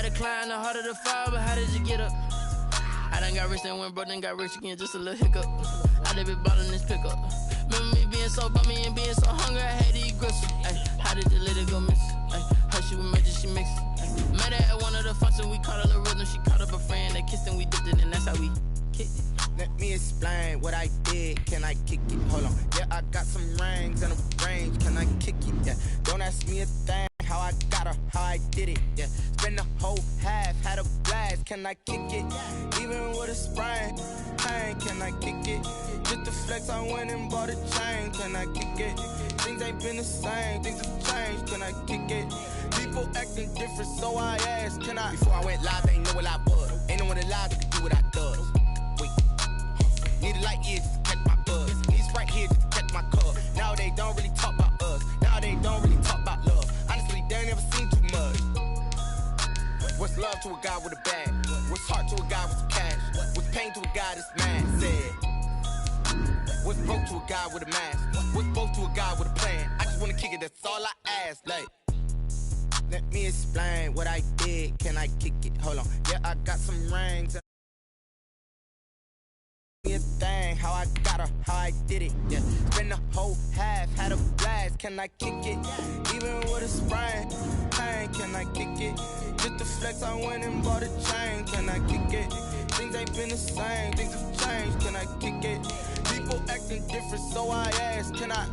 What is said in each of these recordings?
to climb, the harder to fall, but how did you get up? I done got rich and went broke, then got rich again, just a little hiccup. I done been ballin' this pickup. Remember me being so bummy and being so hungry, I had to eat gristle. Ay, how did the lady go miss? Ay, her she was major, she mixed. Met her at one of the functions, we caught a little rhythm. She caught up a friend, they kissed and we dipped it, and that's how we kicked it. Let me explain what I did. Can I kick it? Hold on. Yeah, I got some rings and a range. Can I kick it? Yeah. Don't ask me a thing. How I got her, how I did it. Yeah. Spend the whole half, had a blast. Can I kick it? Even with a sprain. Pain, can I kick it? Just the flex, I went and bought a chain. Can I kick it? Things ain't been the same. Things have changed. Can I kick it? People acting different, so I asked. Can I? Before I went live, they ain't know what I was. Ain't no one alive that could do what I does. Need a light ears to catch my buzz. Need Sprite here just to catch my cup. Now they don't really talk about us. Now they don't really talk about love. Honestly, they ain't never seen too much. What's love to a guy with a bag? What's heart to a guy with some cash? What's pain to a guy that's mad? Said. What's broke to a guy with a mask? What's broke to a guy with a plan? I just wanna kick it, that's all I ask. Like, let me explain what I did. Can I kick it? Hold on. Yeah, I got some rings. A thing, how I got her, how I did it. Yeah, spend the whole half, had a blast. Can I kick it? Even with a sprain, pain. Can I kick it? Just the flex, I went and bought a chain. Can I kick it? Things ain't been the same, things have changed. Can I kick it? People acting different, so I asked. Can I?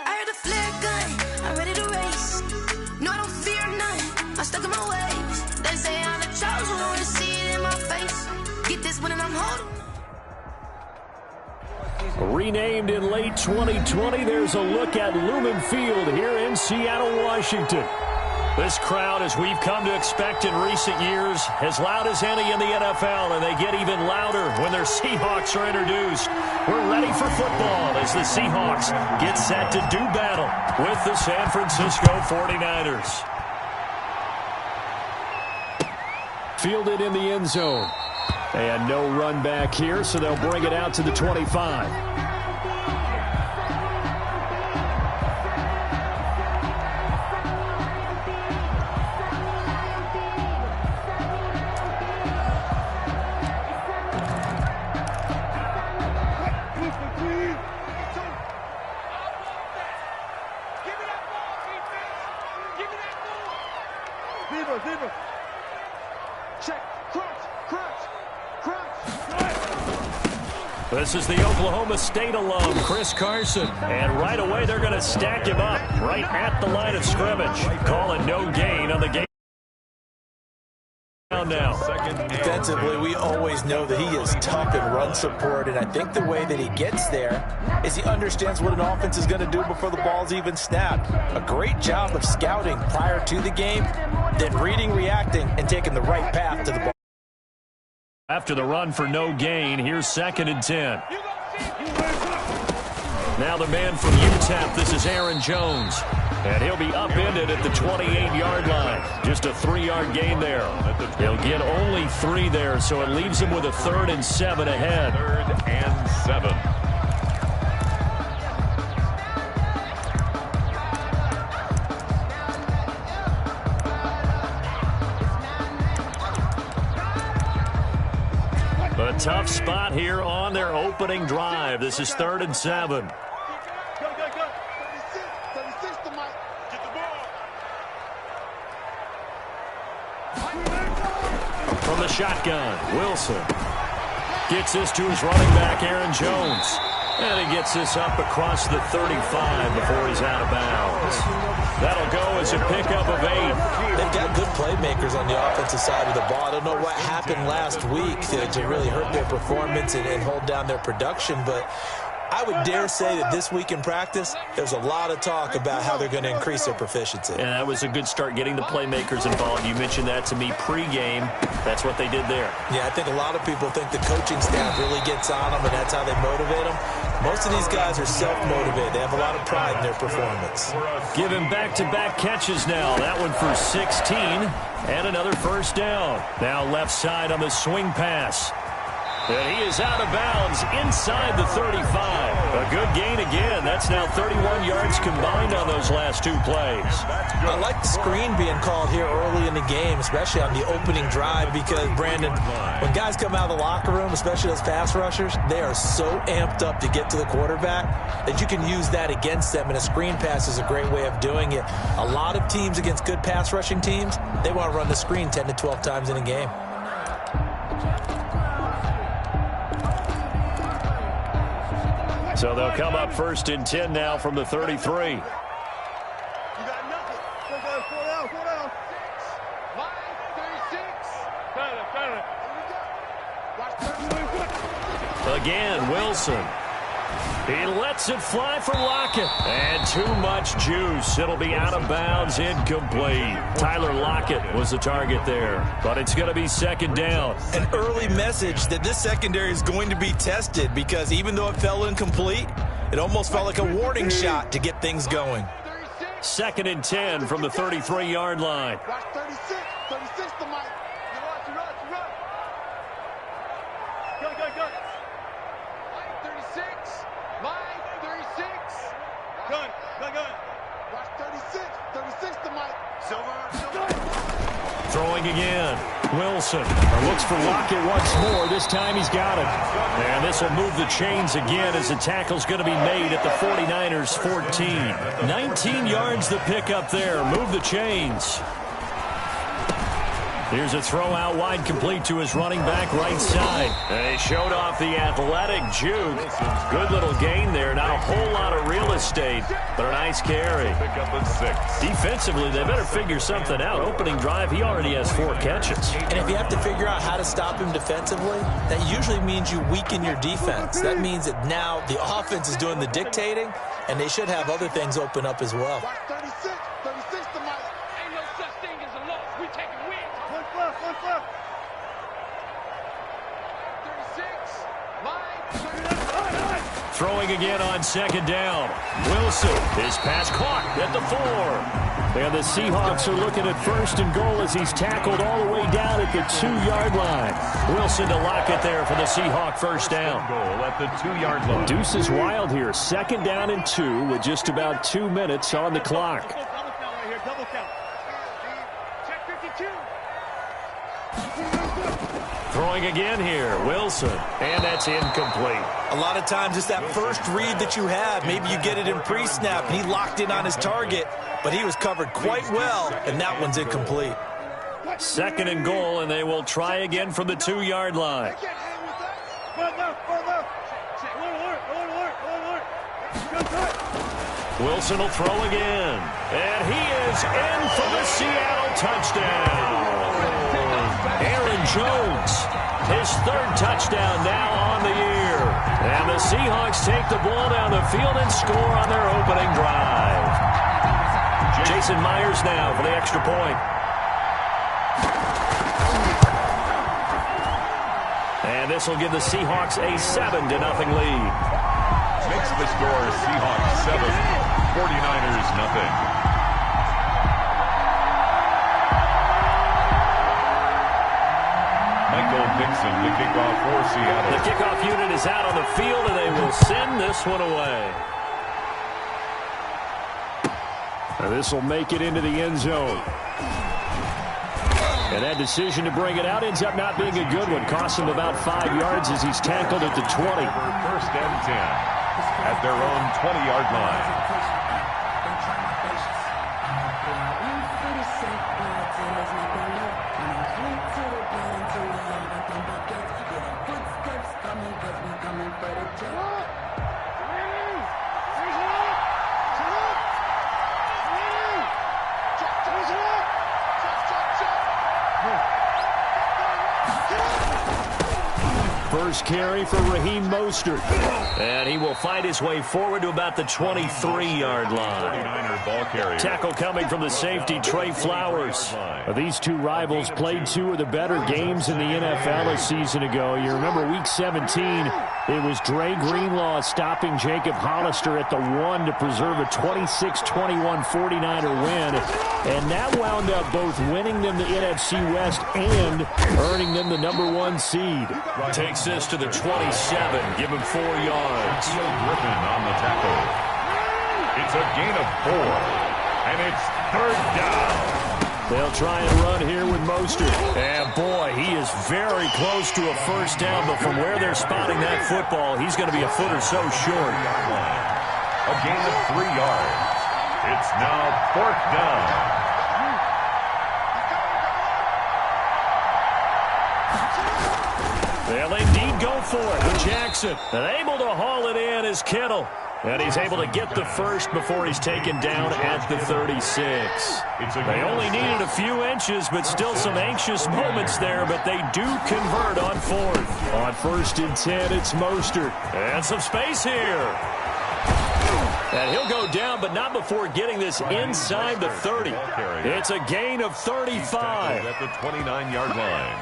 I heard a flare gun, I'm ready to race. No, I don't fear none, I'm stuck in my ways. They say I'm the chosen one, to see it in my face. Get this one and I'm holding. Renamed in late 2020, there's a look at Lumen Field here in Seattle, Washington. This crowd, as we've come to expect in recent years, as loud as any in the NFL, and they get even louder when their Seahawks are introduced. We're ready for football as the Seahawks get set to do battle with the San Francisco 49ers. Fielded in the end zone. And no run back here, so they'll bring it out to the 25. This is the Oklahoma State alum, Chris Carson. And right away, they're going to stack him up right at the line of scrimmage. Calling no gain on the game. Now. Defensively, we always know that he is tough in run support, and I think the way that he gets there is he understands what an offense is going to do before the ball's even snapped. A great job of scouting prior to the game, then reading, reacting, and taking the right path to the ball. After the run for no gain, here's 2nd and 10. Now the man from UTEP, this is Aaron Jones. And he'll be upended at the 28-yard line. Just a 3-yard gain there. He'll get only 3 there, so it leaves him with a 3rd and 7 ahead. 3rd and 7. A tough spot here on their opening drive. This is 3rd and 7. From the shotgun, Wilson gets this to his running back, Aaron Jones. And he gets this up across the 35 before he's out of bounds. That'll go as a pickup of 8. They've got good playmakers on the offensive side of the ball. I don't know what happened last week to really hurt their performance and hold down their production, but I would dare say that this week in practice, there's a lot of talk about how they're going to increase their proficiency. And that was a good start, getting the playmakers involved. You mentioned that to me pregame. That's what they did there. Yeah, I think a lot of people think the coaching staff really gets on them, and that's how they motivate them. Most of these guys are self-motivated. They have a lot of pride in their performance. Give him back-to-back catches now. That one for 16, and another first down. Now left side on the swing pass. And he is out of bounds inside the 35. A good gain again. That's now 31 yards combined on those last two plays. I like the screen being called here early in the game, especially on the opening drive, because, Brandon, when guys come out of the locker room, especially those pass rushers, they are so amped up to get to the quarterback that you can use that against them, and a screen pass is a great way of doing it. A lot of teams against good pass rushing teams, they want to run the screen 10 to 12 times in a game. So they'll come up 1st and 10 now from the 33. You got nothing. Go down. Line 36. Again, Wilson. He lets it fly for Lockett. And too much juice. It'll be out of bounds, incomplete. Tyler Lockett was the target there. But it's going to be 2nd down. An early message that this secondary is going to be tested, because even though it fell incomplete, it almost felt like a warning shot to get things going. 2nd and 10 from the 33-yard line. Watch 36 to Mike. You run. Go. Line 36. Gun. Watch 36 to Mike. Silver. Throwing again. Wilson looks for Lockett once more. This time he's got it. And this will move the chains again as the tackle's going to be made at the 49ers 14. 19 yards the pickup there. Move the chains. Here's a throw out wide, complete to his running back right side. And he showed off the athletic juke. Good little gain there. Not a whole lot of real estate, but a nice carry. Defensively, they better figure something out. Opening drive, he already has 4 catches. And if you have to figure out how to stop him defensively, that usually means you weaken your defense. That means that now the offense is doing the dictating, and they should have other things open up as well. Watch 36 to Mike. Ain't no such thing as a loss. We taking wins. One plus. 36. Throwing again on 2nd down. Wilson, his pass caught at the 4. And the Seahawks are looking at 1st and goal as he's tackled all the way down at the 2-yard line. Wilson to Lockett there for the Seahawk 1st down. Goal at the 2-yard line. Deuce is wild here. 2nd down and 2 with just about 2 minutes on the clock. Double count right here. Double count. Check 52. Throwing again here, Wilson, and that's incomplete. A lot of times it's that first read that you have. Maybe you get it in pre-snap, and he locked in on his target, but he was covered quite well, and that one's incomplete. 2nd and goal, and they will try again from the 2-yard line. Wilson will throw again, and he is in for the Seattle touchdown. Aaron Jones, his 3rd touchdown now on the year. And the Seahawks take the ball down the field and score on their opening drive. Jason Myers now for the extra point. And this will give the Seahawks a 7-0 lead. Makes the score Seahawks 7, 49ers 0. Dixon, the kickoff for Seattle. The kickoff unit is out on the field, and they will send this one away. Now this will make it into the end zone. And that decision to bring it out ends up not being a good one. Costs him about 5 yards as he's tackled at the 20. 1st and 10 at their own 20-yard line. first carry for Raheem Mostert. And he will find his way forward to about the 23-yard line. Ball carrier. Tackle coming from the safety, Trey Flowers. These two rivals played two of the better games in the NFL a season ago. You remember Week 17, it was Dre Greenlaw stopping Jacob Hollister at the 1 to preserve a 26-21 49er win. And that wound up both winning them the NFC West and earning them the #1 seed. Takes this to the 27, give him 4 yards. Griffin on the tackle. It's a gain of 4, and it's 3rd down. They'll try and run here with Mostert. And boy, he is very close to a first down, but from where they're spotting that football, he's going to be a foot or so short. A gain of 3 yards. It's now 4th down. They'll indeed go for it with Jackson. And able to haul it in is Kittle. And he's able to get the first before he's taken down at the 36. They only needed a few inches, but still some anxious moments there, but they do convert on 4th. On 1st and 10, it's Mostert. And some space here. And he'll go down, but not before getting this inside the 30. It's a gain of 35. At the 29-yard line.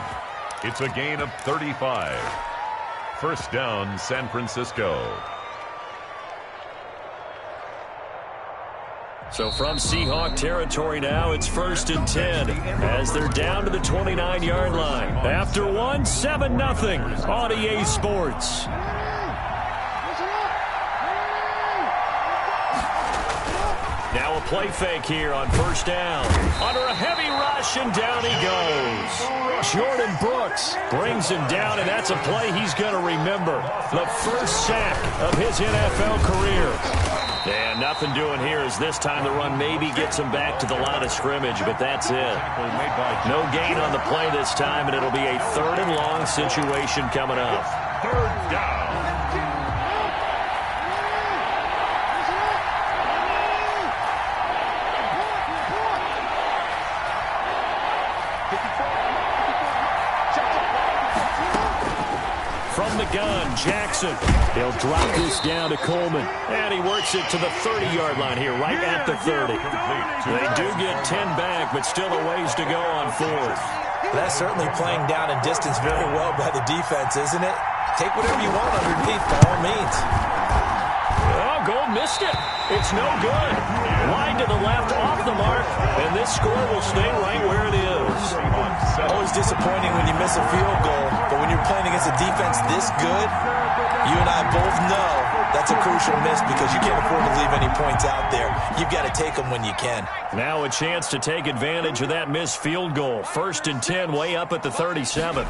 It's a gain of 35. First down, San Francisco. So from Seahawk territory now, it's 1st and 10 as they're down to the 29-yard line. After 1, 7-0 on EA Sports. Now a play fake here on 1st down. Under a heavy rush, and down he goes. Jordan Brooks brings him down, and that's a play he's going to remember. The first sack of his NFL career. And nothing doing here as this time the run maybe gets him back to the line of scrimmage, but that's it. No gain on the play this time, and it'll be a 3rd and long situation coming up. 3rd down. From the gun, Jackson. He'll drop this down to Coleman. And he works it to the 30-yard line here, right at the 30. They do get 10 back, but still a ways to go on 4th. That's certainly playing down in distance very well by the defense, isn't it? Take whatever you want underneath, by all means. Oh, Gold missed it. It's no good. Wide to the left, off the mark, and this score will stay right where it is. Always disappointing when you miss a field goal, but when you're playing against a defense this good, you and I both know that's a crucial miss because you can't afford to leave any points out there. You've got to take them when you can. Now a chance to take advantage of that missed field goal. 1st and 10, way up at the 37.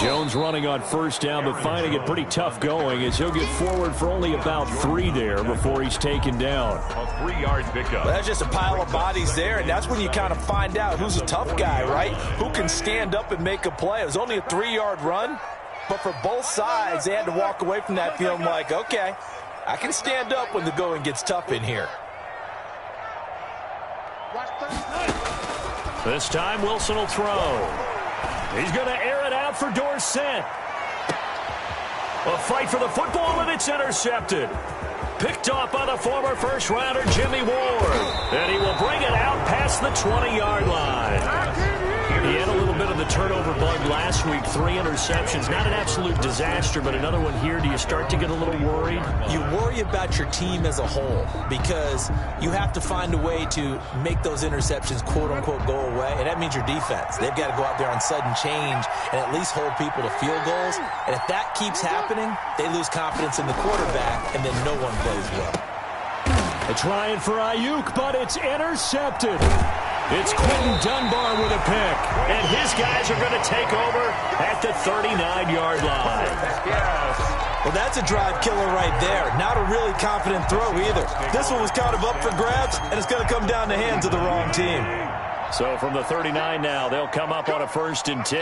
Jones running on 1st down, but finding it pretty tough going as he'll get forward for only about 3 there before he's taken down. A 3-yard pickup. Well, that's just a pile of bodies there, and that's when you kind of find out who's a tough guy, right? Who can stand up and make a play. It was only a 3-yard run, but for both sides, they had to walk away from that feeling like, okay, I can stand up when the going gets tough in here. This time, Wilson will throw. He's going to air it out for Dorsett. A fight for the football, and it's intercepted. Picked off by the former first-rounder Jimmy Ward. And he will bring it out past the 20-yard line. He had a little bit of the turnover bug last week. 3 interceptions. Not an absolute disaster, but another one here. Do you start to get a little worried? You worry about your team as a whole because you have to find a way to make those interceptions, quote-unquote, go away, and that means your defense. They've got to go out there on sudden change and at least hold people to field goals. And if that keeps happening, they lose confidence in the quarterback, and then no one plays well. They're trying for Ayuk, but it's intercepted. It's Quentin Dunbar with a pick, and his guys are going to take over at the 39-yard line. Well, that's a drive killer right there. Not a really confident throw either. This one was kind of up for grabs, and it's going to come down the hands of the wrong team. So from the 39 now, they'll come up on a 1st and 10.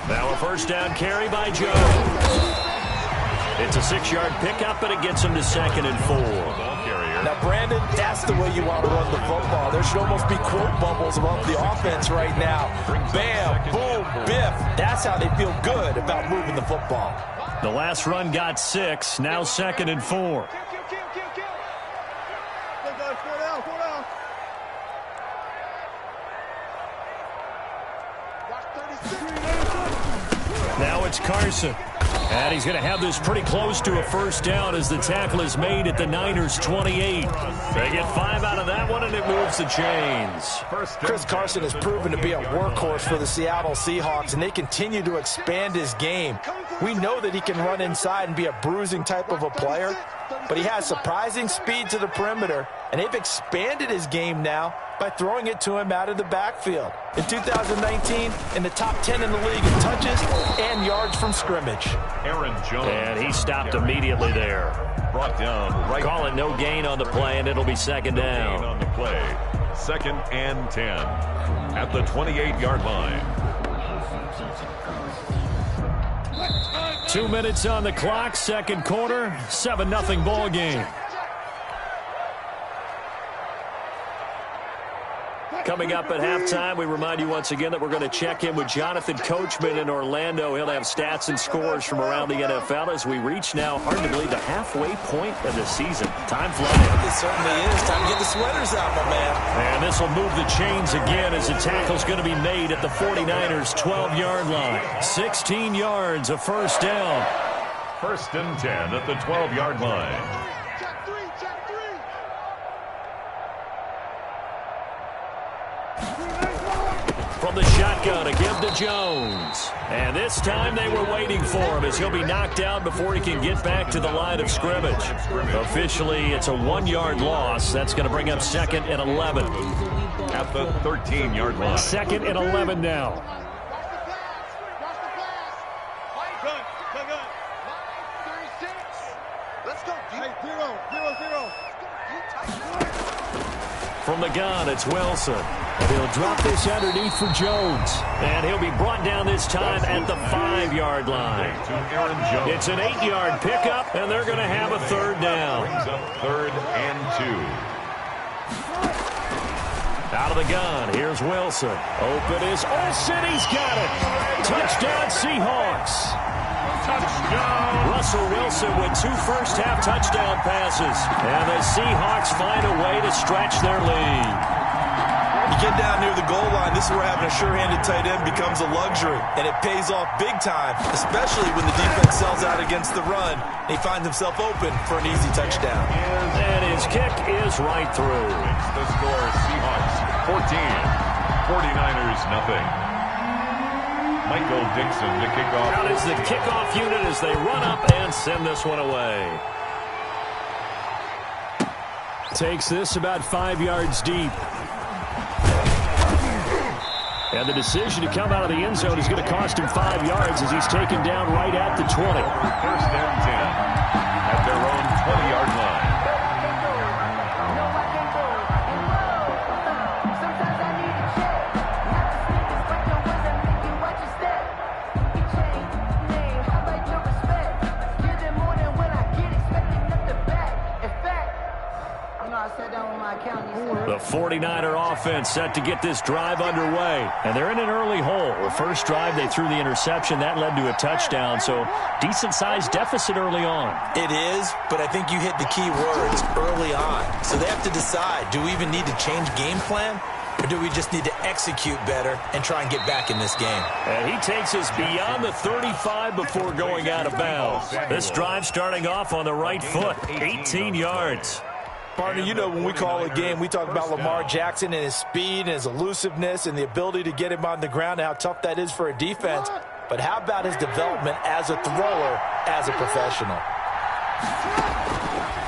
Now a 1st down carry by Jones. It's a 6-yard pickup, and it gets him to 2nd and 4. Ball carrier Now, Brandon, that's the way you want to run the football. There should almost be quote bubbles above the offense right now. Bam, boom, biff. That's how they feel good about moving the football. The last run got 6. Now 2nd and 4. Now it's Carson. And he's going to have this pretty close to a first down as the tackle is made at the Niners' 28. They get 5 out of that one, and it moves the chains. Chris Carson has proven to be a workhorse for the Seattle Seahawks, and they continue to expand his game. We know that he can run inside and be a bruising type of a player, but he has surprising speed to the perimeter, and they've expanded his game now by throwing it to him out of the backfield. In 2019, in the top 10 in the league in touches and yards from scrimmage. Aaron Jones. And he stopped immediately there. Brought down right. Call it no gain on the play, and it'll be 2nd down. On the play. 2nd and 10 at the 28-yard line. 2 minutes on the clock, 2nd quarter, 7-0 ball game. Coming up at halftime, we remind you once again that we're going to check in with Jonathan Coachman in Orlando. He'll have stats and scores from around the NFL as we reach now, hard to believe, the halfway point of the season. Time flies. It certainly is. Time to get the sweaters out, my man. And this will move the chains again as the tackle's going to be made at the 49ers' 12-yard line. 16 yards, a first down. 1st and 10 at the 12-yard line. From the shotgun, a give to Jones. And this time they were waiting for him as he'll be knocked out before he can get back to the line of scrimmage. Officially, it's a 1-yard loss. That's going to bring up 2nd and 11. At the 13-yard line. 2nd and 11 now. From the gun, it's Wilson. He'll drop this underneath for Jones. And he'll be brought down this time at the 5-yard line. It's an 8-yard pickup, and they're going to have a 3rd down. 3rd and 2. Out of the gun, here's Wilson. Open is Olsen, he's got it. Touchdown Seahawks. Touchdown. Russell Wilson with 2 first-half touchdown passes. And the Seahawks find a way to stretch their lead. You get down near the goal line, this is where having a sure-handed tight end becomes a luxury, and it pays off big time, especially when the defense sells out against the run, and he finds himself open for an easy touchdown. And his kick is right through. The score, Seahawks 14, 49ers nothing. Michael Dixon to kick off. Out is the kickoff unit as they run up and send this one away. Takes this about 5 yards deep. And the decision to come out of the end zone is going to cost him 5 yards as he's taken down right at the 20. 1st and 10 at their own 20-yard line. The 49er offense set to get this drive underway. And they're in an early hole. The first drive, they threw the interception. That led to a touchdown. So decent-sized deficit early on. It is, but I think you hit the key words early on. So they have to decide, do we even need to change game plan? Or do we just need to execute better and try and get back in this game? And he takes us beyond the 35 before going out of bounds. This drive starting off on the right foot. 18 yards. Partner, you know when we call a game, we talk about Lamar Jackson and his speed and his elusiveness and the ability to get him on the ground and how tough that is for a defense. But how about his development as a thrower, as a professional?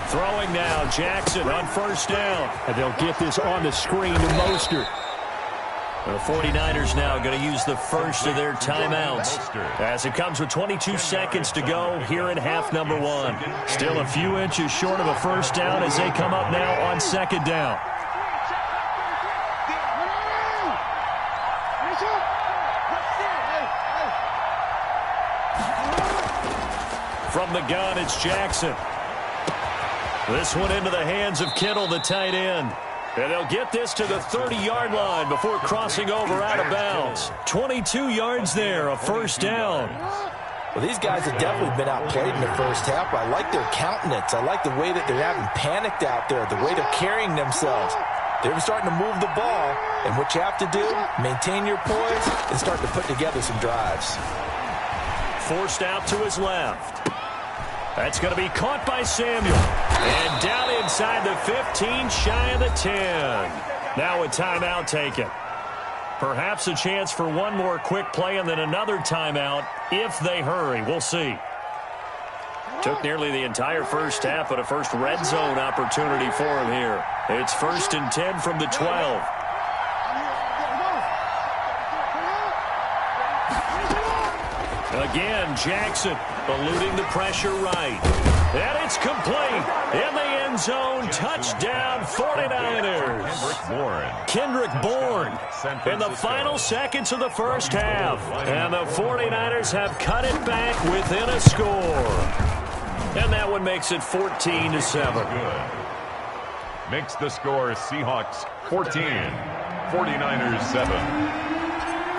Throwing now, Jackson on 1st down. And they'll get this on the screen to Mostert. The 49ers now going to use the first of their timeouts as it comes with 22 seconds to go here in half number 1. Still a few inches short of a first down as they come up now on 2nd down. From the gun, it's Jackson. This one into the hands of Kittle, the tight end. And they'll get this to the 30-yard line before crossing over out of bounds. 22 yards there, a first down. Well, these guys have definitely been outplayed in the first half. I like their countenance. I like the way that they're having panicked out there, the way they're carrying themselves. They're starting to move the ball, and what you have to do, maintain your poise and start to put together some drives. Forced out to his left. That's going to be caught by Samuel. And down inside the 15, shy of the 10. Now a timeout taken. Perhaps a chance for one more quick play and then another timeout if they hurry. We'll see. Took nearly the entire first half, but a first red zone opportunity for him here. It's 1st and 10 from the 12. Again, Jackson eluding the pressure right. And it's complete. In the end zone, touchdown 49ers. Kendrick Bourne in the final seconds of the first half. And the 49ers have cut it back within a score. And that one makes it 14-7. Makes the score Seahawks 14, 49ers 7.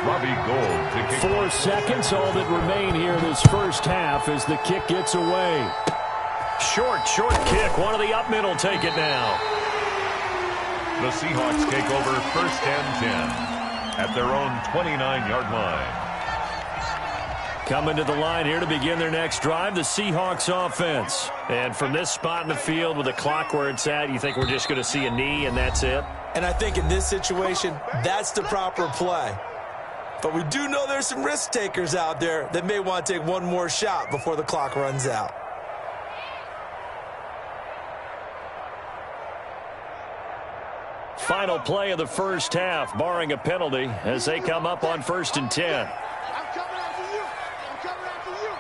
Robbie Gould to kick. 4 seconds, all that remain here this first half as the kick gets away. Short kick. One of the up middle take it now. The Seahawks take over 1st and 10 at their own 29-yard line. Coming to the line here to begin their next drive, the Seahawks offense. And from this spot in the field with the clock where it's at, you think we're just going to see a knee and that's it? And I think in this situation, that's the proper play. But we do know there's some risk takers out there that may want to take one more shot before the clock runs out. Final play of the first half, barring a penalty, as they come up on 1st and 10. I'm coming after you. I'm coming after you.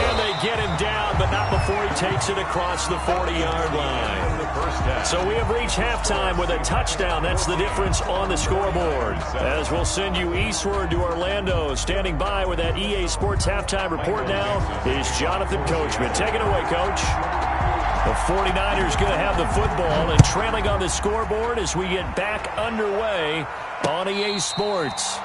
And they get him down, but not before he takes it across the 40-yard line. So we have reached halftime with a touchdown. That's the difference on the scoreboard. As we'll send you eastward to Orlando. Standing by with that EA Sports halftime report now is Jonathan Coachman. Take it away, Coach. The 49ers going to have the football and trailing on the scoreboard as we get back underway on EA Sports.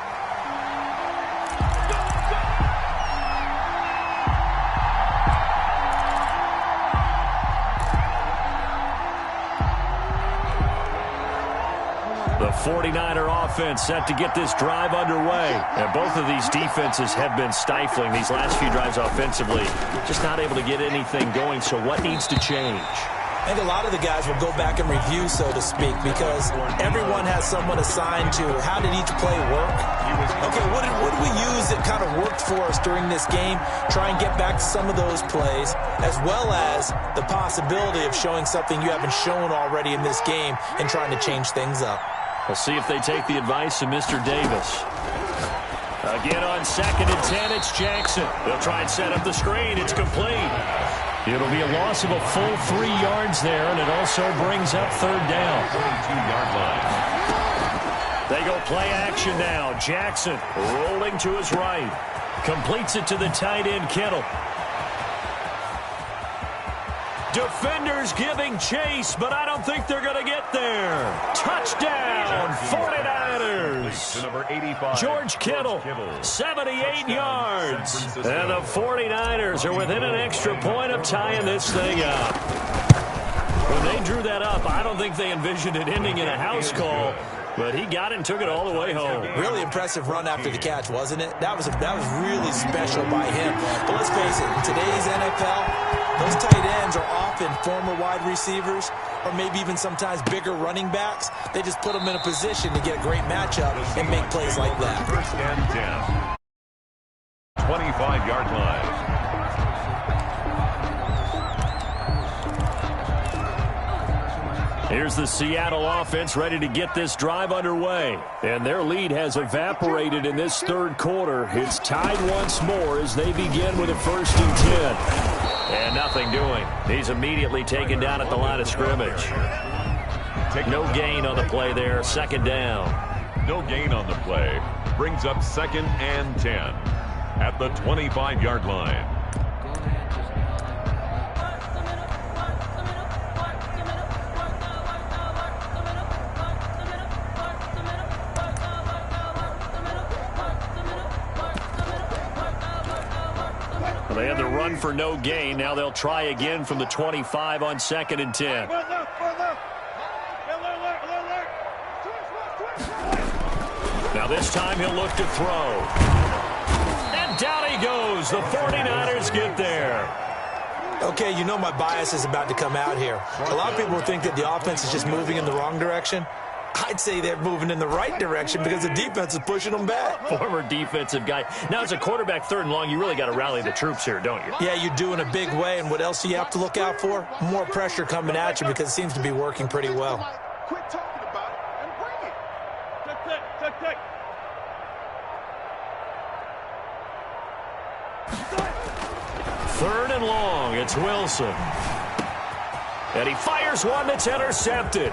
The 49er offense set to get this drive underway. And both of these defenses have been stifling these last few drives offensively. Just not able to get anything going. So what needs to change? I think a lot of the guys will go back and review, so to speak, because everyone has someone assigned to how did each play work. Okay, what did we use that kind of worked for us during this game? Try and get back to some of those plays, as well as the possibility of showing something you haven't shown already in this game and trying to change things up. We'll see if they take the advice of Mr. Davis. Again on 2nd and 10, it's Jackson. They'll try and set up the screen. It's complete. It'll be a loss of a full 3 yards there, and it also brings up 3rd down. 22-yard line. They go play action now. Jackson rolling to his right. Completes it to the tight end, Kittle. Defenders giving chase, but I don't think they're going to get there. Touchdown, 49ers. To number 85, George Kittle, 78 yards. And the 49ers are within an extra point of tying this thing up. When they drew that up, I don't think they envisioned it ending in a house call. But he got it and took it all the way home. Really impressive run after the catch, wasn't it? That was really special by him. But let's face it, in today's NFL, those tight ends are often former wide receivers or maybe even sometimes bigger running backs. They just put them in a position to get a great matchup and make plays like that. 1st and 10. 25-yard line. Here's the Seattle offense ready to get this drive underway. And their lead has evaporated in this 3rd quarter. It's tied once more as they begin with a 1st and 10. And nothing doing. He's immediately taken down at the line of scrimmage. No gain on the play there. 2nd down. No gain on the play. Brings up 2nd and 10. at the 25-yard line. They had the run for no gain. Now they'll try again from the 25 on 2nd and 10. Now this time he'll look to throw. And down he goes. The 49ers get there. Okay, you know my bias is about to come out here. A lot of people think that the offense is just moving in the wrong direction. I'd say they're moving in the right direction because the defense is pushing them back. Former defensive guy. Now, as a quarterback 3rd and long, you really got to rally the troops here, don't you? Yeah, you do in a big way. And what else do you have to look out for? More pressure coming at you because it seems to be working pretty well. Quit talking about it and bring it. Tick. 3rd and long. It's Wilson. And he fires one that's intercepted.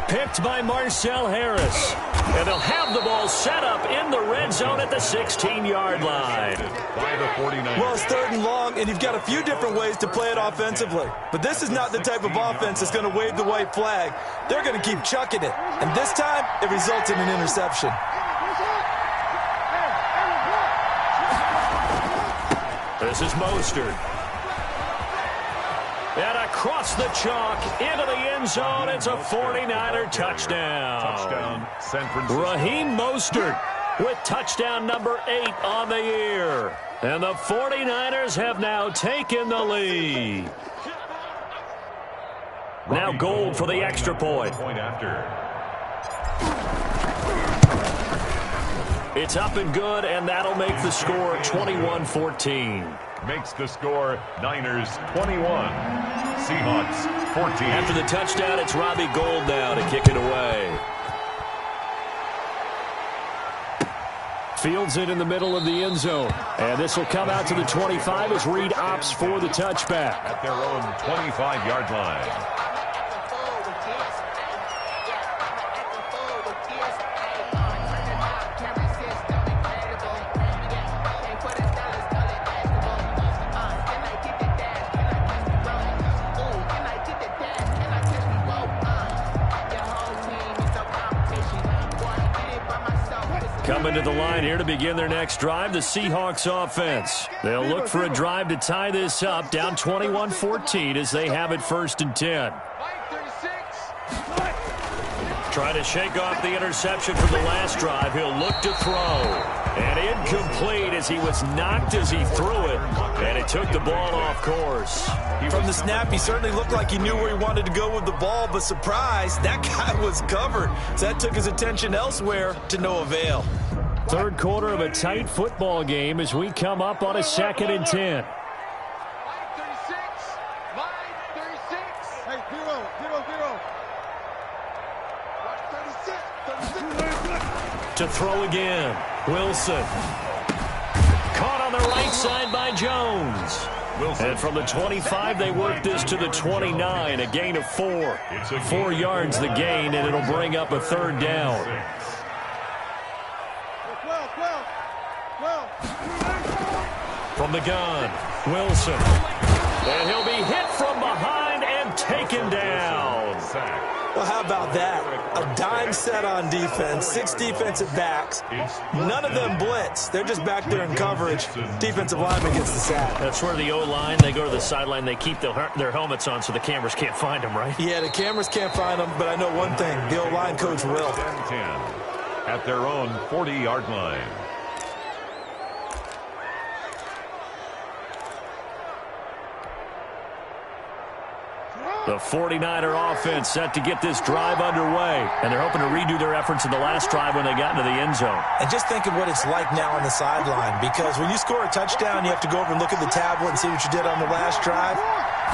Picked by Marcel Harris. And they'll have the ball set up in the red zone at the 16-yard line. By the 49ers. Well, it's 3rd and long, and you've got a few different ways to play it offensively. But this is not the type of offense that's going to wave the white flag. They're going to keep chucking it. And this time, it results in an interception. This is Mostert. And across the chalk into the end zone. It's a 49er touchdown. Touchdown, San Francisco. Raheem Mostert with touchdown number 8 on the year. And the 49ers have now taken the lead. Now Gold for the extra point. Point after. It's up and good, and that'll make the score 21-14. Makes the score Niners 21, Seahawks 14. After the touchdown, it's Robbie Gould now to kick it away. Fields it in the middle of the end zone. And this will come out to the 25 as Reed opts for the touchback. At their own 25-yard line. Coming to the line here to begin their next drive, the Seahawks offense. They'll look for a drive to tie this up, down 21-14 as they have it 1st and 10. Trying to shake off the interception from the last drive. He'll look to throw. And incomplete as he was knocked as he threw it. And it took the ball off course. From the snap, he certainly looked like he knew where he wanted to go with the ball, but surprise, that guy was covered. So that took his attention elsewhere to no avail. 3rd quarter of a tight football game as we come up on a 2nd and 10. To throw again, Wilson. Caught on the right side by Jones. Wilson. And from the 25, they work this to the 29, a gain of 4. 4 yards the gain, and it'll bring up a 3rd down. From the gun, Wilson. And he'll be hit from behind and taken down. Well, how about that? A dime set on defense, 6 defensive backs. None of them blitz. They're just back there in coverage. Defensive lineman gets the sack. That's where the O-line, they go to the sideline, they keep their helmets on so the cameras can't find them, right? Yeah, the cameras can't find them, but I know one thing. The O-line coach will. 10-10 at their own 40-yard line. The 49er offense set to get this drive underway. And they're hoping to redo their efforts in the last drive when they got into the end zone. And just think of what it's like now on the sideline. Because when you score a touchdown, you have to go over and look at the tablet and see what you did on the last drive.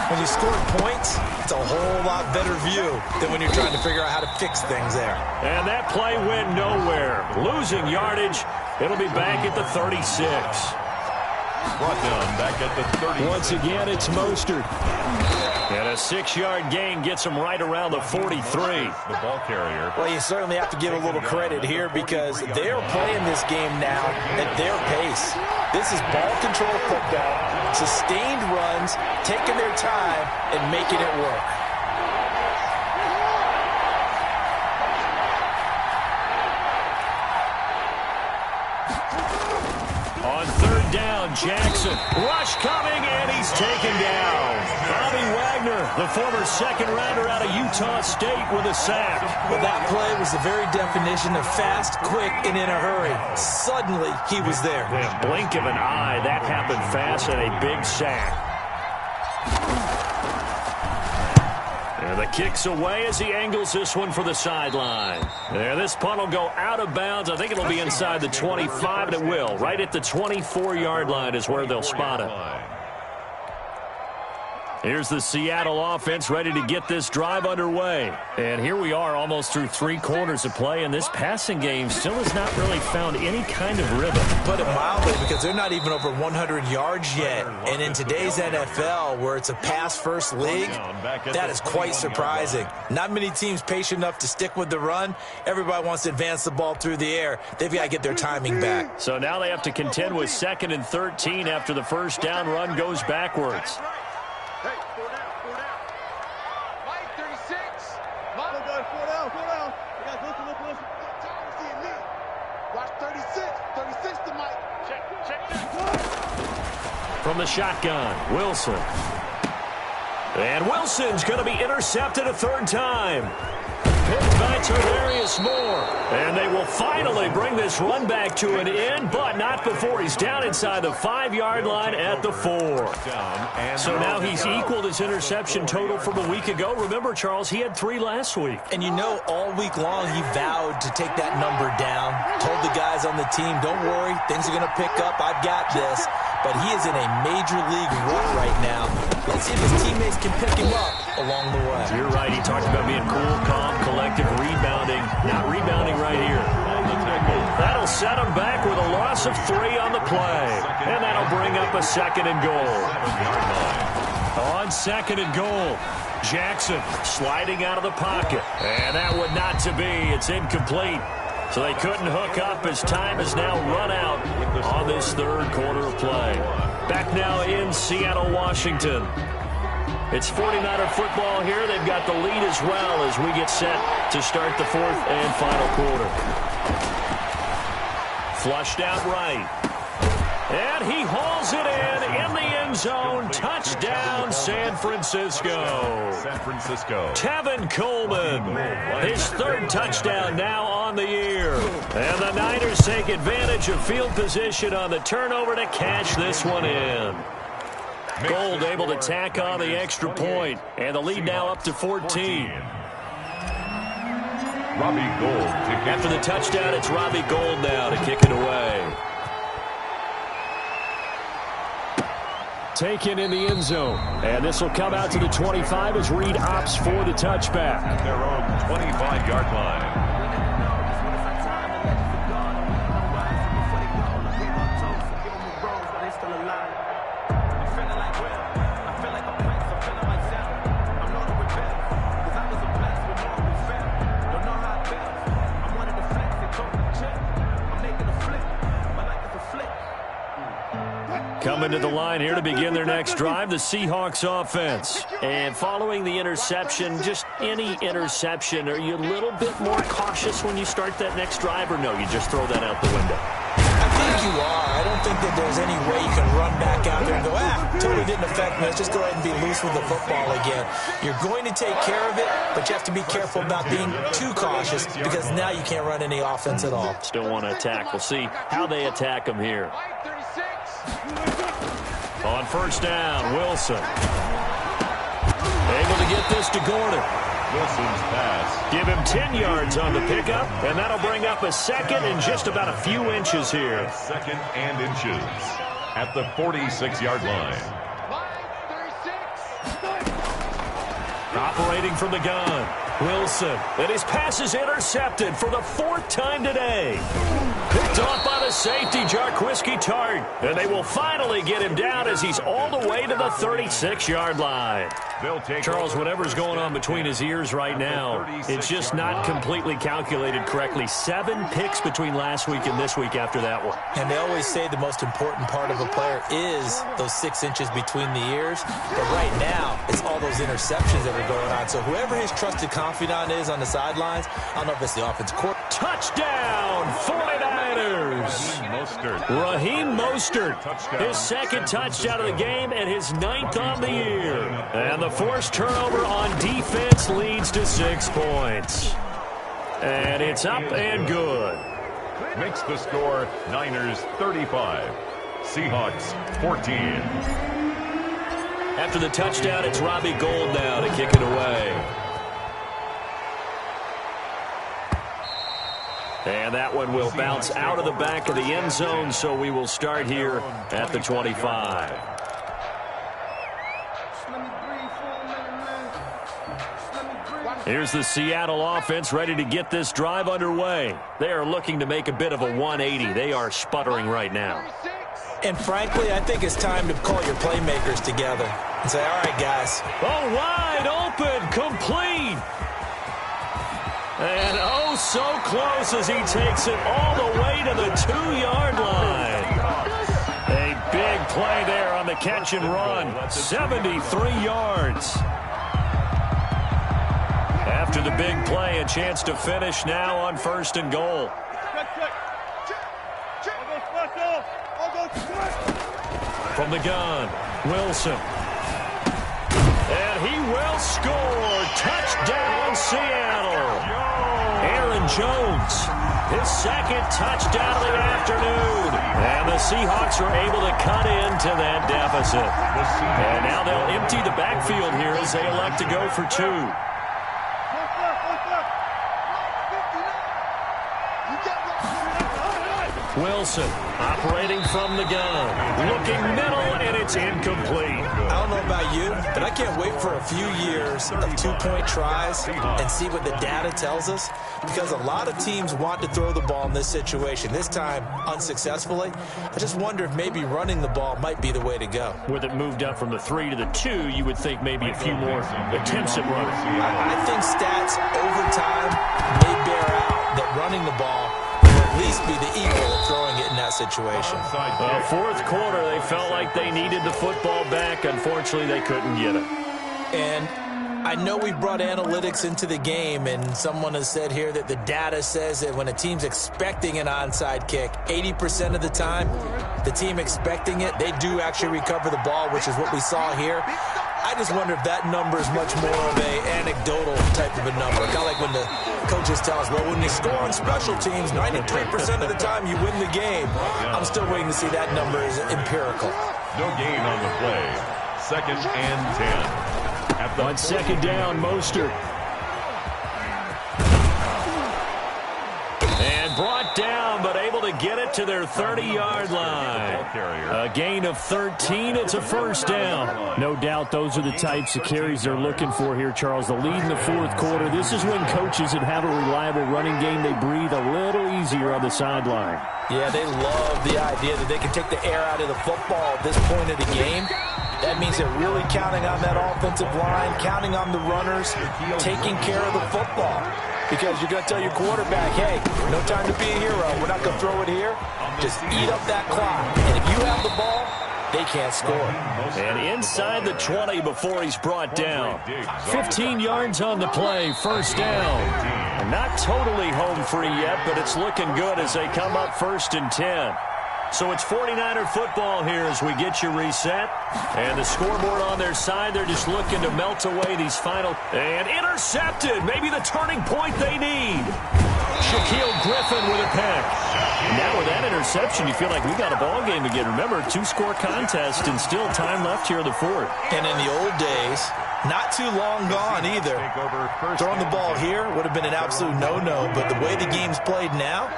When you score points, it's a whole lot better view than when you're trying to figure out how to fix things there. And that play went nowhere. Losing yardage. It'll be back at the 36. Brought down back at the 30. Once again, it's Mostert. And a 6-yard gain gets him right around the 43. The ball carrier. Well, you certainly have to give a little credit here because they're playing this game now at their pace. This is ball control football, sustained runs, taking their time, and making it work. On third down, Jackson. Rush coming, and he's taken down. Bobby Wagner, the former second-rounder out of Utah State, with a sack. Well, that play was the very definition of fast, quick, and in a hurry. Suddenly, he was there. In a blink of an eye, that happened fast, and a big sack. And the kick's away as he angles this one for the sideline. There, this punt will go out of bounds. I think it'll be inside the 25, and it will. Right at the 24-yard line is where they'll spot it. Here's the Seattle offense ready to get this drive underway. And here we are almost through 3 quarters of play, and this passing game still has not really found any kind of rhythm. Put it mildly, because they're not even over 100 yards yet. And in today's NFL, where it's a pass-first league, that is quite surprising. Not many teams patient enough to stick with the run. Everybody wants to advance the ball through the air. They've got to get their timing back. So now they have to contend with 2nd and 13 after the first down run goes backwards. Hey, 4 down. Mike, 36. Mike. 4 down. You guys listen. Time seeing me. Watch 36. 36 to Mike. Check that. From the shotgun, Wilson. And Wilson's going to be intercepted a 3rd time. Picked by Tarvarius Moore. And they will finally bring this run back to an end, but not before he's down inside the 5-yard line at the 4. So now he's equaled his interception total from a week ago. Remember, Charles, he had 3 last week. And you know, all week long he vowed to take that number down. Told the guys on the team, don't worry, things are going to pick up. I've got this. But he is in a major league rut right now. Let's see if his teammates can pick him up along the way. You're right. He talked about being cool, calm, collective, rebounding. Not rebounding right here. That'll set him back with a loss of 3 on the play. And that'll bring up a 2nd and goal. On 2nd and goal, Jackson sliding out of the pocket. And that would not to be. It's incomplete. So they couldn't hook up as time has now run out on this 3rd quarter of play. Back now in Seattle, Washington. It's 49er football here. They've got the lead as well as we get set to start the 4th and final quarter. Flushed out right. And he hauls it in the end zone. Touchdown, San Francisco. Tevin Coleman, his 3rd touchdown now on the year. And the Niners take advantage of field position on the turnover to cash this one in. Gold able to tack on the extra point, and the lead now up to 14. Robbie Gould. After the touchdown, it's Robbie Gould now to kick it away. Taken in the end zone. And this will come out to the 25 as Reed opts for the touchback. At their own 25-yard line. Coming to the line here to begin their next drive, the Seahawks offense. And following the interception, just any interception, are you a little bit more cautious when you start that next drive, or no, you just throw that out the window? I think you are. I don't think that there's any way you can run back out there and go, totally didn't affect me. Let's just go ahead and be loose with the football again. You're going to take care of it, but you have to be careful about being too cautious because now you can't run any offense at all. Still want to attack. We'll see how they attack them here. On first down, Wilson. Able to get this to Gordon. Wilson's pass. Give him 10 yards on the pickup, and that'll bring up a 2nd and just about a few inches here. 2nd and inches at the 46-yard line. Operating from the gun, Wilson. And his pass is intercepted for the 4th time today. Picked off by the safety, Jarquiski Tart. And they will finally get him down as he's all the way to the 36-yard line. Charles, whatever's going on between his ears right now, it's just not completely calculated correctly. 7 picks between last week and this week after that one. And they always say the most important part of a player is those 6 inches between the ears. But right now, it's all those interceptions that are going on. So whoever his trusted confidant is on the sidelines, I don't know if it's the offensive coordinator. Touchdown, 49ers! Raheem Mostert, his 2nd touchdown of the game and his 9th on the year. And the forced turnover on defense leads to 6 points. And it's up and good. Makes the score Niners 35, Seahawks 14. After the touchdown, it's Robbie Gould now to kick it away. And that one will bounce out of the back of the end zone, so we will start here at the 25. Here's the Seattle offense ready to get this drive underway. They are looking to make a bit of a 180. They are sputtering right now. And frankly, I think it's time to call your playmakers together and say, all right, guys. Oh, wide open, complete. And oh, so close as he takes it all the way to the 2-yard line. A big play there on the catch and run. 73 yards. After the big play, a chance to finish now on 1st and goal. From the gun, Wilson. And he will score. Touchdown, Seattle. Aaron Jones, his 2nd touchdown of the afternoon. And the Seahawks are able to cut into that deficit. And now they'll empty the backfield here as they elect to go for 2. Wilson operating from the gun. Looking middle, and it's incomplete. I don't know about you, but I can't wait for a few years of 2-point tries and see what the data tells us, because a lot of teams want to throw the ball in this situation. This time, unsuccessfully. I just wonder if maybe running the ball might be the way to go. With it moved up from the 3 to the 2, you would think maybe a few more attempts at running. I think stats over time may bear out that running the ball will at least be the equal of throwing it in that situation. Well, 4th quarter, they felt like they needed the football back. Unfortunately, they couldn't get it. And I know we brought analytics into the game, and someone has said here that the data says that when a team's expecting an onside kick, 80% of the time, the team expecting it, they do actually recover the ball, which is what we saw here. I just wonder if that number is much more of a anecdotal type of a number. Kind of like when the coaches tell us, well, when you score on special teams, 93% of the time you win the game. I'm still waiting to see that number is empirical. No gain on the play. 2nd and 10. On 2nd down, Mostert. And brought down, but able to get it to their 30-yard line. A gain of 13. It's a 1st down. No doubt those are the types of carries they're looking for here, Charles. The lead in the 4th quarter. This is when coaches that have a reliable running game, they breathe a little easier on the sideline. Yeah, they love the idea that they can take the air out of the football at this point of the game. That means they're really counting on that offensive line, counting on the runners, taking care of the football. Because you're going to tell your quarterback, hey, no time to be a hero. We're not going to throw it here. Just eat up that clock. And if you have the ball, they can't score. And inside the 20 before he's brought down. 15 yards on the play, 1st down. And not totally home free yet, but it's looking good as they come up 1st and 10. So it's 49er football here as we get you reset. And the scoreboard on their side, they're just looking to melt away these final. And intercepted. Maybe the turning point they need. Shaquille Griffin with a pick. Now with that interception, you feel like we got a ball game again. Remember, 2-score contest and still time left here in the 4th. And in the old days, not too long gone either. Throwing the ball here would have been an absolute no-no. But the way the game's played now,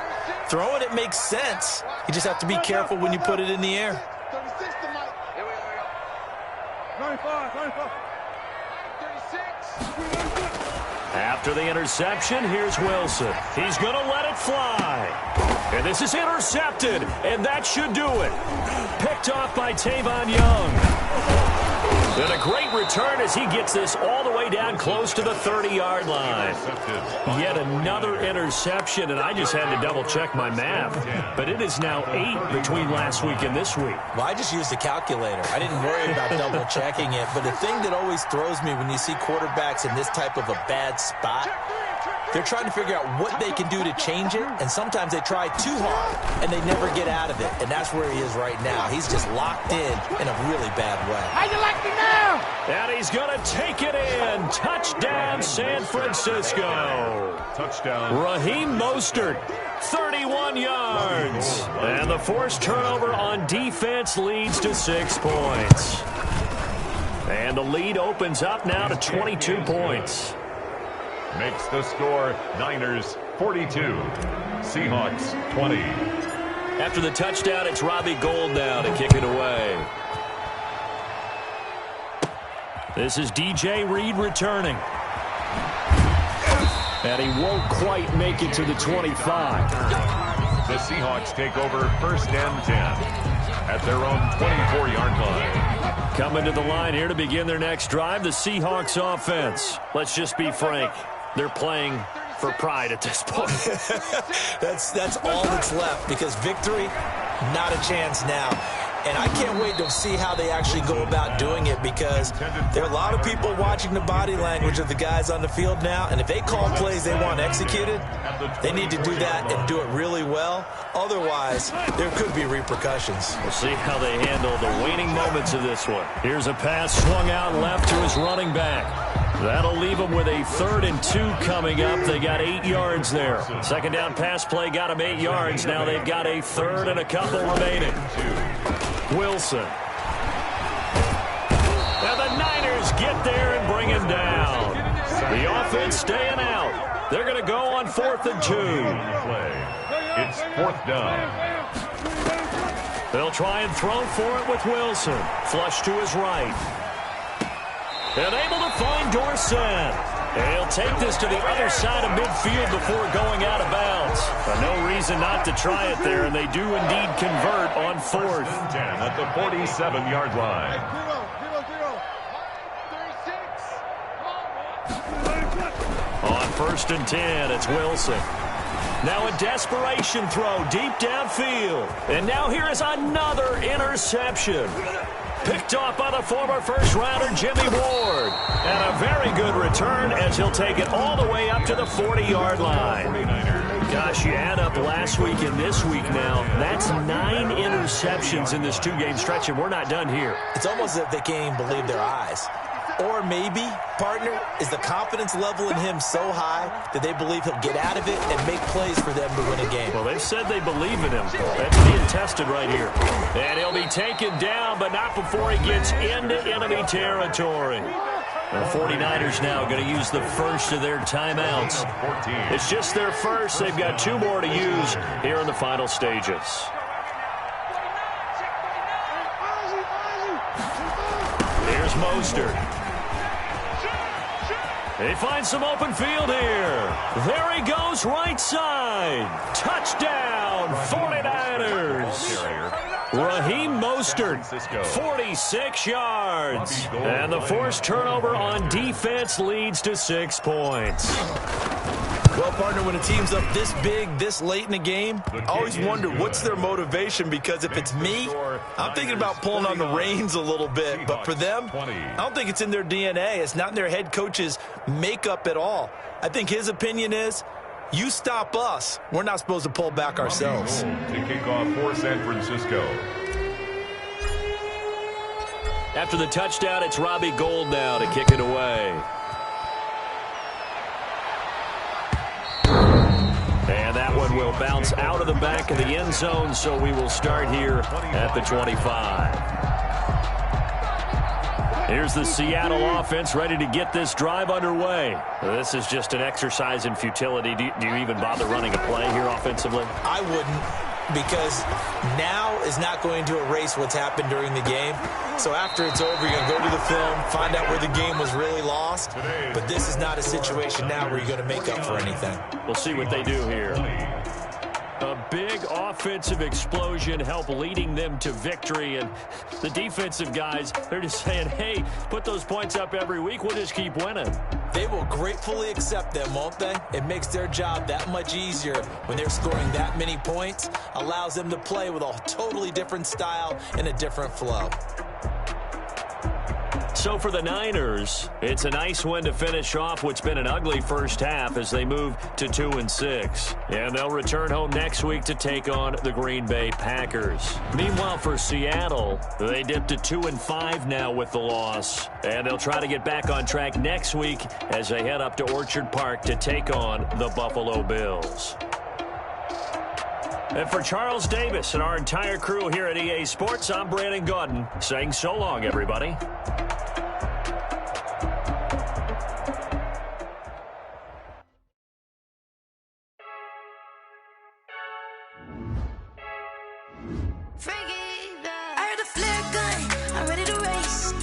throwing it makes sense. You just have to be careful when you put it in the air. 36 to Mike. Here we go. 95. After the interception, here's Wilson. He's going to let it fly. And this is intercepted, and that should do it. Picked off by Tavon Young. And a great return as he gets this all the way down close to the 30-yard line. Yet another interception, and I just had to double-check my math. But it is now 8 between last week and this week. Well, I just used a calculator. I didn't worry about double-checking it. But the thing that always throws me when you see quarterbacks in this type of a bad spot, they're trying to figure out what they can do to change it, and sometimes they try too hard, and they never get out of it. And that's where he is right now. He's just locked in a really bad way. How you like me now? And he's going to take it in. Touchdown, San Francisco. Touchdown. Raheem Mostert, 31 yards. And the forced turnover on defense leads to 6 points. And the lead opens up now to 22 points. Makes the score Niners 42, Seahawks 20. After the touchdown, it's Robbie Gould now to kick it away. This is DJ Reed returning. And he won't quite make it to the 25. The Seahawks take over 1st and 10 at their own 24-yard line. Coming to the line here to begin their next drive, the Seahawks offense. Let's just be frank. They're playing for pride at this point. That's all that's left, because victory, not a chance now. And I can't wait to see how they actually go about doing it, because there are a lot of people watching the body language of the guys on the field now, and if they call plays they want executed, they need to do that and do it really well. Otherwise, there could be repercussions. We'll see how they handle the waning moments of this one. Here's a pass swung out left to his running back. That'll leave them with a 3rd and 2 coming up. They got 8 yards there. Second down pass play got them 8 yards. Now they've got a 3rd and a couple remaining. Wilson. Now the Niners get there and bring him down. The offense staying out. They're going to go on 4th and 2. It's 4th down. They'll try and throw for it with Wilson. Flush to his right. And able to find Dorsett. He'll take this to the other side of midfield before going out of bounds. No reason not to try it there, and they do indeed convert on 4th. 10 at the 47-yard line. 36. On 1st and 10, it's Wilson. Now a desperation throw deep downfield. And now here is another interception. Picked off by the former first-rounder Jimmy Ward. And a very good return as he'll take it all the way up to the 40-yard line. Gosh, you add up last week and this week now. That's 9 interceptions in this 2-game stretch, and we're not done here. It's almost as if they can't even believe their eyes. Or maybe, partner, is the confidence level in him so high that they believe he'll get out of it and make plays for them to win a game. Well, they've said they believe in him. That's being tested right here. And he'll be taken down, but not before he gets into enemy territory. The 49ers now going to use the first of their timeouts. It's just their first. They've got 2 more to use here in the final stages. Here's Mostert. They find some open field here. There he goes, right side. Touchdown, 49ers. Raheem Mostert, 46 yards. And the forced turnover on defense leads to 6 points. Well, partner, when a team's up this big, this late in the game, I always wonder what's their motivation, because if it's me, I'm thinking about pulling on the reins a little bit. But for them, I don't think it's in their DNA. It's not in their head coach's makeup at all. I think his opinion is, you stop us, we're not supposed to pull back ourselves. To kick off for San Francisco. After the touchdown, it's Robbie Gould now to kick it away. And that one will bounce out of the back of the end zone, so we will start here at the 25. Here's the Seattle offense ready to get this drive underway. This is just an exercise in futility. Do you even bother running a play here offensively? I wouldn't. because now is not going to erase what's happened during the game. So after it's over, you're going to go to the film, find out where the game was really lost. But this is not a situation now where you're going to make up for anything. We'll see what they do here. A big offensive explosion helped leading them to victory. And the defensive guys, they're just saying, hey, put those points up every week. We'll just keep winning. They will gratefully accept them, won't they? It makes their job that much easier when they're scoring that many points. Allows them to play with a totally different style and a different flow. So for the Niners, it's a nice win to finish off what's been an ugly first half as they move to 2-6. And they'll return home next week to take on the Green Bay Packers. Meanwhile, for Seattle, they dipped to 2-5 now with the loss. And they'll try to get back on track next week as they head up to Orchard Park to take on the Buffalo Bills. And for Charles Davis and our entire crew here at EA Sports, I'm Brandon Gaudin saying so long, everybody. I heard the flare gun, I'm ready to race.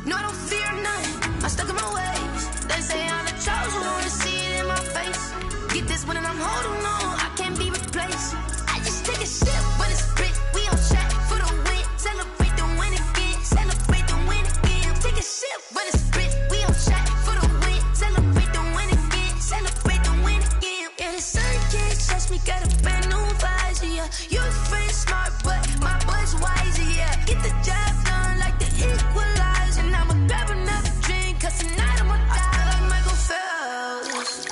No, I don't fear none, I'm stuck in my ways. They say I'm the chosen one, to see it in my face. Get this one and I'm holding on, I can't be replaced. I just take a sip, but it's spit, we on track for the win. Celebrate the win again, celebrate the win again. Take a sip, but it's spit, we on track for the win. Celebrate the win again, celebrate the win again. Yeah, the sun can't touch me, got a brand new visor, yeah. You friend smart, but my boy's wiser, yeah. Get the job done like the equalizer. And I'ma grab another drink, cause tonight I'ma die like Michael Phelps.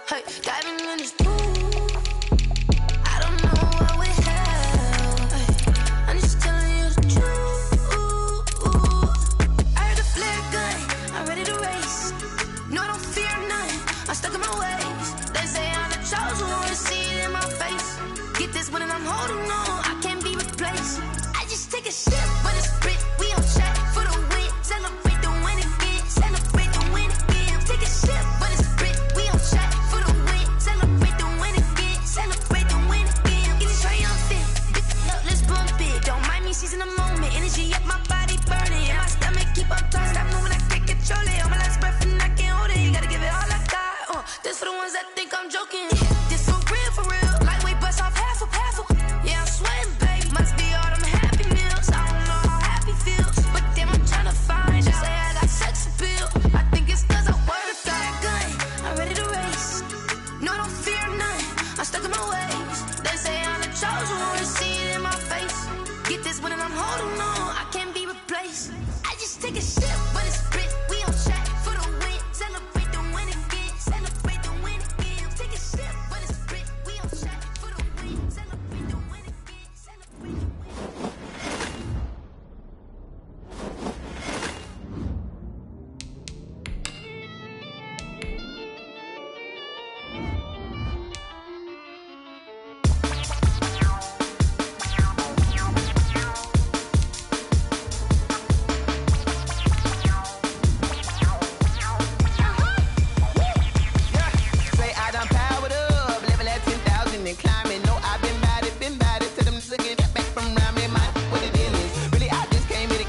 Hey, diving in this pool, I don't know what we have. Hey, I'm just telling you the truth. I heard the flare gun, I'm ready to race. No, I don't fear none, I'm stuck in my ways. They say I'm the chosen one, to see it in my face. Get this one and I'm holding on, I can't be replaced. I just take a sip, but it's spit, we on track for the win. Celebrate the win again, celebrate the win again. Take a sip, but it's spit, we on track for the win. Celebrate the win again, celebrate the win again. Get it triumphant, look, let's bump it. Don't mind me seizing the moment, energy up my body burning. And my stomach keep up turning, stop moving, I can't control it. On my last breath and I can't hold it, you gotta give it all I got. This for the ones that think I'm joking. This for real, lightweight bust off half a. Yeah, I'm sweating, babe. Must be all them happy meals. I don't know how happy feels, but damn, I'm tryna find out. Say I got sex appeal. I think it's cause I work that gun. I'm ready to race. No, I don't fear none, I'm stuck in my ways. They say I'm the chosen one, to see it in my face. Get this one and I'm holding on, I can't be replaced. I just take a sip, but it's spit, we on track for the win. Celebrate the win again, celebrate the win again. Take a sip, but it's spit, we on track for the win. Celebrate the win again, celebrate the win. Say I done powered up, level at 10,000 and climbing. No, I've been bad it to them to get that back from around me. My what the deal is, really I just came here to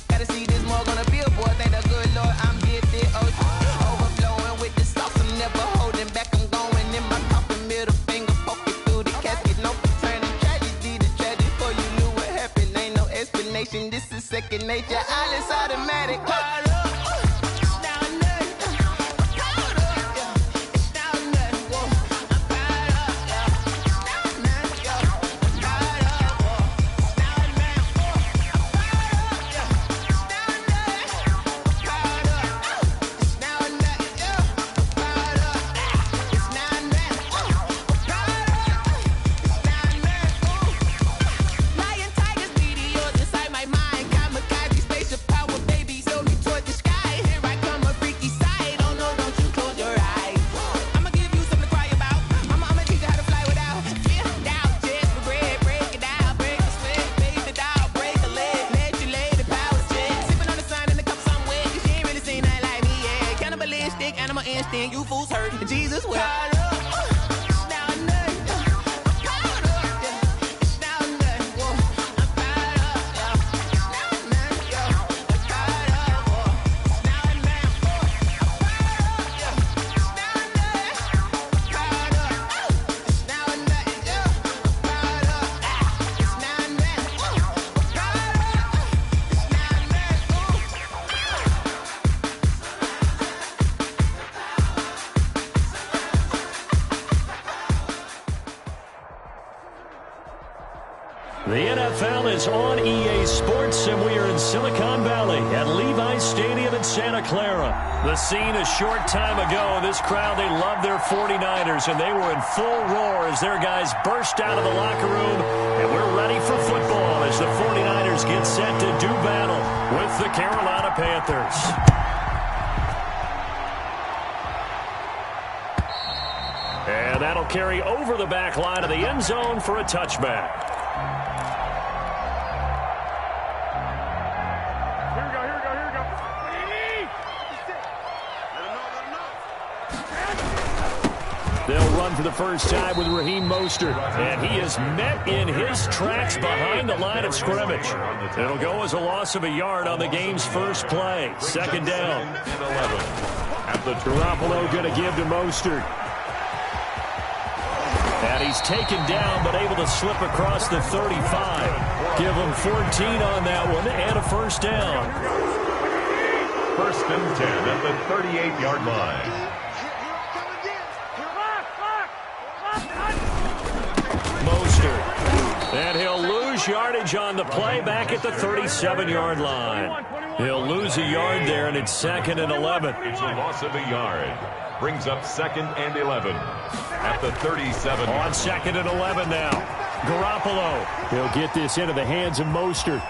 gotta see this more gonna be a boy. Thank the good Lord I'm gifted, overflowing with the sauce. I'm never holding back, I'm going in my coffin, middle finger poking through the casket. No turning tragedy to tragedy, before you knew what happened. Ain't no explanation, this is second nature. All is automatic. Lion, tigers, meteors inside my mind. Kamikaze, spaceship power, baby, so me toward the sky. Here I come, a freaky side. Oh no, don't you close your eyes. I'ma give you something to cry about. I'ma teach you how to fly without. Lift out, just for bread, break it down, break the sweat, face the down, break a leg, let you lay the power check. Sipping on the sun in the cup somewhere, 'cause you ain't really seen nothing like me, yeah. Cannibalistic, animal instinct, you fools hurt. Jesus will. NFL is on EA Sports, and we are in Silicon Valley at Levi's Stadium in Santa Clara. The scene a short time ago, this crowd, they love their 49ers, and they were in full roar as their guys burst out of the locker room, and we're ready for football as the 49ers get set to do battle with the Carolina Panthers. And that'll carry over the back line of the end zone for a touchback. They'll run for the first time with Raheem Mostert, and he is met in his tracks behind the line of scrimmage. It'll go as a loss of a yard on the game's first play. Second down. Garoppolo going to give to Mostert. And he's taken down, but able to slip across the 35. Give him 14 on that one, and a first down. First and 10 at the 38-yard line. Mostert. And he'll lose yardage on the play back at the 37-yard line. He'll lose a yard there, and it's second and 11. It's a loss of a yard. Brings up second and 11 at the 37. On second and 11 now. Garoppolo. He'll get this into the hands of Mostert.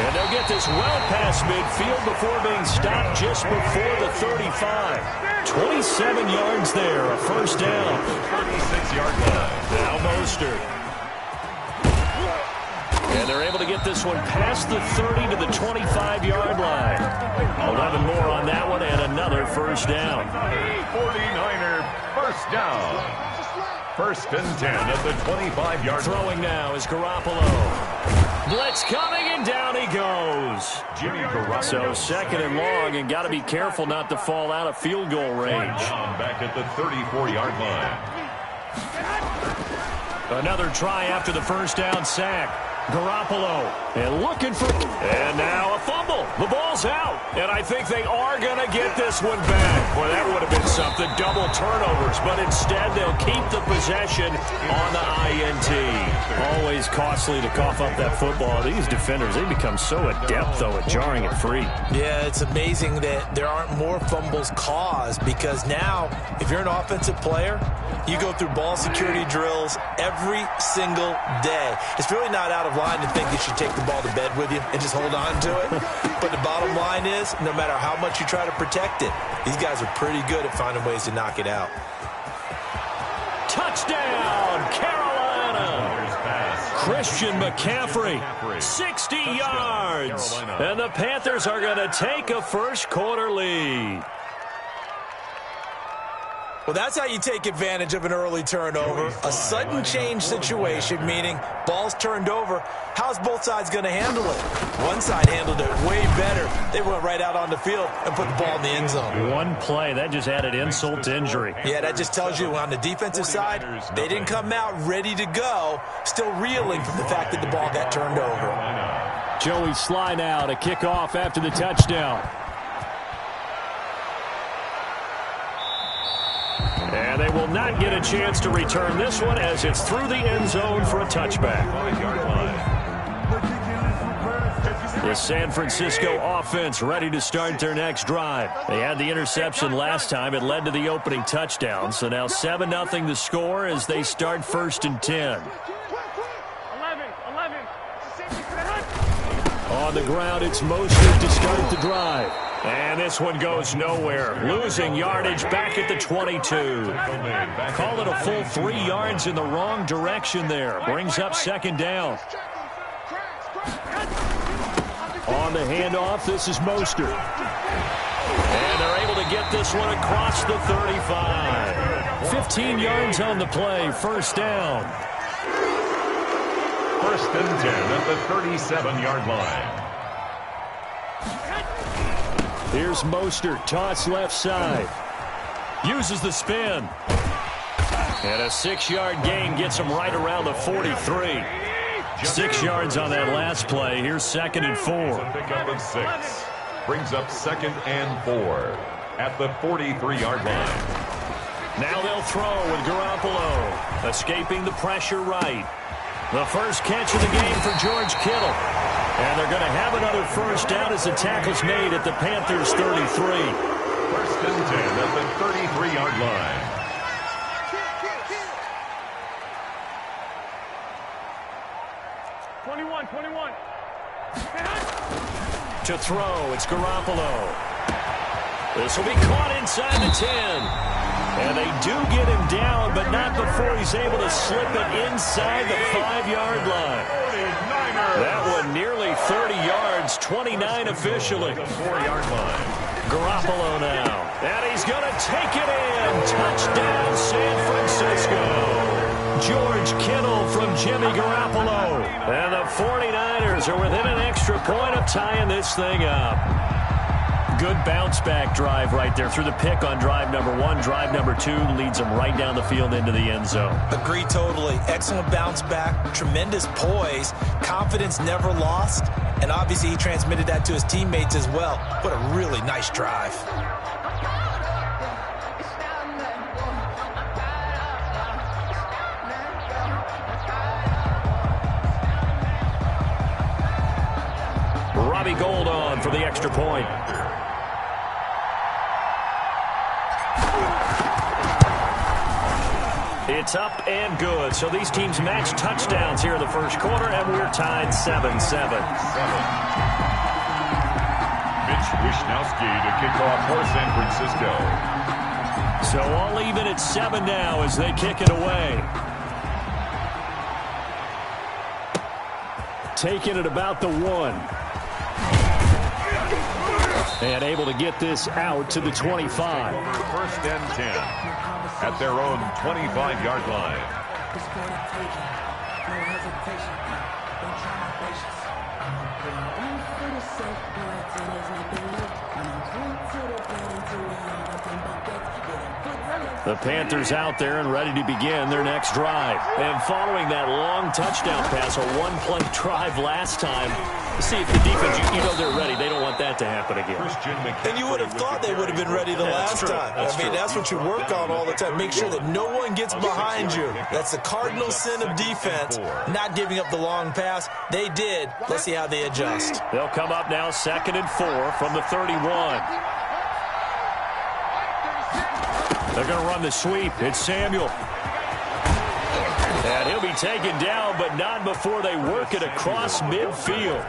And they'll get this well past midfield before being stopped just before the 35. 27 yards there, a first down. 36-yard line. Now Mostert. And they're able to get this one past the 30 to the 25-yard line. 11 more on that one and another first down. 49er first down. First and 10 at the 25-yard line. Throwing now is Garoppolo. Blitz coming, and down he goes. Jimmy Garoppolo. So second and long, and got to be careful not to fall out of field goal range. Back at the 34-yard line. Another try after the first down sack. Garoppolo, and looking for, and now a fumble. The ball's out, and I think they are going to get this one back. Well, that would have been something, double turnovers, but instead they'll keep the possession on the INT. Always costly to cough up that football. These defenders, they become so adept, though, at jarring it free. Yeah, it's amazing that there aren't more fumbles caused, because now, if you're an offensive player, you go through ball security drills every single day. It's really not out of line to think you should take the ball to bed with you and just hold on to it. But the bottom line is, no matter how much you try to protect it, these guys are pretty good at finding ways to knock it out. Touchdown, Carolina! Christian McCaffrey, 60 yards. And the Panthers are going to take a first quarter lead. Well, that's how you take advantage of an early turnover. A sudden change situation, meaning ball's turned over. How's both sides going to handle it? One side handled it way better. They went right out on the field and put the ball in the end zone. One play, that just added insult to injury. Yeah, that just tells you on the defensive side, they didn't come out ready to go, still reeling from the fact that the ball got turned over. Joey Sly now to kick off after the touchdown. And they will not get a chance to return this one as it's through the end zone for a touchback. The San Francisco offense ready to start their next drive. They had the interception last time. It led to the opening touchdown. So now 7-0 the score as they start first and 10. On the ground, it's Mostert to start the drive. And this one goes nowhere. Losing yardage back at the 22. Call it a full 3 yards in the wrong direction there. Brings up second down. On the handoff, this is Mostert. And they're able to get this one across the 35. 15 yards on the play. First down. First and 10 at the 37-yard line. Here's Mostert, toss left side. Uses the spin. And a 6-yard gain gets him right around the 43. 6 yards on that last play. Here's second and 4. Pickup of 6. Brings up second and 4 at the 43-yard line. Now they'll throw with Garoppolo. Escaping the pressure right. The first catch of the game for George Kittle. And they're going to have another first down as the tackle's made at the Panthers' 33. First and 10 at the 33-yard line. To throw, it's Garoppolo. This will be caught inside the 10. And they do get him down, but not before he's able to slip it inside the 5-yard line. That one nearly 30 yards, 29 officially. The 4-yard line. Garoppolo now. And he's going to take it in. Touchdown, San Francisco. George Kittle from Jimmy Garoppolo. And the 49ers are within an extra point of tying this thing up. Good bounce-back drive right there through the pick on drive number 1. Drive number 2 leads them right down the field into the end zone. Agree totally. Excellent bounce-back, tremendous poise, confidence never lost, and obviously he transmitted that to his teammates as well. What a really nice drive. Robbie Gould on for the extra point. It's up and good. So these teams match touchdowns here in the first quarter, and we're tied 7-7. Mitch Wishnowsky to kick off for San Francisco. So all even at 7 now as they kick it away. Taking it about the 1. And able to get this out to the 25. First and 10 at their own 25-yard line. The Panthers out there and ready to begin their next drive. And following that long touchdown pass, a one-play drive last time, see if the defense, you know they're ready. They don't want that to happen again. And you would have thought they would have been ready the last time. That's what you work on all the time. Make sure that no one gets behind you. That's the cardinal sin of defense, not giving up the long pass. They did. Let's see how they adjust. They'll come up now 2nd and 4 from the 31. They're going to run the sweep. It's Samuel. And he'll be taken down, but not before they work it across midfield.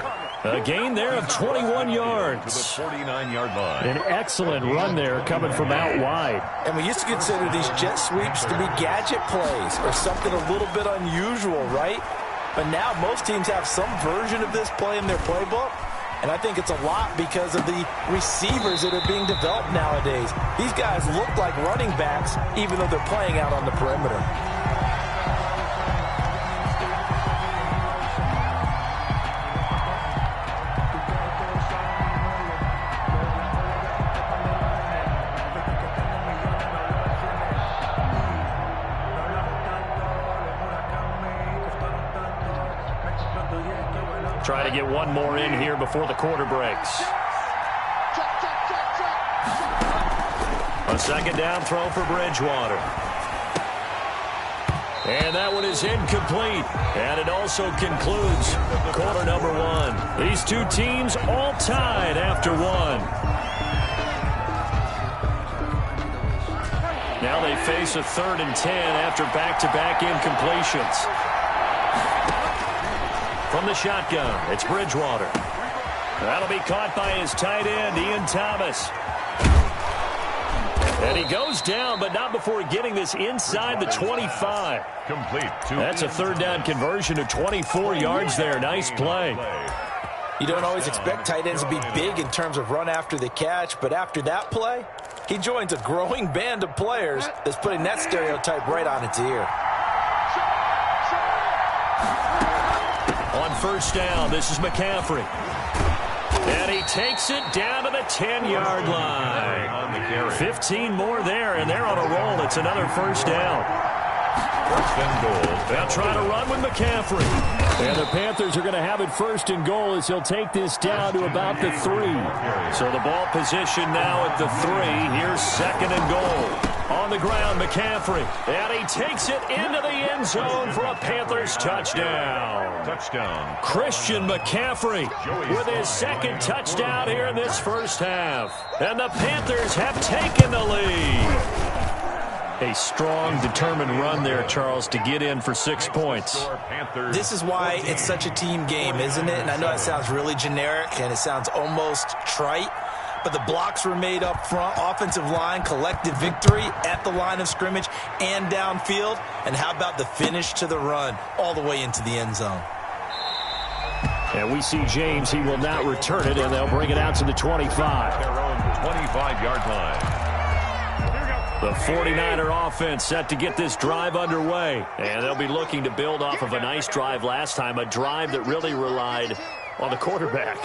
A gain there of 21 yards. To the 49-yard line. An excellent run there coming from out wide. And we used to consider these jet sweeps to be gadget plays or something a little bit unusual, right? But now most teams have some version of this play in their playbook. And I think it's a lot because of the receivers that are being developed nowadays. These guys look like running backs even though they're playing out on the perimeter. Try to get one more in here before the quarter breaks. A second down throw for Bridgewater. And that one is incomplete. And it also concludes quarter number 1. These two teams all tied after 1. Now they face a 3rd and 10 after back-to-back incompletions. From the shotgun, it's Bridgewater. That'll be caught by his tight end, Ian Thomas. And he goes down, but not before getting this inside the 25. Complete. That's a 3rd down conversion of 24 yards there. Nice play. You don't always expect tight ends to be big in terms of run after the catch, but after that play, he joins a growing band of players that's putting that stereotype right on its ear. On first down, this is McCaffrey. And he takes it down to the 10-yard line. 15 more there, and they're on a roll. It's another first down. First and goal. They'll try to run with McCaffrey. And the Panthers are going to have it first and goal as he'll take this down to about the 3. So the ball position now at the 3. Here's 2nd and goal. On on the ground, McCaffrey. And he takes it into the end zone for a Panthers touchdown. Touchdown. Christian McCaffrey with his second touchdown here in this first half. And the Panthers have taken the lead. A strong, determined run there, Charles, to get in for 6 points. This is why it's such a team game, isn't it? And I know it sounds really generic and it sounds almost trite, but the blocks were made up front, offensive line, collective victory at the line of scrimmage and downfield. And how about the finish to the run all the way into the end zone? And we see James. He will not return it, and they'll bring it out to the 25. Their own 25-yard line. The 49er offense set to get this drive underway. And they'll be looking to build off of a nice drive last time, a drive that really relied on the quarterback.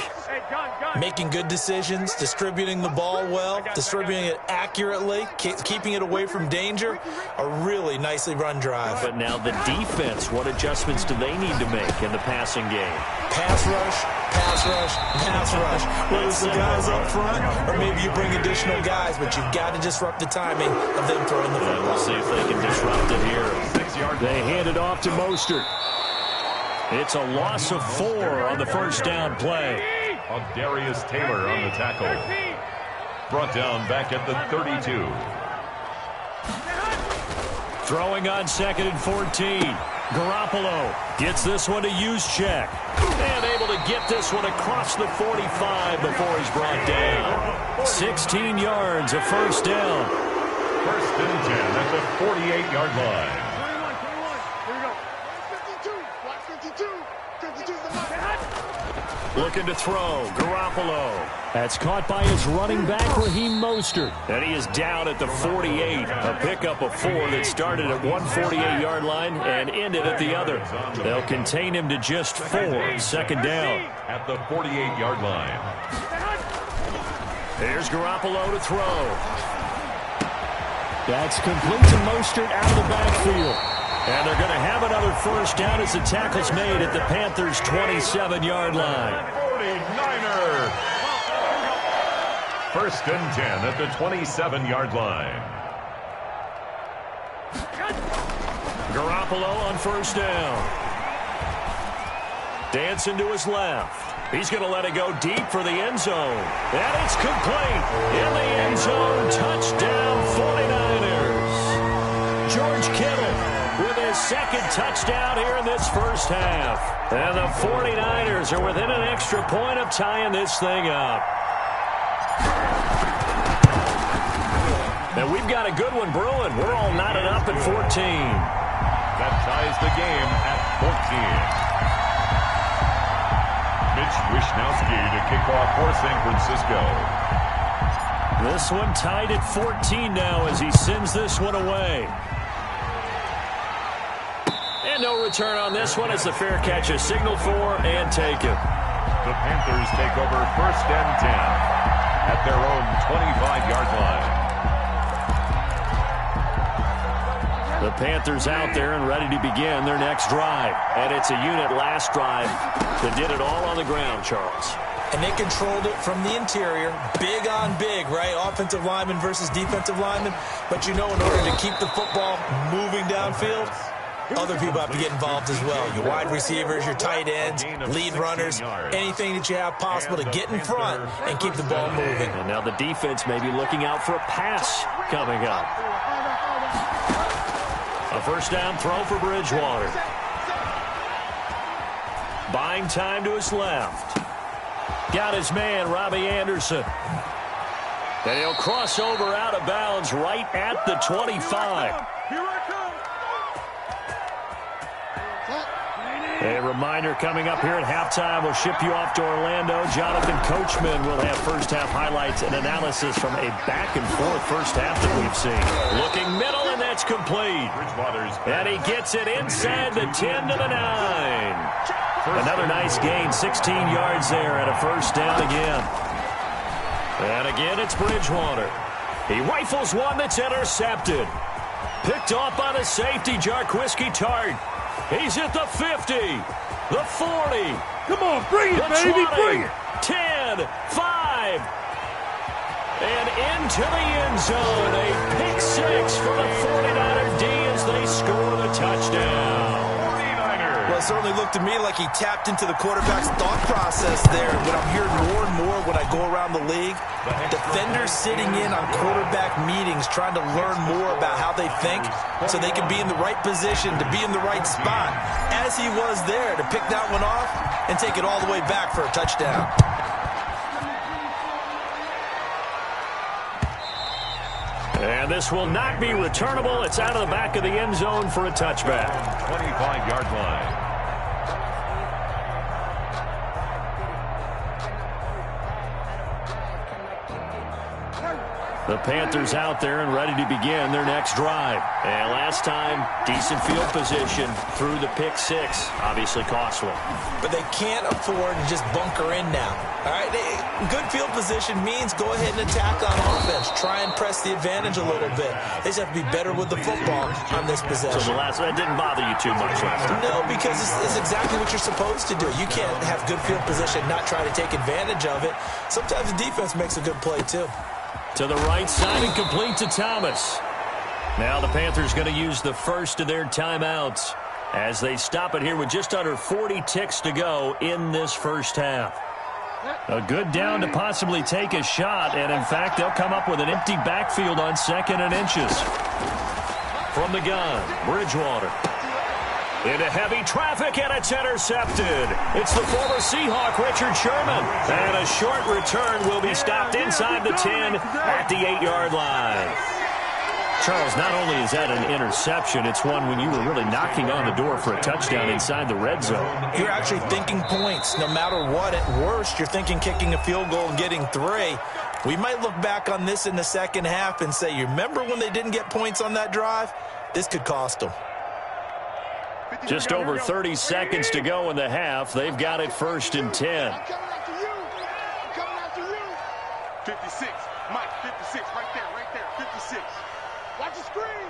Making good decisions, distributing the ball well, distributing it accurately, keeping it away from danger. A really nicely run drive. But now the defense, what adjustments do they need to make in the passing game? Pass rush, pass rush, pass rush. Whether it's the guys up front or maybe you bring additional guys, but you've got to disrupt the timing of them throwing the football. We'll see if they can disrupt it here. They hand it off to Mostert. It's a loss of 4 on the first down play. Darius Taylor on the tackle. Brought down back at the 32. Throwing on 2nd and 14. Garoppolo gets this one to Juszczyk. And able to get this one across the 45 before he's brought down. 16 yards, a first down. First and 10 at the 48-yard line. Looking to throw. Garoppolo. That's caught by his running back, Raheem Mostert. And he is down at the 48. A pickup of 4 that started at one 48-yard line and ended at the other. They'll contain him to just 4. Second down. At the 48-yard line. Here's Garoppolo to throw. That's complete to Mostert out of the backfield. And they're going to have another first down as the tackle's made at the Panthers' 27-yard line. 49er. First and 10 at the 27-yard line. Garoppolo on first down. Dancing to his left. He's going to let it go deep for the end zone. And it's complete. In the end zone, touchdown 49ers. George Kittle with his second touchdown here in this first half. And the 49ers are within an extra point of tying this thing up. And we've got a good one brewing. We're all knotted up at 14. That ties the game at 14. Mitch Wishnowsky to kick off for San Francisco. This one tied at 14 now as he sends this one away. And no return on this one as the fair catch is signaled for and taken. The Panthers take over first and 10 at their own 25-yard line. The Panthers out there and ready to begin their next drive. And it's a unit last drive that did it all on the ground, Charles. And they controlled it from the interior. Big on big, right? Offensive lineman versus defensive lineman. But you know, in order to keep the football moving downfield, other people have to get involved as well. Your wide receivers, your tight ends, lead runners, anything that you have possible to get in front and keep the ball moving. And now the defense may be looking out for a pass coming up. A first down throw for Bridgewater. Buying time to his left. Got his man, Robbie Anderson. And he'll cross over out of bounds right at the 25. A reminder coming up here at halftime. We'll ship you off to Orlando. Jonathan Coachman will have first-half highlights and analysis from a back-and-forth first half that we've seen. Looking middle, and that's complete. And he gets it inside the 10 to the 9. Another nice gain, 16 yards there and a first down again. And again, it's Bridgewater. He rifles one that's intercepted. Picked off by the safety, Jarquiski Tart. He's at the 50, the 40. Come on, bring it, baby, 20, bring it. 10, 5. And into the end zone. A pick six for the 49er D as they score the touchdown. Well, it certainly looked to me like he tapped into the quarterback's thought process there. What I'm hearing more and more when I go around the league, defenders sitting in on quarterback meetings trying to learn more about how they think so they can be in the right position to be in the right spot, as he was there to pick that one off and take it all the way back for a touchdown. And this will not be returnable. It's out of the back of the end zone for a touchback. 25-yard line. The Panthers out there and ready to begin their next drive. And last time, decent field position through the pick six. Obviously costly. But they can't afford to just bunker in now. All right, good field position means go ahead and attack on offense. Try and press the advantage a little bit. They just have to be better with the football on this possession. So that didn't bother you too much last time? No, because it's exactly what you're supposed to do. You can't have good field position, not try to take advantage of it. Sometimes the defense makes a good play, too. To the right side and complete to Thomas. Now the Panthers going to use the first of their timeouts as they stop it here with just under 40 ticks to go in this first half. A good down to possibly take a shot, and in fact they'll come up with an empty backfield on 2nd and inches. From the gun, Bridgewater. Into heavy traffic, and it's intercepted. It's the former Seahawk, Richard Sherman. And a short return will be stopped inside the 10 at the 8-yard line. Charles, not only is that an interception, it's one when you were really knocking on the door for a touchdown inside the red zone. You're actually thinking points. No matter what, at worst, you're thinking kicking a field goal and getting 3. We might look back on this in the second half and say, you remember when they didn't get points on that drive? This could cost them. Just over 30 seconds to go in the half. They've got it 1st and 10. I'm coming after you. I'm coming after you. 56. Mike, 56. Right there. 56. Watch the screen.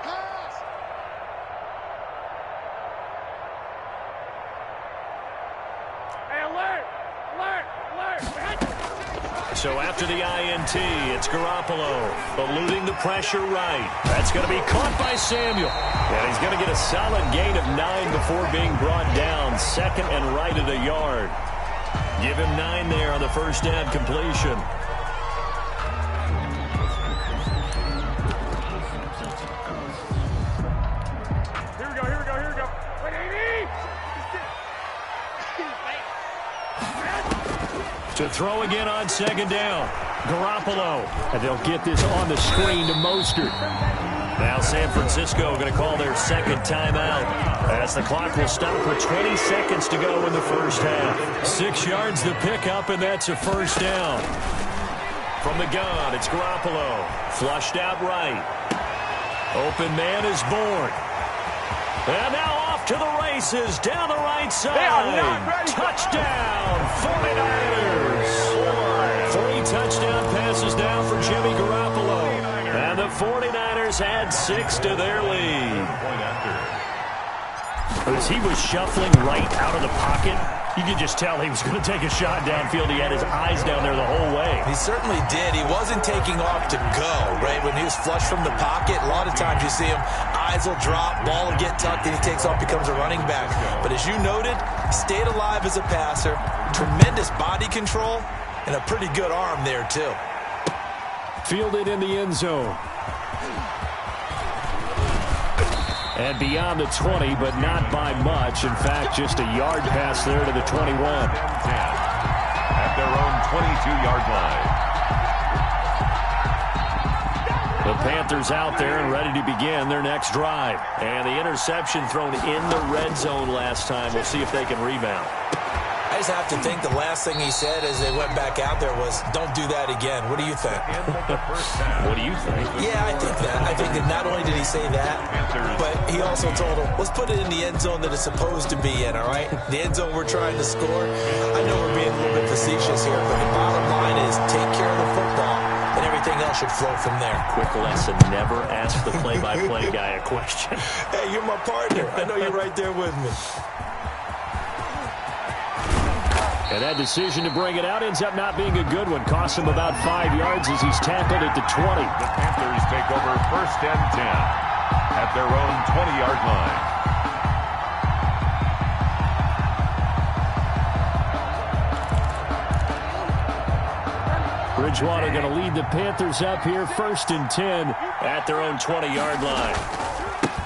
Pass. Hey, alert. So after the INT, it's Garoppolo eluding the pressure right. That's going to be caught by Samuel. And he's going to get a solid gain of 9 before being brought down. 2nd and right at a yard. Give him 9 there on the first down completion. Here we go. Wait, 80. To throw again on 2nd down. Garoppolo. And they'll get this on the screen to Mostert. Now San Francisco going to call their 2nd timeout as the clock will stop with 20 seconds to go in the first half. 6 yards the pickup, and that's a first down. From the gun, it's Garoppolo. Flushed out right. Open man is born. And now off to the races down the right side. Touchdown, 49ers. 3 touchdown passes now for Jimmy Garoppolo. And the 49ers add 6 to their lead. As he was shuffling right out of the pocket, you could just tell he was going to take a shot downfield. He had his eyes down there the whole way. He certainly did. He wasn't taking off to go, right? When he was flushed from the pocket, a lot of times you see him, eyes will drop, ball will get tucked, and he takes off, becomes a running back. But as you noted, stayed alive as a passer, tremendous body control, and a pretty good arm there, too. Fielded in the end zone. And beyond the 20, but not by much. In fact, just a yard pass there to the 21. At their own 22-yard line. The Panthers out there and ready to begin their next drive. And the interception thrown in the red zone last time. We'll see if they can rebound. I just have to think the last thing he said as they went back out there was, don't do that again. What do you think? What do you think? Yeah, I think that. I think that not only did he say that, but he also told him, let's put it in the end zone that it's supposed to be in, all right? The end zone we're trying to score. I know we're being a little bit facetious here, but the bottom line is take care of the football, and everything else should flow from there. Quick lesson, never ask the play-by-play guy a question. Hey, you're my partner. I know you're right there with me. And that decision to bring it out ends up not being a good one. Costs him about 5 yards as he's tackled at the 20. The Panthers take over 1st and 10 at their own 20-yard line. Bridgewater going to lead the Panthers up here 1st and 10 at their own 20-yard line.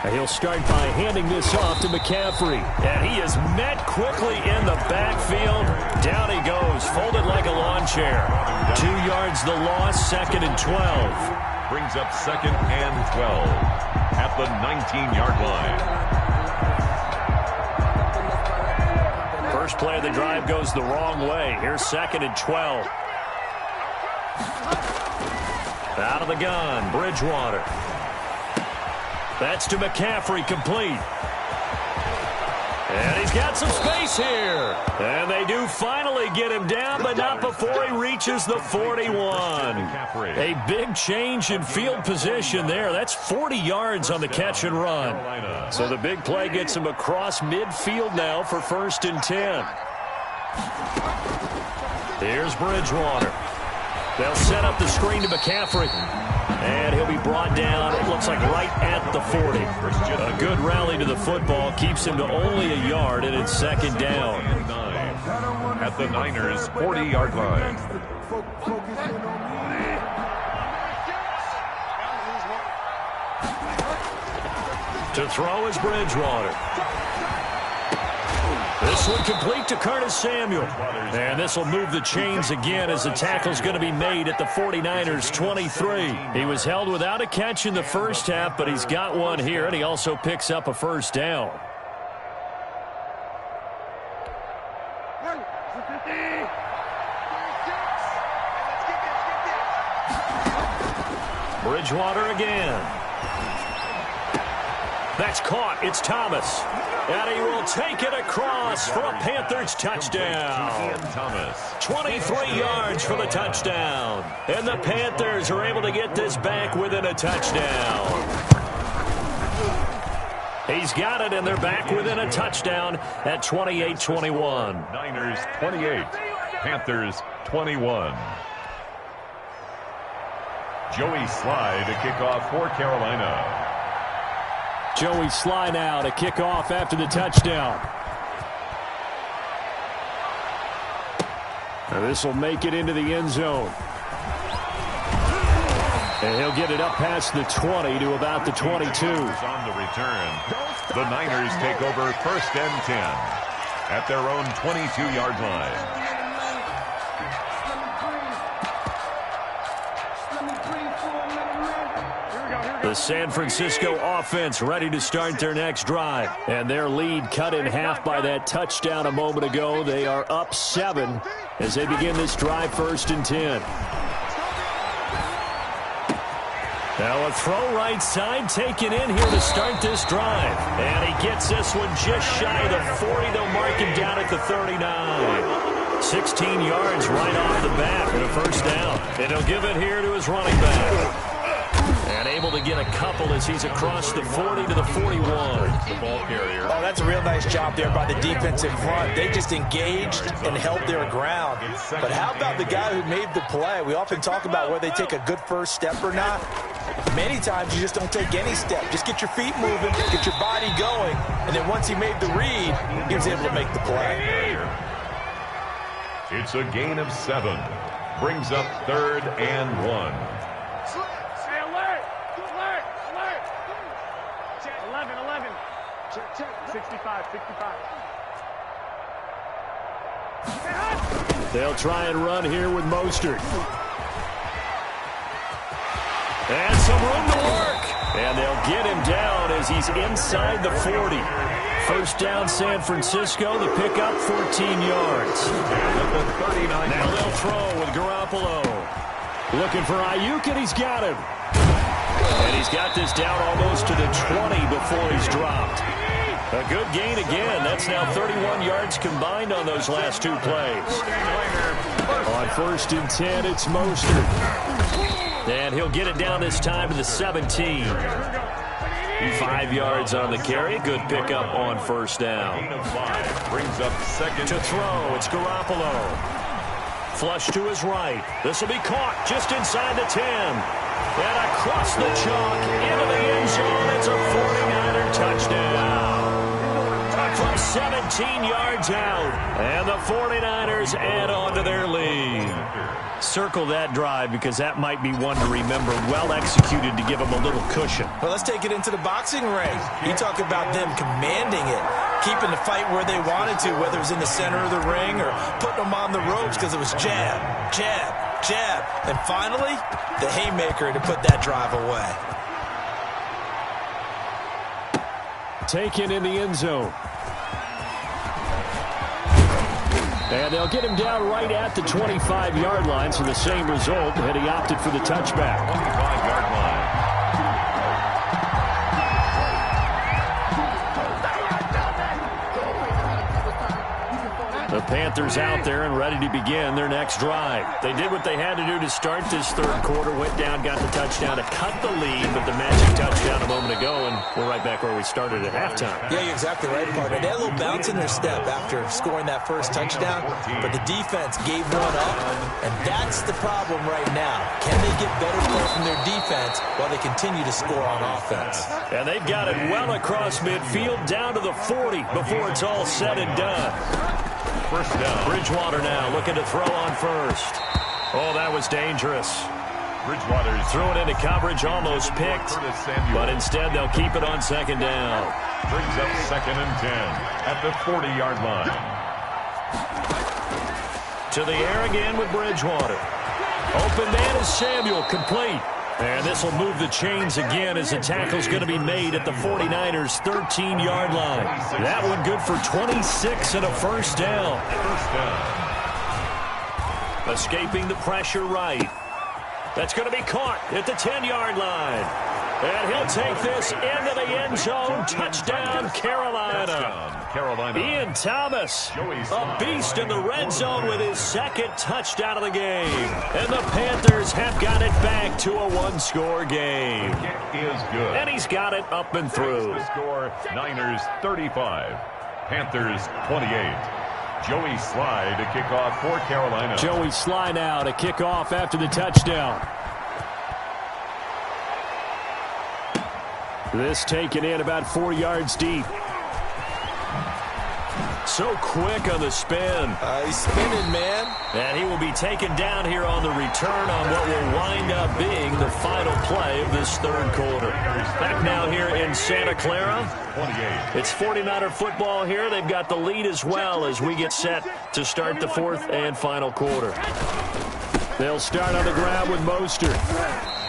And he'll start by handing this off to McCaffrey. And he is met quickly in the backfield. Down he goes, folded like a lawn chair. 2 yards the loss, 2nd and 12. Brings up 2nd and 12 at the 19-yard line. First play of the drive goes the wrong way. Here's 2nd and 12. Out of the gun, Bridgewater. That's to McCaffrey, complete. And he's got some space here. And they do finally get him down, but not before he reaches the 41. A big change in field position there. That's 40 yards on the catch and run. So the big play gets him across midfield now for 1st and 10. Here's Bridgewater. They'll set up the screen to McCaffrey. And he'll be brought down, it looks like, right at the 40. A good rally to the football keeps him to only a yard, and it's 2nd down. At the Niners' 40-yard line. To throw is Bridgewater. This one complete to Curtis Samuel. And this will move the chains again as the tackle's going to be made at the 49ers' 23. He was held without a catch in the first half, but he's got one here, and he also picks up a 1st down. Bridgewater again. That's caught. It's Thomas. And he will take it across for a Panthers touchdown. Thomas. 23 yards for the touchdown. And the Panthers are able to get this back within a touchdown. He's got it, and they're back within a touchdown at 28-21. Niners 28, Panthers 21. Joey Sly to kick off for Carolina. Joey Sly now to kick off after the touchdown. And this will make it into the end zone. And he'll get it up past the 20 to about the 22. On the return, the Niners take over 1st and 10 at their own 22-yard line. The San Francisco offense ready to start their next drive. And their lead cut in half by that touchdown a moment ago. They are up 7 as they begin this drive 1st and 10. Now a throw right side taken in here to start this drive. And he gets this one just shy of the 40. They'll mark him down at the 39. 16 yards right off the bat for the 1st down. And he'll give it here to his running back. And able to get a couple as he's across the 40 to the 41. The ball carrier. Oh, that's a real nice job there by the defensive front. They just engaged and held their ground. But how about the guy who made the play? We often talk about whether they take a good first step or not. Many times you just don't take any step. Just get your feet moving, get your body going, and then once he made the read, he was able to make the play. It's a gain of 7. Brings up 3rd and 1. 65. They'll try and run here with Mostert. And some room to work. And they'll get him down as he's inside the 40. 1st down San Francisco. The pickup 14 yards. Now they'll throw with Garoppolo. Looking for Ayuk, and he's got him. And he's got this down almost to the 20 before he's dropped. A good gain again. That's now 31 yards combined on those last 2 plays. On 1st and 10, it's Mostert. And he'll get it down this time to the 17. 5 yards on the carry. Good pickup on first down. Gain of 5 brings up second. To throw, it's Garoppolo. Flush to his right. This will be caught just inside the 10. And across the chalk into the end zone. It's a 49er touchdown. From 17 yards out. And the 49ers add on to their lead. Circle that drive because that might be one to remember. Well executed to give them a little cushion. Well, let's take it into the boxing ring. You talk about them commanding it, keeping the fight where they wanted to, whether it was in the center of the ring or putting them on the ropes because it was jab, jab, jab. And finally, the haymaker to put that drive away. Taken in the end zone. And they'll get him down right at the 25-yard line, so the same result, and he opted for the touchback. 25-yard line. The Panthers out there and ready to begin their next drive. They did what they had to do to start this third quarter, went down, got the touchdown to cut the lead, but the magic touchdown a moment ago, and we're right back where we started at halftime. Yeah, you're exactly right, partner. They had a little bounce in their step after scoring that first touchdown, but the defense gave one up, and that's the problem right now. Can they get better play from their defense while they continue to score on offense? And they've got it well across midfield, down to the 40 before it's all said and done. First down. Bridgewater now looking to throw on first. Oh, that was dangerous. Bridgewater's Threw it into coverage, almost picked, but instead they'll keep it on second down. brings up second and 10 at the 40-yard line. To the air again with Bridgewater. Open man is Samuel, complete. And this will move the chains again as the tackle's going to be made at the 49ers' 13-yard line. That one good for 26 and a first down. Escaping the pressure right. That's going to be caught at the 10-yard line. And he'll take this into the end zone. Touchdown, Carolina. Ian Thomas, a beast in the red zone with his second touchdown of the game. And the Panthers have got it back to a one-score game. Is good. And he's got it up and through. The score, Niners 35, Panthers 28. Joey Sly to kick off for Carolina. Joey Sly now to kick off after the touchdown. This taken in about 4 yards deep. So quick on the spin. He's spinning, man. And he will be taken down here on the return on what will wind up being the final play of this third quarter. Back now here in Santa Clara. 28. It's 49er football here. They've got the lead as well as we get set to start the fourth and final quarter. They'll start on the ground with Mostert.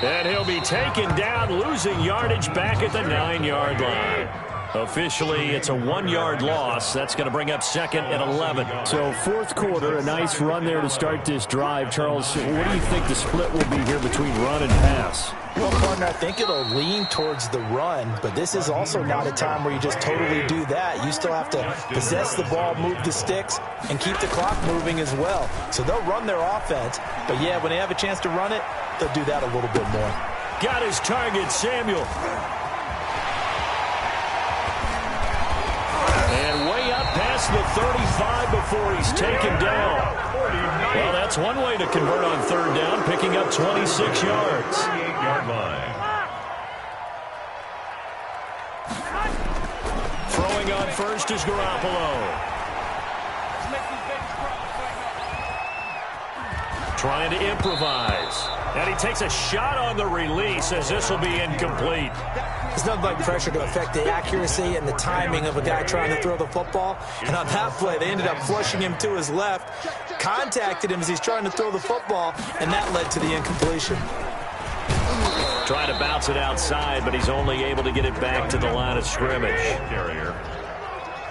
And he'll be taken down, losing yardage back at the 9-yard line. Officially, it's a 1-yard loss. That's going to bring up second and 11. So fourth quarter, a nice run there to start this drive. Charles, what do you think the split will be here between run and pass? Well, partner, I think it'll lean towards the run, but this is also not a time where you just totally do that. You still have to possess the ball, move the sticks, and keep the clock moving as well. So they'll run their offense, but yeah, when they have a chance to run it, they'll do that a little bit more. Got his target, Samuel. And way up past the 35 before he's taken down. Well, that's one way to convert on third down, picking up 26 yards. 38-yard line. Throwing on first is Garoppolo. Trying to improvise. And he takes a shot on the release as this will be incomplete. There's nothing like pressure to affect the accuracy and the timing of a guy trying to throw the football. And on that play, they ended up flushing him to his left, contacted him as he's trying to throw the football, and that led to the incompletion. Trying to bounce it outside, but he's only able to get it back to the line of scrimmage. Carrier.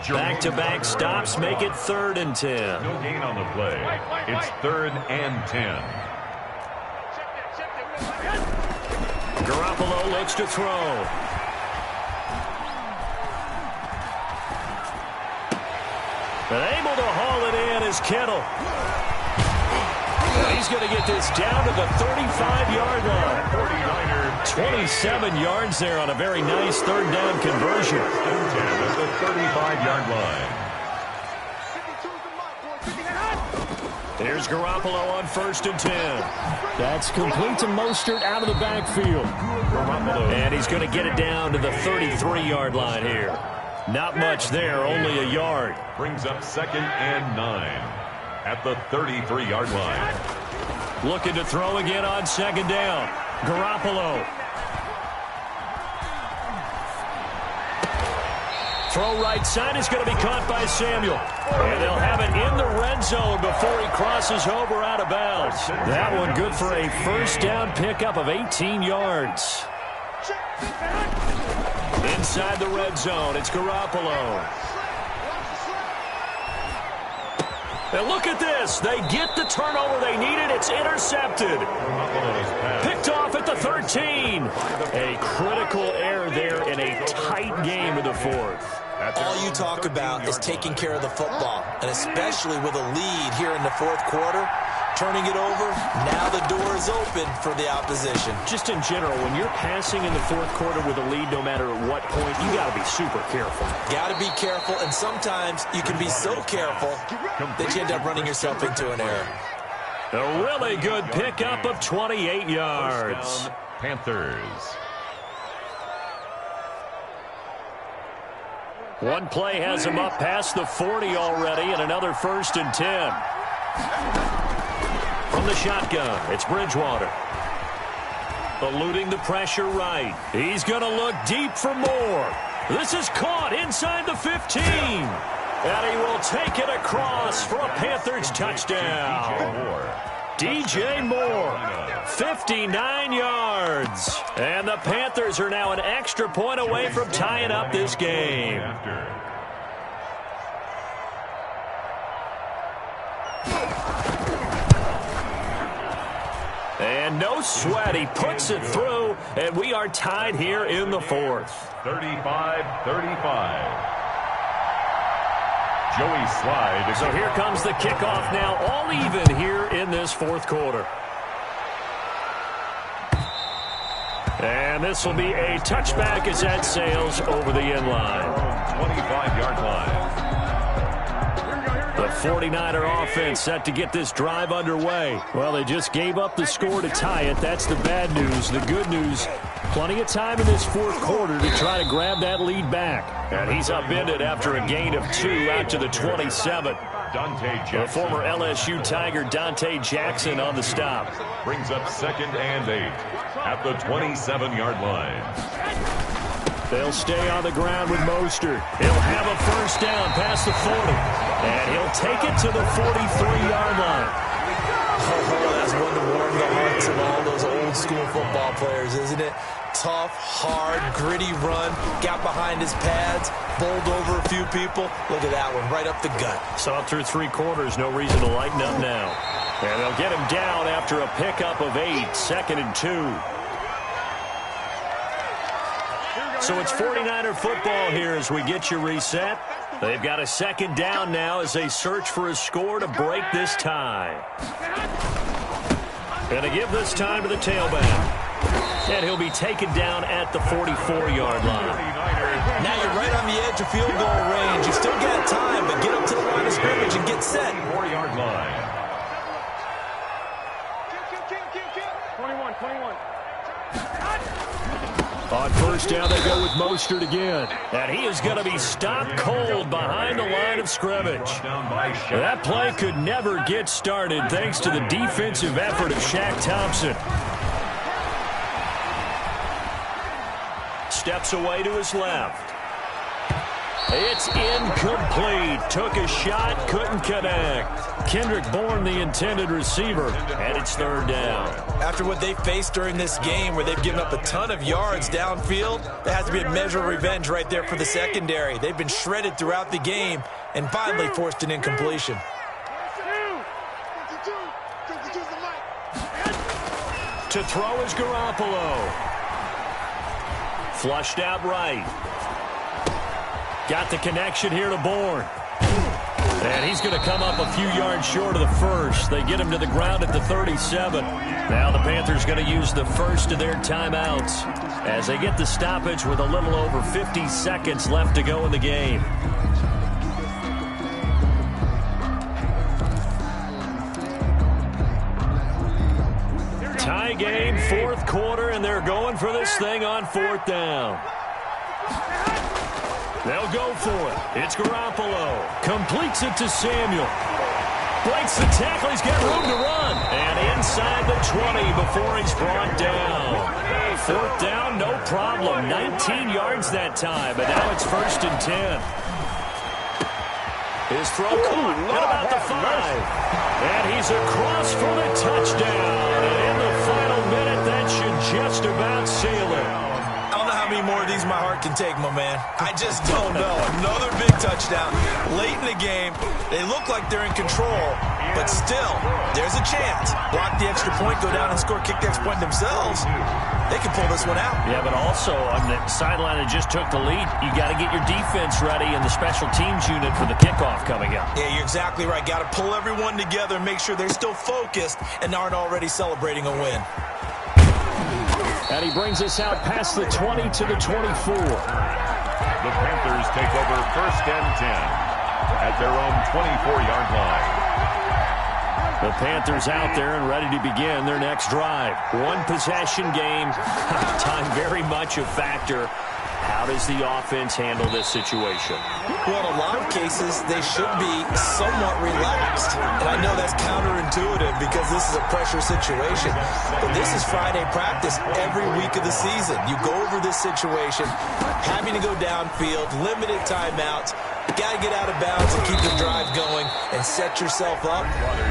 Back-to-back stops make it 3rd and 10. No gain on the play. It's 3rd and 10. Garoppolo looks to throw. But able to haul it in is Kittle. And he's going to get this down to the 35-yard line. 49er 27 yards there on a very nice third down conversion. At the 35-yard line. Here's Garoppolo on 1st and 10. That's complete to Mostert out of the backfield. And he's going to get it down to the 33-yard line here. Not much there, only a yard. Brings up 2nd and 9 at the 33-yard line. Looking to throw again on 2nd down. Garoppolo. Throw right side is going to be caught by Samuel. And they'll have it in the red zone before he crosses over out of bounds. That one good for a first down pickup of 18 yards. Inside the red zone, it's Garoppolo. And look at this. They get the turnover they needed. It's intercepted. Picked off at the 13. A critical error there in a tight game in the 4th. All you talk about is taking care of the football, and especially with a lead here in the 4th quarter, turning it over, now the door is open for the opposition. Just in general, when you're passing in the 4th quarter with a lead, no matter at what point, you got to be super careful. Got to be careful, and sometimes you can be so careful that you end up running yourself into an error. A really good pickup of 28 yards. Panthers. One play has him up past the 40 already, and another 1st and 10. From the shotgun, it's Bridgewater. Eluding the pressure right. He's going to look deep for more. This is caught inside the 15. And he will take it across for a Panthers touchdown. DJ Moore, 59 yards. And the Panthers are now an extra point away from tying up this game. And no sweat. He puts it through, and we are tied here in the 4th. 35-35. Joey Slide. So here comes the kickoff now, all even here in this 4th quarter. And this will be a touchback as that sails over the end line. 25-yard line. The 49er offense set to get this drive underway. Well, they just gave up the score to tie it. That's the bad news. The good news, plenty of time in this 4th quarter to try to grab that lead back. And he's upended after a gain of 2 out to the 27. The former LSU Tiger Dante Jackson on the stop. Brings up 2nd and 8 at the 27-yard line. They'll stay on the ground with Mostert. He'll have a first down past the 40. And he'll take it to the 43-yard line. Oh, that's one to warm the hearts of all those old school football players, isn't it? Tough, hard, gritty run. Got behind his pads, bowled over a few people. Look at that one, right up the gut. Saw through 3 quarters, no reason to lighten up now. And they'll get him down after a pickup of 8, 2nd and 2. So it's 49er football here as we get you reset. They've got a 2nd down now as they search for a score to break this tie. And to give this time to the tailback. And he'll be taken down at the 44-yard line. Now you're right on the edge of field goal range. You still got time, but get up to the line of scrimmage and get set. 4-yard line. 21. On first down, they go with Mostert again. And he is going to be stopped cold behind the line of scrimmage. That play could never get started thanks to the defensive effort of Shaq Thompson. Steps away to his left. It's incomplete. Took a shot, couldn't connect. Kendrick Bourne, the intended receiver, and it's 3rd down. After what they faced during this game where they've given up a ton of yards downfield, there has to be a measure of revenge right there for the secondary. They've been shredded throughout the game and finally forced an incompletion. To throw is Garoppolo. Flushed out right. Got the connection here to Bourne. And he's going to come up a few yards short of the first. They get him to the ground at the 37. Now the Panthers going to use the first of their timeouts as they get the stoppage with a little over 50 seconds left to go in the game. Tie game, fourth quarter, and they're going for this thing on fourth down. They'll go for it. It's Garoppolo. Completes it to Samuel. Breaks the tackle. He's got room to run. And inside the 20 before he's brought down. Fourth down, no problem. 19 yards that time, but now it's 1st and 10. His throw caught at about the 5. And he's across for the touchdown. And in the final minute, that should just about seal it. I don't know how many more of these my heart can take, my man. I just don't know. Another big touchdown. Late in the game, they look like they're in control, but still, there's a chance. Block the extra point, go down and score, kick the extra point themselves. They can pull this one out. Yeah, but also on the sideline that just took the lead, you got to get your defense ready and the special teams unit for the kickoff coming up. Yeah, you're exactly right. Got to pull everyone together and make sure they're still focused and aren't already celebrating a win. And he brings us out past the 20 to the 24. The Panthers take over 1st and 10 at their own 24-yard line. The Panthers out there and ready to begin their next drive. One possession game. Time very much a factor. How does the offense handle this situation? Well, in a lot of cases, they should be somewhat relaxed. And I know that's counterintuitive because this is a pressure situation. But this is Friday practice every week of the season. You go over this situation, having to go downfield, limited timeouts. You got to get out of bounds and keep the drive going and set yourself up.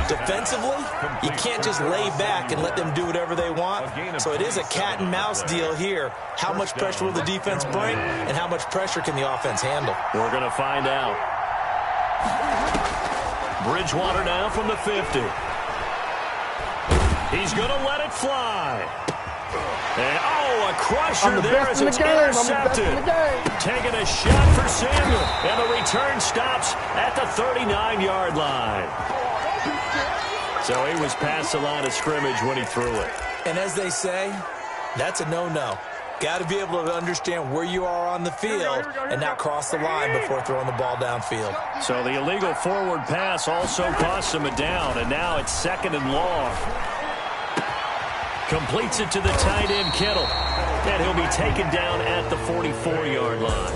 Defensively, you can't just lay back and let them do whatever they want. So it is a cat and mouse deal here. How much pressure will the defense bring and how much pressure can the offense handle? We're going to find out. Bridgewater now from the 50. He's going to let it fly. And, oh, a crusher there as it's intercepted. Taking a shot for Samuel. And the return stops at the 39-yard line. So he was past the line of scrimmage when he threw it. And as they say, that's a no-no. Got to be able to understand where you are on the field and not cross the line before throwing the ball downfield. So the illegal forward pass also costs him a down, and now it's 2nd and long. Completes it to the tight end, Kittle. And he'll be taken down at the 44-yard line.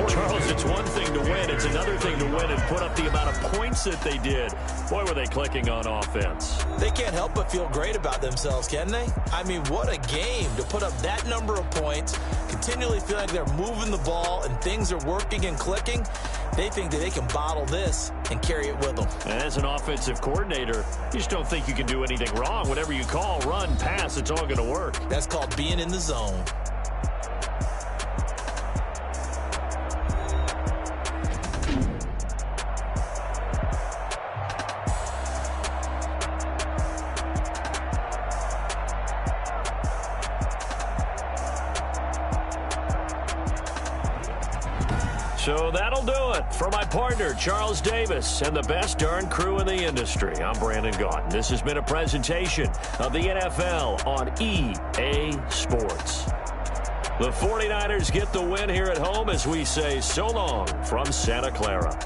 Charles, it's one thing to win. It's another thing to win and put up the amount of points that they did. Boy, were they clicking on offense. They can't help but feel great about themselves, can they? I mean, what a game to put up that number of points, continually feel like they're moving the ball and things are working and clicking. They think that they can bottle this and carry it with them. And as an offensive coordinator, you just don't think you can do anything wrong. Whatever you call, run, pass, it's all going to work. That's called being in the zone. So that'll do it for my partner, Charles Davis, and the best darn crew in the industry. I'm Brandon Gaughan. This has been a presentation of the NFL on EA Sports. The 49ers get the win here at home as we say so long from Santa Clara.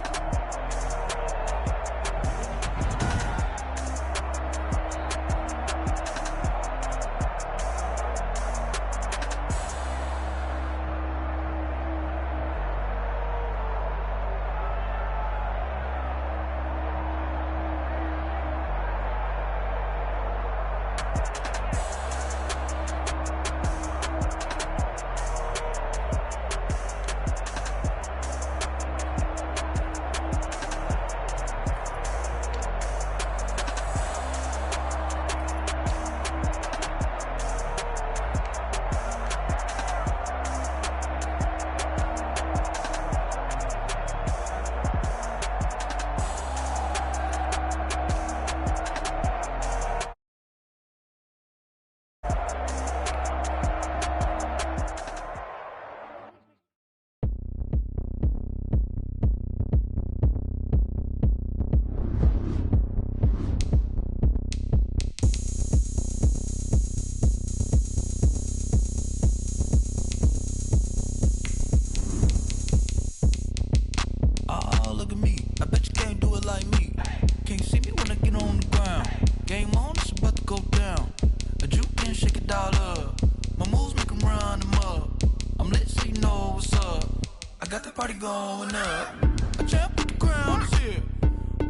got the party going up. A champ crown is here.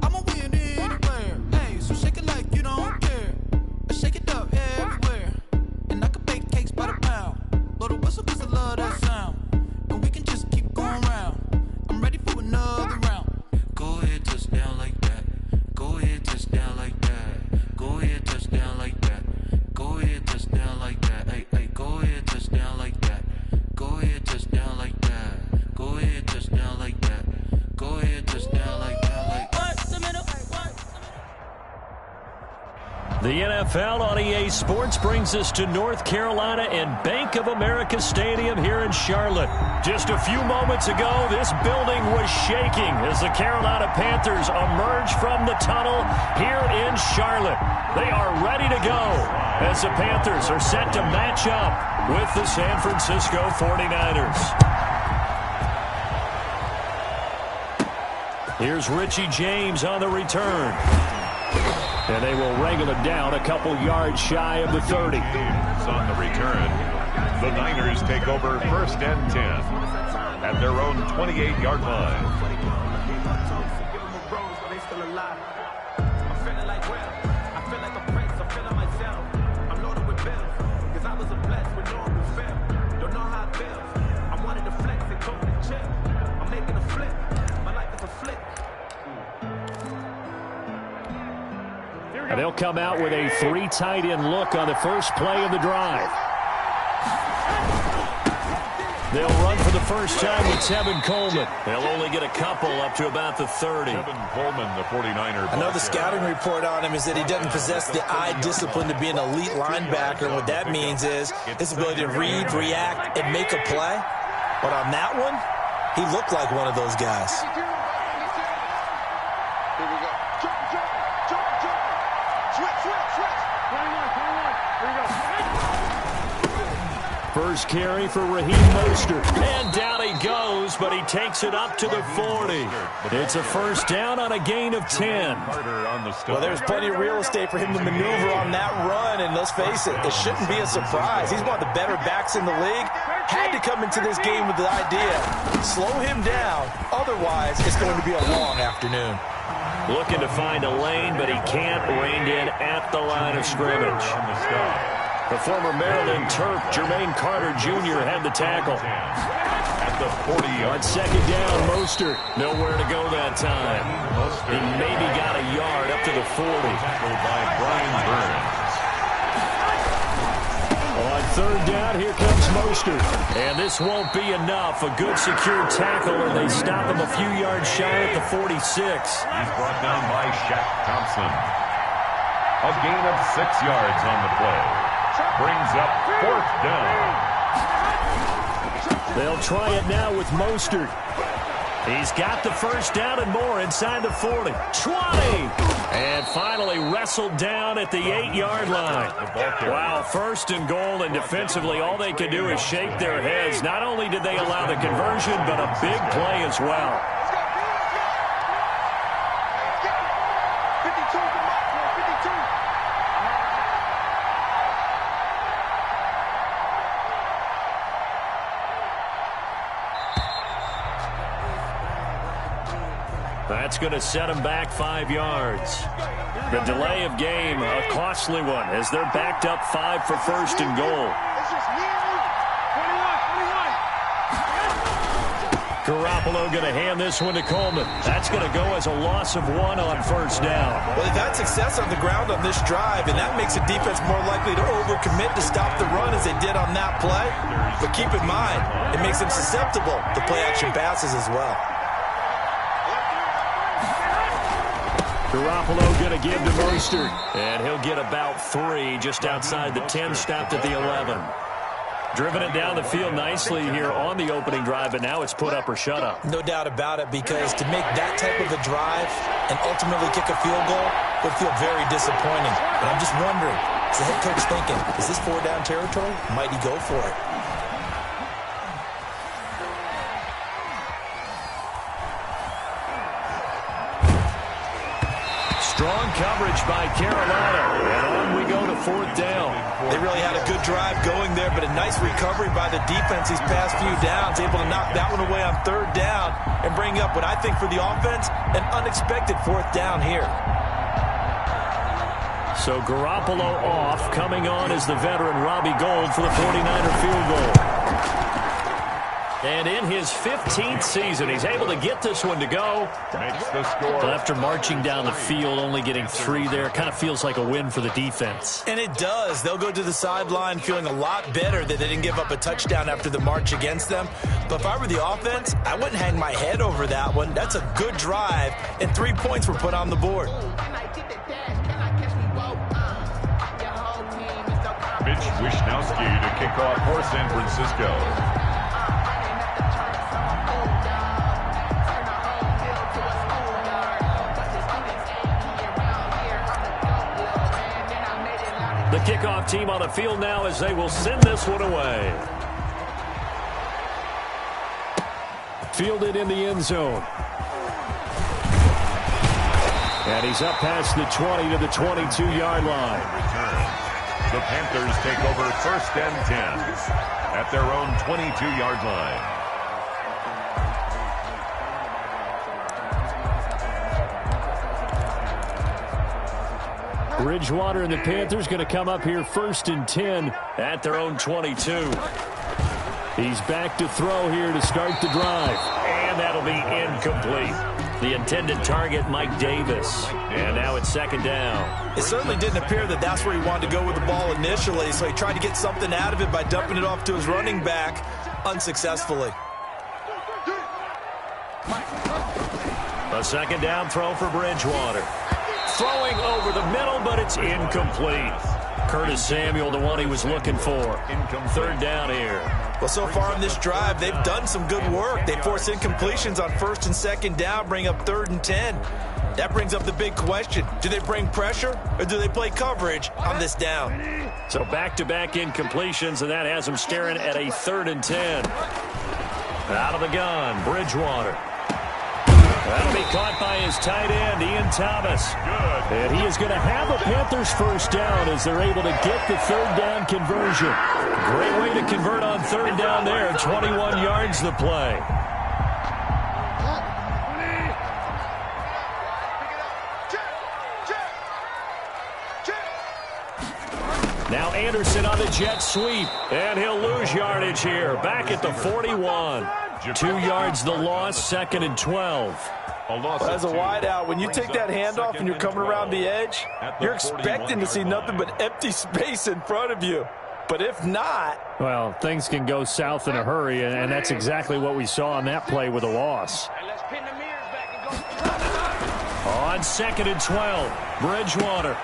I'ma win anywhere. Hey, so shake it like you don't care. Shake it up everywhere. And I can bake cakes by the pound. Blow the whistle 'cause I love that sound. And we can just keep going round. I'm ready for another round. Go ahead, touch down like that. Go ahead, touch down like that. Go ahead, touch down like that. Go ahead, touch down like that. Hey, hey, go ahead, touch down like that. Go ahead, touch down like that. Go ahead, touch down like that. Go ahead, touch down like that. Like what's the middle? The NFL on EA Sports brings us to North Carolina and Bank of America Stadium here in Charlotte. Just a few moments ago, this building was shaking as the Carolina Panthers emerged from the tunnel here in Charlotte. They are ready to go as the Panthers are set to match up with the San Francisco 49ers. Here's Richie James on the return. And they will wrangle it down a couple yards shy of the 30. On the return, the Niners take over 1st and 10 at their own 28-yard line. And they'll come out with a 3 tight end look on the first play of the drive. They'll run for the first time with Tevin Coleman. They'll only get a couple up to about the 30. Tevin Coleman, the 49er. I know the scouting report on him is that he doesn't possess the eye discipline to be an elite linebacker. And what that means is his ability to read, react, and make a play. But on that one, he looked like one of those guys. First carry for Raheem Mostert. And down he goes, but he takes it up to the 40. It's a first down on a gain of 10. Well, there's plenty of real estate for him to maneuver on that run, and let's face it, it shouldn't be a surprise. He's one of the better backs in the league. Had to come into this game with the idea, slow him down, otherwise it's going to be a long afternoon. Looking to find a lane, but he can't, reined in at the line of scrimmage. The former Maryland Terp, Jermaine Carter Jr. had the tackle. At the 40 on second down, Mostert nowhere to go that time. He maybe got a yard up to the 40. Tackled by Brian Burns. On third down, here comes Mostert. And this won't be enough. A good secure tackle, and they stop him a few yards shy at the 46. He's brought down by Shaq Thompson. A gain of 6 yards on the play. Brings up 4th down. They'll try it now with Mostert. He's got the first down and more inside the 40. 20! And finally wrestled down at the 8-yard line. Wow, 1st and goal, and defensively all they can do is shake their heads. Not only did they allow the conversion, but a big play as well. That's going to set them back 5 yards. The delay of game, a costly one, as they're backed up 5 for 1st and goal. Garoppolo going to hand this one to Coleman. That's going to go as a loss of 1 on 1st down. Well, they've had success on the ground on this drive, and that makes the defense more likely to overcommit to stop the run as they did on that play. But keep in mind, it makes them susceptible to play-action passes as well. Garoppolo going to give to Mostert, and he'll get about 3 just outside the 10, stopped at the 11. Driven it down the field nicely here on the opening drive, but now it's put up or shut up. No doubt about it, because to make that type of a drive and ultimately kick a field goal would feel very disappointing. But I'm just wondering, is the head coach thinking, is this 4-down territory? Might he go for it? Strong coverage by Carolina. And on we go to 4th down. They really had a good drive going there, but a nice recovery by the defense these past few downs, able to knock that one away on 3rd down and bring up what I think for the offense, an unexpected 4th down here. So Garoppolo off. Coming on is the veteran Robbie Gould for the 49er field goal. And in his 15th season, he's able to get this one to go. Makes the score. But after marching down the field, only getting 3 there, kind of feels like a win for the defense. And it does. They'll go to the sideline feeling a lot better that they didn't give up a touchdown after the march against them. But if I were the offense, I wouldn't hang my head over that one. That's a good drive, and 3 points were put on the board. Mitch Wishnowsky to kick off for San Francisco. The kickoff team on the field now as they will send this one away. Fielded in the end zone. And he's up past the 20 to the 22-yard line. Return. The Panthers take over 1st and 10 at their own 22-yard line. Bridgewater and the Panthers going to come up here 1st and 10 at their own 22. He's back to throw here to start the drive. And that'll be incomplete. The intended target, Mike Davis. And now it's 2nd down. It certainly didn't appear that that's where he wanted to go with the ball initially, so he tried to get something out of it by dumping it off to his running back unsuccessfully. A 2nd down throw for Bridgewater. Throwing over the middle, but it's incomplete. Curtis Samuel, the one he was looking for. 3rd down here. Well, so far on this drive, they've done some good work. They force incompletions on 1st and 2nd down, bring up 3rd and 10. That brings up the big question. Do they bring pressure, or do they play coverage on this down? So back-to-back incompletions, and that has them staring at a 3rd and 10. Out of the gun, Bridgewater. That'll be caught by his tight end, Ian Thomas. Good. And he is going to have a Panthers 1st down as they're able to get the 3rd down conversion. Great way to convert on 3rd down there. 21 yards the play. Now Anderson on the jet sweep, and he'll lose yardage here. Back at the 41. 2 yards the loss, 2nd and 12. As a wideout, when you take that handoff and you're coming around the edge, you're expecting to see nothing but empty space in front of you. But if not... Well, things can go south in a hurry, and that's exactly what we saw on that play with a loss. On 2nd and 12, Bridgewater.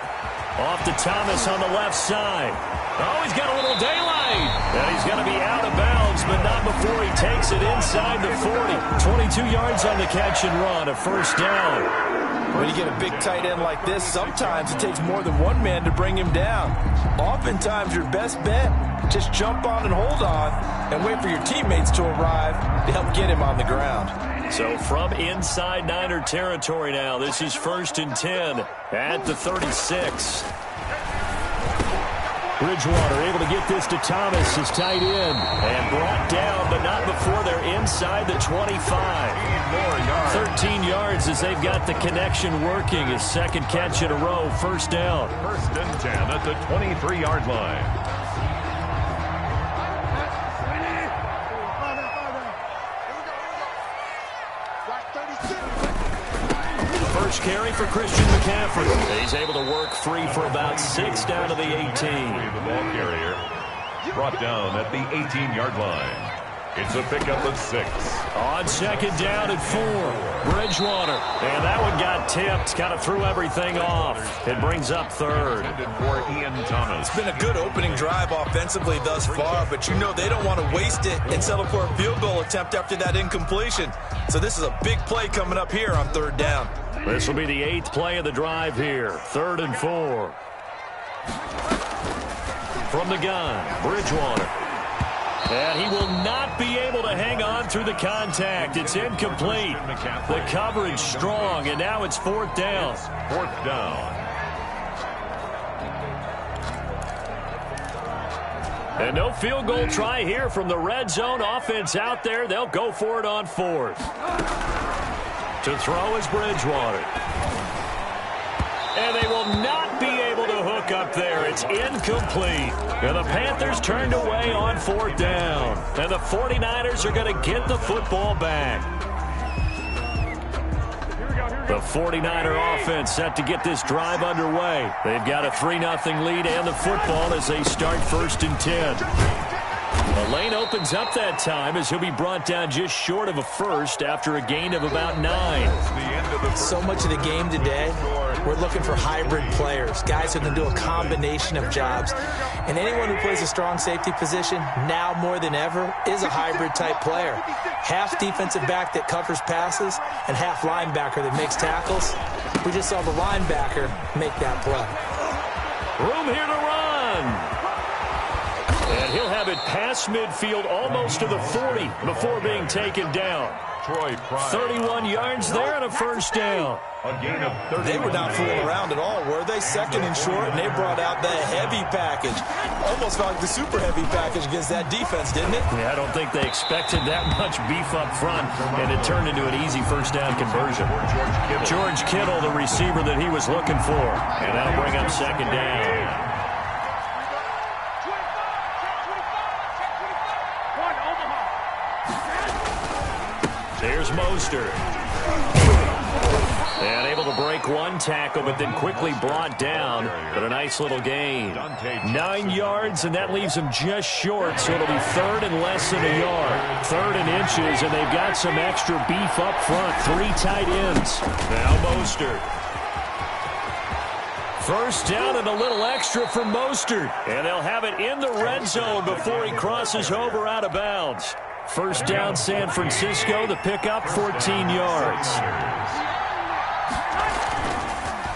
Off to Thomas on the left side. Oh, he's got a little daylight. And he's going to be out of bounds, but not before he takes it inside the 40. 22 yards on the catch and run, a 1st down. When you get a big tight end like this, sometimes it takes more than one man to bring him down. Oftentimes, your best bet, just jump on and hold on and wait for your teammates to arrive to help get him on the ground. So from inside Niner territory now, this is 1st and 10 at the 36. Bridgewater able to get this to Thomas, his tight end, and brought down, but not before they're inside the 25. 13 yards as they've got the connection working. His 2nd catch in a row, 1st down. 1st and 10 at the 23-yard line. First carry for Christian McCaffrey. He's able to work free for about 6 down to the 18. The ball carrier brought down at the 18-yard line. It's a pickup of 6. On 2nd down and 4. Bridgewater. And that one got tipped. Kind of threw everything off. It brings up 3rd. For Ian Thomas. It's been a good opening drive offensively thus far, but you know they don't want to waste it and settle for a field goal attempt after that incompletion. So this is a big play coming up here on 3rd down. This will be the 8th play of the drive here. 3rd and 4. From the gun, Bridgewater. And he will not be able to hang on through the contact. It's incomplete. The coverage strong, and now it's 4th down. 4th down. And no field goal try here from the red zone. Offense out there. They'll go for it on 4th. To throw is Bridgewater. And they will not be able to hook up there. It's incomplete. And the Panthers turned away on 4th down. And the 49ers are going to get the football back. The 49er offense set to get this drive underway. They've got a 3-0 lead and the football as they start 1st and 10. The lane opens up that time as he'll be brought down just short of a first after a gain of about 9. So much of the game today, we're looking for hybrid players, guys who can do a combination of jobs. And anyone who plays a strong safety position, now more than ever, is a hybrid type player. Half defensive back that covers passes and half linebacker that makes tackles. We just saw the linebacker make that play. Room here to run. And he'll have it past midfield almost to the 40 before being taken down. 31 yards there and a first down. They were not fooling around at all, were they? 2nd and short, and they brought out the heavy package. Almost felt like the super heavy package against that defense, didn't it? Yeah, I don't think they expected that much beef up front, and it turned into an easy first down conversion. George Kittle, the receiver that he was looking for, and that'll bring up 2nd down. There's Mostert. And able to break one tackle, but then quickly brought down. But a nice little gain. 9 yards, and that leaves him just short, so it'll be 3rd and less than a yard. 3rd and inches, and they've got some extra beef up front. 3 tight ends. Now Mostert. First down and a little extra for Mostert. And they'll have it in the red zone before he crosses over out of bounds. First down, San Francisco. The pickup, 14 yards.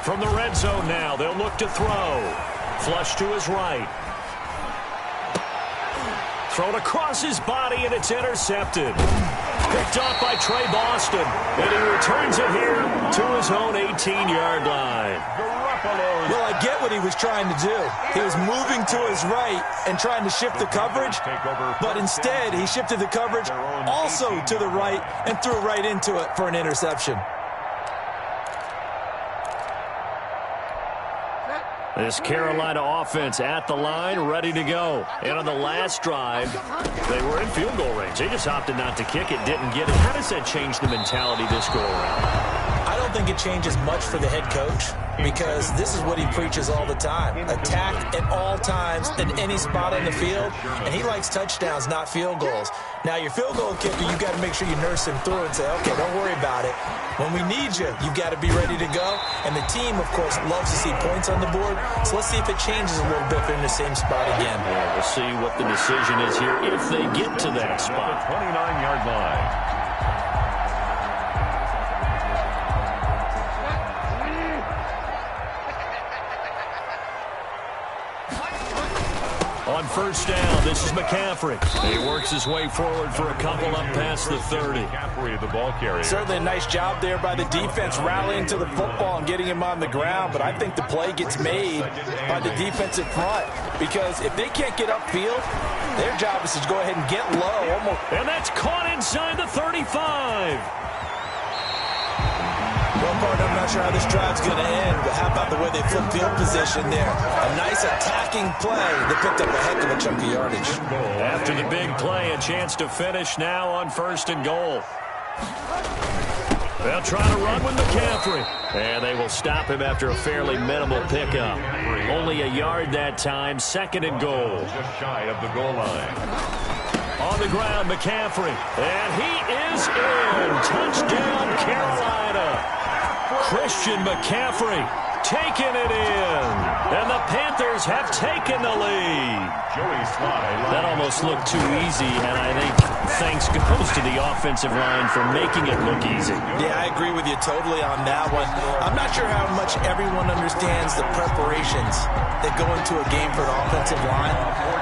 From the red zone now, they'll look to throw. Flush to his right. Thrown across his body, and it's intercepted. Picked off by Trey Boston. And he returns it here to his own 18-yard line. Well, I get what he was trying to do. He was moving to his right and trying to shift the coverage, but instead he shifted the coverage also to the right and threw right into it for an interception. This Carolina offense at the line, ready to go. And on the last drive, they were in field goal range. They just opted not to kick it, didn't get it. How does that change the mentality this go around? I don't think it changes much for the head coach because this is what he preaches all the time. Attack at all times in any spot on the field, and he likes touchdowns, not field goals. Now, your field goal kicker, you've got to make sure you nurse him through and say, okay, don't worry about it. When we need you, you've got to be ready to go. And the team, of course, loves to see points on the board. So let's see if it changes a little bit if they're in the same spot again. Yeah, we'll see what the decision is here if they get to that spot. 29-yard line. On first down, this is McCaffrey. He works his way forward for a couple up past the 30. The ball carrier. Certainly a nice job there by the defense rallying to the football and getting him on the ground, but I think the play gets made by the defensive front because if they can't get upfield, their job is to go ahead and get low. And that's caught inside the 35. Well, partner, I'm not sure how this drive's going to end, but how about the way they flip field position there? A nice attacking play. They picked up a heck of a chunk of yardage. After the big play, a chance to finish now on 1st and goal. They'll try to run with McCaffrey. And they will stop him after a fairly minimal pickup. Only a yard that time, 2nd and goal. Just shy of the goal line. On the ground, McCaffrey. And he is in. Touchdown, Carolina. Christian McCaffrey taking it in. And the Panthers have taken the lead. That almost looked too easy, and I think thanks goes to the offensive line for making it look easy. Yeah, I agree with you totally on that one. I'm not sure how much everyone understands the preparations that go into a game for an offensive line,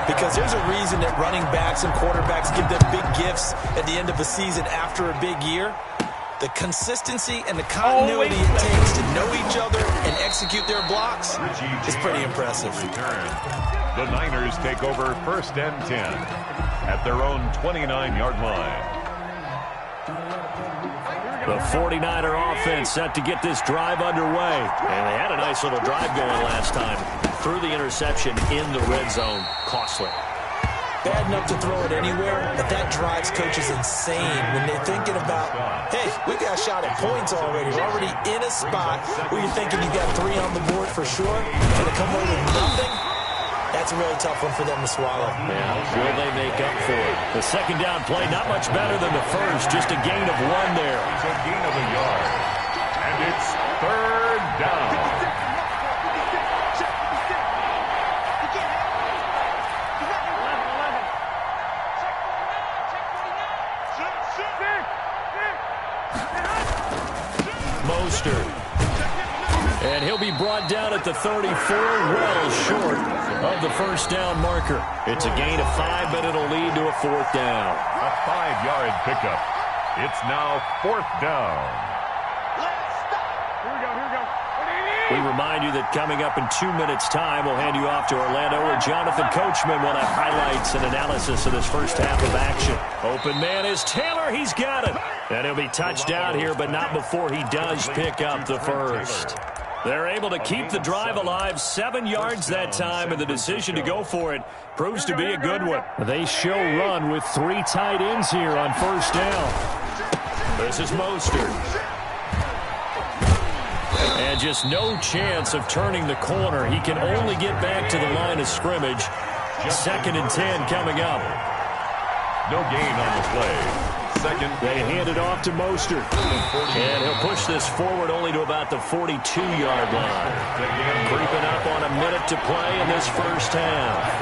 because there's a reason that running backs and quarterbacks give them big gifts at the end of a season after a big year. The consistency and the continuity it takes to know each other and execute their blocks is pretty impressive. The Niners take over 1st and 10 at their own 29-yard line. The 49er offense set to get this drive underway. And they had a nice little drive going last time. Threw the interception in the red zone. Costly. Bad enough to throw it anywhere, but that drives coaches insane when they're thinking about, hey, we got a shot at points already. We're already in a spot where you're thinking you got 3 on the board for sure, and to come away with nothing, that's a really tough one for them to swallow. Yeah, will they make up for it? The second down play, not much better than the first, just a gain of 1 there. It's a gain of a yard, and it's 3rd down. Mostert. And he'll be brought down at the 34, well short of the first down marker. It's a gain of 5, but it'll lead to a 4th down. A 5-yard pickup. It's now 4th down. We remind you that coming up in 2 minutes' time, we'll hand you off to Orlando, where Jonathan Coachman will have highlights and analysis of this first half of action. Open man is Taylor. He's got it. And he'll be touched out here, but not before he does pick up the first. They're able to keep the drive alive, 7 yards that time, and the decision to go for it proves to be a good one. They show run with 3 tight ends here on first down. This is Mostert. And just no chance of turning the corner. He can only get back to the line of scrimmage. 2nd and 10 coming up. No gain on the play. Second. They hand it off to Mostert. And he'll push this forward only to about the 42-yard line. Creeping up on a minute to play in this first half.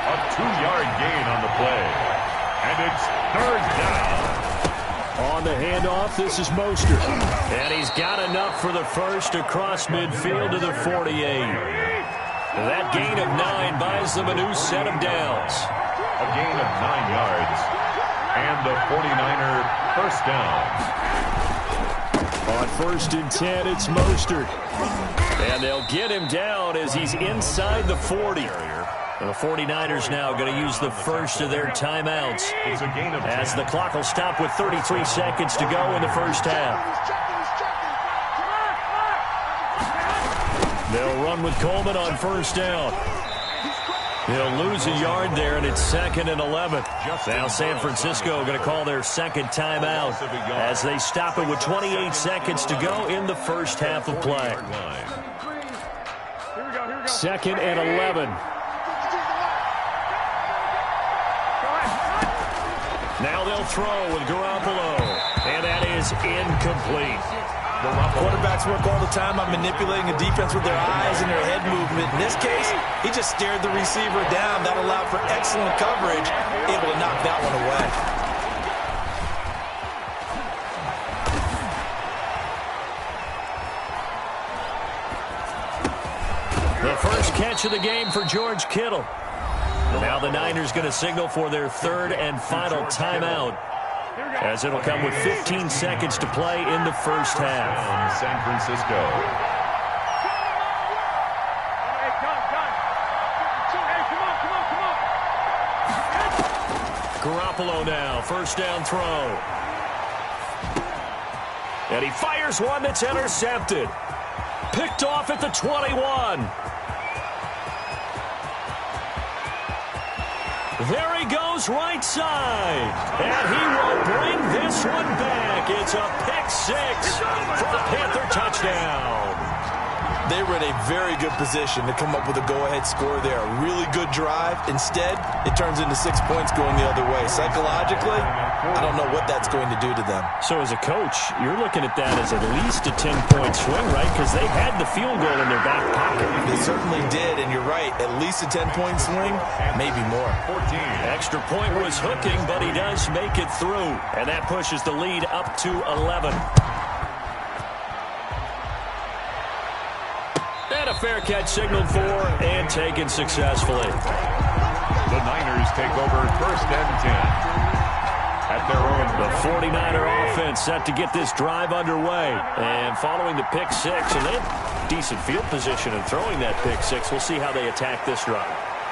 A 2-yard gain on the play. And it's 3rd down. On the handoff, this is Mostert. And he's got enough for the first across midfield to the 48. That gain of 9 buys them a new set of downs. A gain of 9 yards. And the 49er first down. On 1st and 10, it's Mostert. And they'll get him down as he's inside the 40. The 49ers now going to use the first of their timeouts as the clock will stop with 33 seconds to go in the first half. They'll run with Coleman on first down. He'll lose a yard there, and it's 2nd and 11. Now San Francisco going to call their second timeout as they stop it with 28 seconds to go in the first half of play. 2nd and 11. Now they'll throw with Garoppolo, and that is incomplete. Quarterbacks work all the time on manipulating a defense with their eyes and their head movement. In this case, he just stared the receiver down. That allowed for excellent coverage, able to knock that one away. The first catch of the game for George Kittle. Now the Niners going to signal for their 3rd and final timeout, as it'll come with 15 seconds to play in the first half. San Francisco. Garoppolo now, first down throw. And he fires one that's intercepted. Picked off at the 21. There he goes, right side. And he will bring this one back. It's a pick-6 for the Panther touchdown. They were in a very good position to come up with a go-ahead score there. A really good drive. Instead, it turns into 6 points going the other way. Psychologically, I don't know what that's going to do to them. So as a coach, you're looking at that as at least a 10-point swing, right? Because they had the field goal in their back pocket. They certainly did, and you're right. At least a 10-point swing, maybe more. 14. Extra point was hooking, but he does make it through. And that pushes the lead up to 11. And a fair catch signaled for and taken successfully. The Niners take over 1st and 10 at their own. The 49er offense set to get this drive underway. And following the pick six, and they have decent field position in throwing that pick six. We'll see how they attack this drive.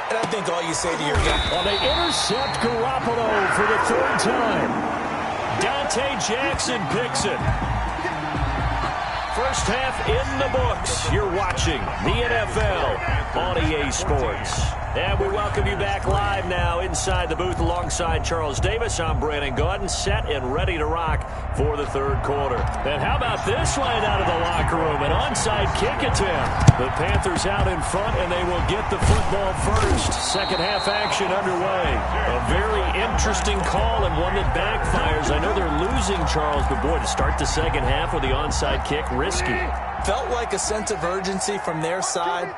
And I think all you say to your guy. Well, they intercept Garoppolo for the third time. Dante Jackson picks it. First half in the books. You're watching the NFL on EA Sports. And we welcome you back live now inside the booth alongside Charles Davis. I'm Brandon Gaudin, set and ready to rock for the third quarter. And how about this line out of the locker room? An onside kick attempt. The Panthers out in front, and they will get the football first. Second half action underway. A very interesting call and one that backfires. I know they're losing, Charles, but boy, to start the second half with the onside kick, risky. Felt like a sense of urgency from their side,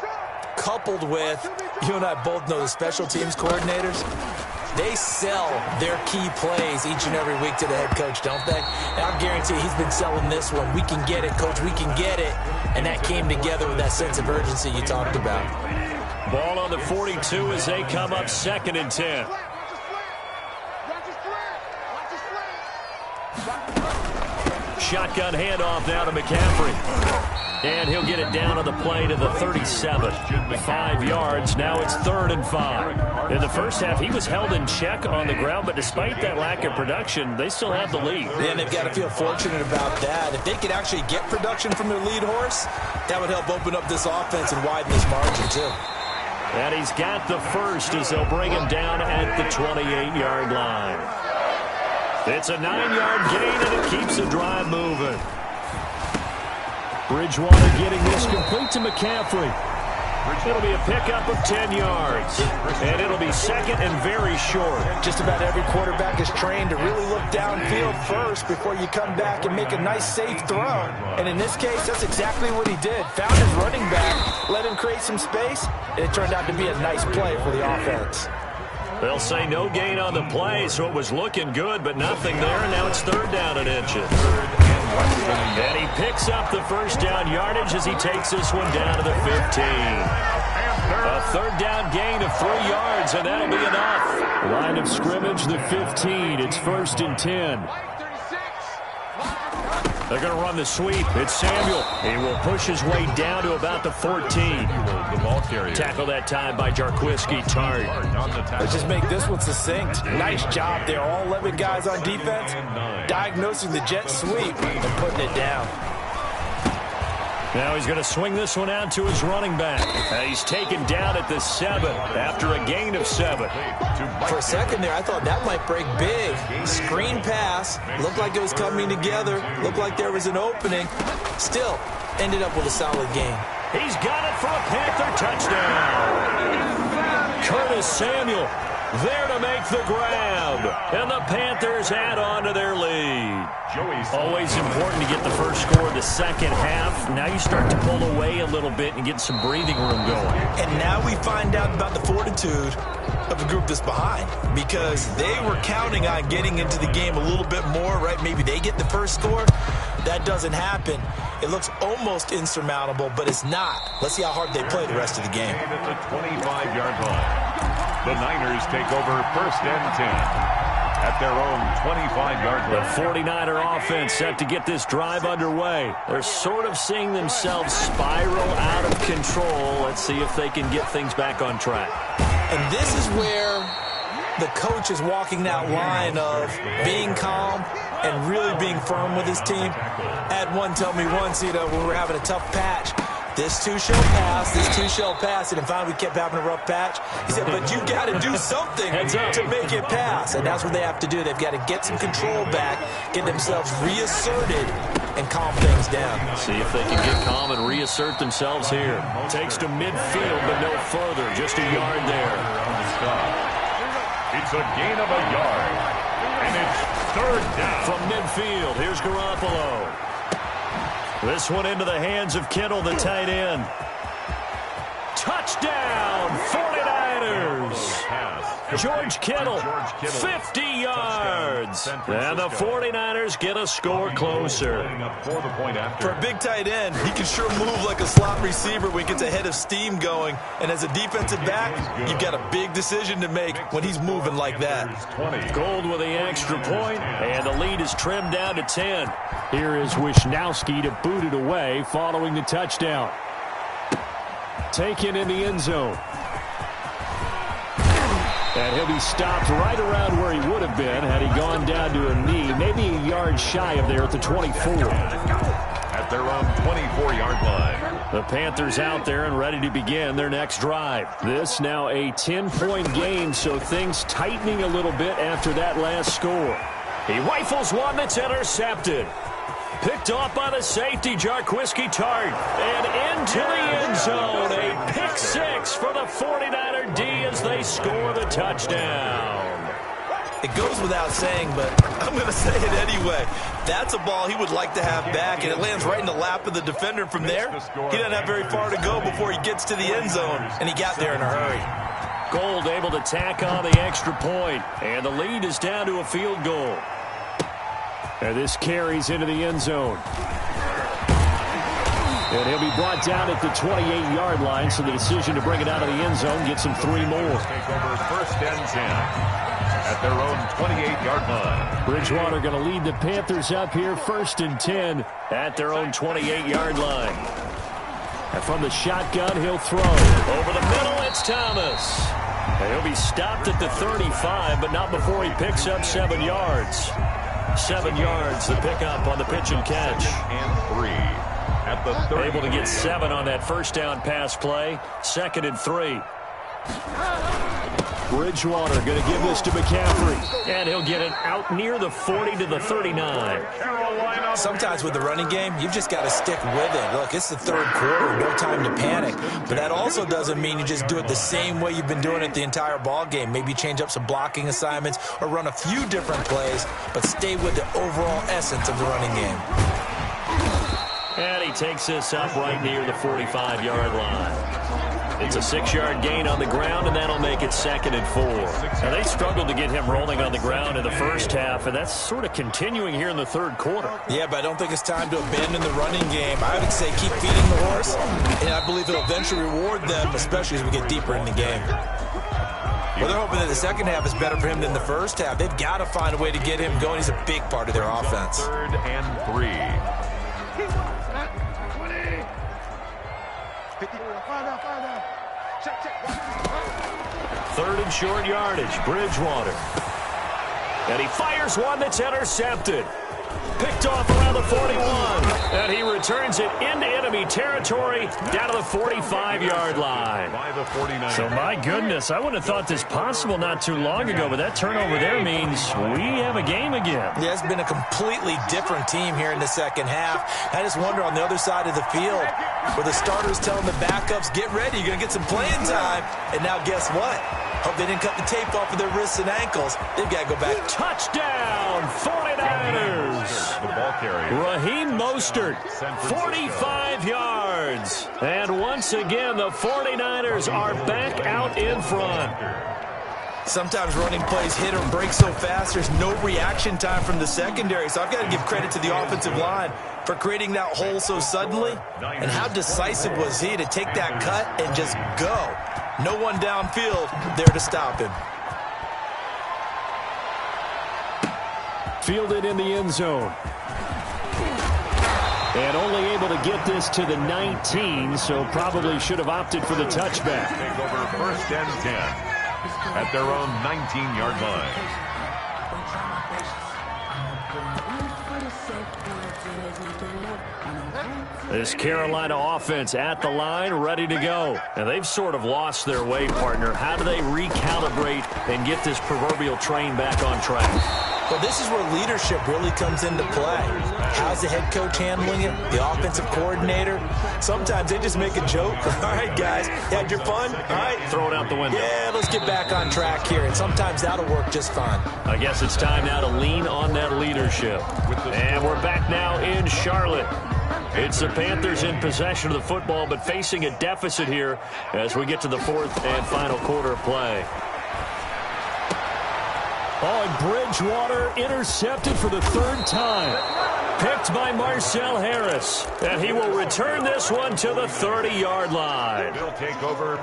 coupled with, you and I both know the special teams coordinators, they sell their key plays each and every week to the head coach, don't they? And I guarantee he's been selling this one. We can get it, coach, we can get it. And that came together with that sense of urgency you talked about. Ball on the 42 as they come up 2nd and 10. Shotgun handoff now to McCaffrey. And he'll get it down on the play to the 37. 5 yards. Now it's 3rd and 5. In the first half, he was held in check on the ground, but despite that lack of production, they still have the lead. Yeah, and they've got to feel fortunate about that. If they could actually get production from their lead horse, that would help open up this offense and widen this margin, too. And he's got the first as they'll bring him down at the 28-yard line. It's a 9-yard gain, and it keeps the drive moving. Bridgewater getting this complete to McCaffrey. It'll be a pickup of 10 yards. And it'll be second and very short. Just about every quarterback is trained to really look downfield first before you come back and make a nice, safe throw. And in this case, that's exactly what he did. Found his running back, let him create some space, and it turned out to be a nice play for the offense. They'll say no gain on the play, so it was looking good, but nothing there, and now it's 3rd down and inches. And he picks up the first down yardage as he takes this one down to the 15. A 3rd down gain of 3 yards, and that'll be enough. Line of scrimmage, the 15. It's 1st and 10. They're going to run the sweep. It's Samuel. He will push his way down to about the 14. Tackle that time by Jarquiski Tart. Let's just make this one succinct. Nice job there. All 11 guys on defense diagnosing the jet sweep and putting it down. Now he's going to swing this one out to his running back. He's taken down at the 7 after a gain of 7. For a second there, I thought that might break big. Screen pass. Looked like it was coming together. Looked like there was an opening. Still, ended up with a solid gain. He's got it for a Panther touchdown. Curtis Samuel there to make the grab. And the Panthers add on to their lead. Always important to get the first score of the second half. Now you start to pull away a little bit and get some breathing room going. And now we find out about the fortitude of the group that's behind, because they were counting on getting into the game a little bit more, right? Maybe they get the first score. That doesn't happen. It looks almost insurmountable, but it's not. Let's see how hard they play the rest of the game. At the 25-yard line. The Niners take over 1st and 10 at their own 25-yard line. The 49er offense set to get this drive underway. They're sort of seeing themselves spiral out of control. Let's see if they can get things back on track. And this is where the coach is walking that line of being calm and really being firm with his team. I had one tell me once, when we were having a tough patch, this too shall pass, this too shall pass. And finally we kept having a rough patch. He said, but you got to do something to make it pass. And that's what they have to do. They've got to get some control back, get themselves reasserted, and calm things down. See if they can get calm and reassert themselves here. Takes to midfield, but no further. Just a yard there. It's a gain of a yard. And it's 3rd down. From midfield, here's Garoppolo. This one into the hands of Kittle, the tight end. Touchdown, 49ers. George Kittle, 50 yards. And the 49ers get a score closer. For a big tight end, he can sure move like a slot receiver when he gets a head of steam going. And as a defensive back, you've got a big decision to make when he's moving like that. Gold with the extra point, and the lead is trimmed down to 10. Here is Wisnowski to boot it away following the touchdown. Taken in the end zone. And he'll be stopped right around where he would have been had he gone down to a knee, maybe a yard shy of there at the 24. At their own 24-yard line. The Panthers out there and ready to begin their next drive. This now a 10-point game, so things tightening a little bit after that last score. He rifles one that's intercepted. Picked off by the safety, Jarquiski Tart. And into the end zone. A pick six for the 49er D as they score the touchdown. It goes without saying, but I'm going to say it anyway. That's a ball he would like to have back, and it lands right in the lap of the defender. From there, he doesn't have very far to go before he gets to the end zone, and he got there in a hurry. Gold able to tack on the extra point, and the lead is down to a field goal. And this carries into the end zone. And he'll be brought down at the 28-yard line, so the decision to bring it out of the end zone gets him 3 more. Take over first and 10 at their own 28-yard line. Bridgewater going to lead the Panthers up here, first and 10 at their own 28-yard line. And from the shotgun, he'll throw. Over the middle, it's Thomas. And he'll be stopped at the 35, but not before he picks up 7 yards. 7 yards, the pickup on the pitch and catch. And 3 at the 30. Able to get 7 on that first down pass play. 2nd and 3. Bridgewater going to give this to McCaffrey. And he'll get it out near the 40 to the 39. Sometimes with the running game, you've just got to stick with it. Look, it's the third quarter, no time to panic. But that also doesn't mean you just do it the same way you've been doing it the entire ball game. Maybe change up some blocking assignments or run a few different plays, but stay with the overall essence of the running game. And he takes this up right near the 45-yard line. It's a 6-yard gain on the ground, and that'll make it 2nd and 4. Now, they struggled to get him rolling on the ground in the first half, and that's sort of continuing here in the third quarter. Yeah, but I don't think it's time to abandon the running game. I would say keep feeding the horse, and I believe it'll eventually reward them, especially as we get deeper in the game. Well, they're hoping that the second half is better for him than the first half. They've got to find a way to get him going. He's a big part of their offense. 3rd and 3. Third and short yardage, Bridgewater. And he fires one that's intercepted. Picked off around the 41. And he returns it into enemy territory down to the 45-yard line. So, my goodness, I wouldn't have thought this possible not too long ago, but that turnover there means we have a game again. Yeah, it's been a completely different team here in the second half. I just wonder on the other side of the field where the starters telling the backups, get ready, you're going to get some playing time. And now guess what? Hope they didn't cut the tape off of their wrists and ankles. They've got to go back. Touchdown, 49ers. The ball carrier. Raheem Mostert, 45 yards. And once again, the 49ers are back out in front. Sometimes running plays hit or break so fast, there's no reaction time from the secondary. So I've got to give credit to the offensive line for creating that hole so suddenly. And how decisive was he to take that cut and just go? No one downfield there to stop him. Fielded in the end zone. And only able to get this to the 19, so probably should have opted for the touchback. Take over first and 10 at their own 19-yard line. This Carolina offense at the line, ready to go. And they've sort of lost their way, partner. How do they recalibrate and get this proverbial train back on track? Well, this is where leadership really comes into play. How's the head coach handling it? The offensive coordinator? Sometimes they just make a joke. All right, guys, you had your fun? All right. Throw it out the window. Yeah, let's get back on track here. And sometimes that'll work just fine. I guess it's time now to lean on that leadership. And we're back now in Charlotte. It's the Panthers in possession of the football, but facing a deficit here as we get to the fourth and final quarter of play. Oh, and Bridgewater intercepted for the third time. Picked by Marcel Harris. And he will return this one to the 30-yard line.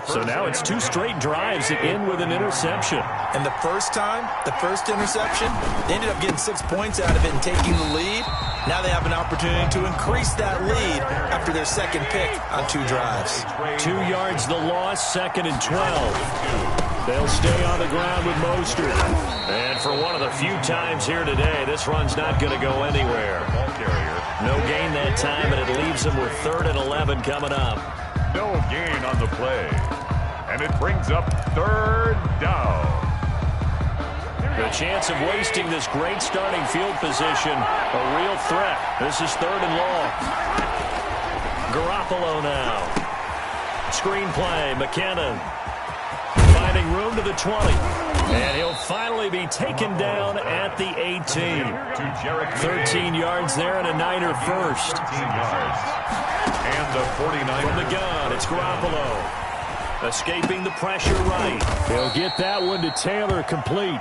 So now it's 2 straight drives that end with an interception. And the first time, the first interception, they ended up getting 6 points out of it and taking the lead. Now they have an opportunity to increase that lead after their second pick on 2 drives. 2 yards the loss, 2nd and 12. They'll stay on the ground with Mostert. And for one of the few times here today, this run's not going to go anywhere. No gain that time, and it leaves them with 3rd and 11 coming up. No gain on the play. And it brings up 3rd down. The chance of wasting this great starting field position, a real threat. This is 3rd and long. Garoppolo now. Screen play, McKinnon. Finding room to the 20. And he'll finally be taken down at the 18. 13 yards there and a Niner first. 13 yards. And the 49. From the gun, it's Garoppolo. Escaping the pressure right. He'll get that one to Taylor complete.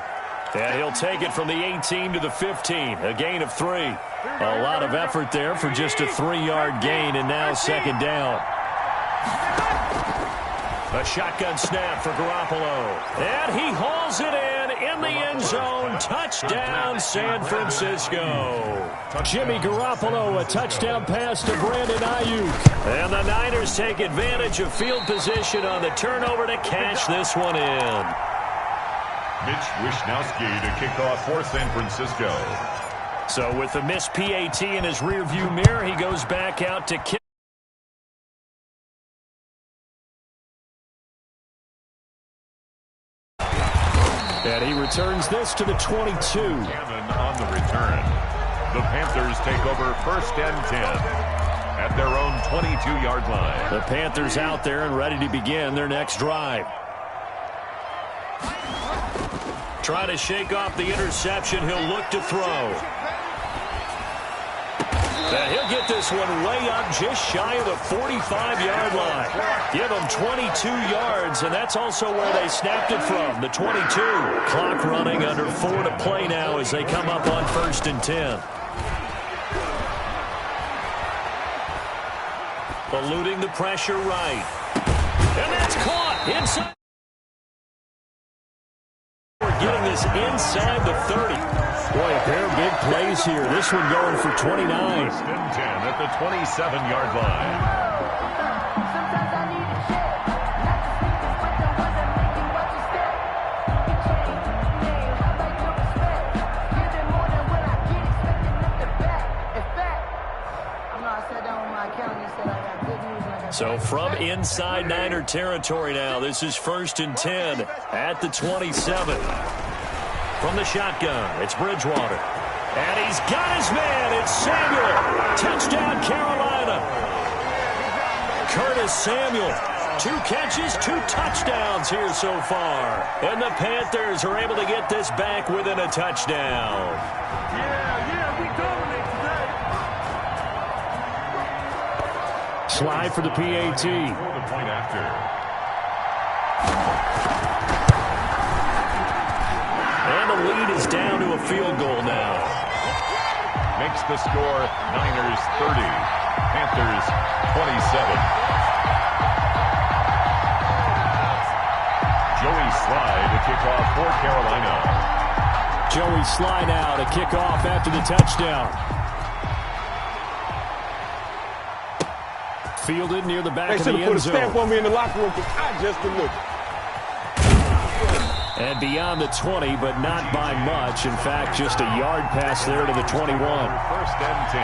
And he'll take it from the 18 to the 15. A gain of 3. A lot of effort there for just a 3-yard gain, and now 2nd down. A shotgun snap for Garoppolo. And he hauls it in the end zone. Touchdown, San Francisco. Jimmy Garoppolo, a touchdown pass to Brandon Ayuk. And the Niners take advantage of field position on the turnover to cash this one in. Mitch Wishnowsky to kick off for San Francisco. So with the missed PAT in his rearview mirror, he goes back out to kick. And he returns this to the 22. Cannon on the return. The Panthers take over 1st and 10 at their own 22-yard line. The Panthers out there and ready to begin their next drive. Trying to shake off the interception. He'll look to throw. And he'll get this one way up just shy of the 45-yard line. Give him 22 yards, and that's also where they snapped it from, the 22. Clock running, under 4 to play now as they come up on 1st and 10. Eluding the pressure right. And that's caught inside. We're getting this inside the 30. Boy, a pair of big plays here. This one going for 29. 1st and 10 at the 27-yard line. So from inside Niner territory now, this is 1st and 10 at the 27. From the shotgun, it's Bridgewater. And he's got his man. It's Samuel. Touchdown, Carolina. Curtis Samuel. 2 catches, 2 touchdowns here so far. And the Panthers are able to get this back within a touchdown. We dominate today. Slide for the PAT. For the point after. And the lead is down to a field goal now. Makes the score Niners 30, Panthers 27. Joey Slye to kick off for Carolina. Joey Slye now to kick off after the touchdown. Fielded near the back of the end zone. They should have put a stamp on me in the locker room because I just delivered. And beyond the 20, but not by much. In fact, just a yard pass there to the 21. 1st and 10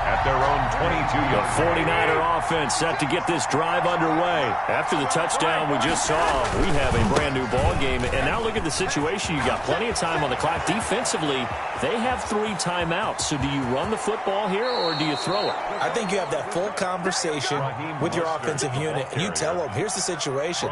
at their own 22-yard. The 49er offense set to get this drive underway. After the touchdown we just saw, we have a brand new ball game. And now look at the situation. You got plenty of time on the clock. Defensively, they have 3 timeouts. So do you run the football here or do you throw it? I think you have that full conversation with your offensive unit, and you tell them, here's the situation.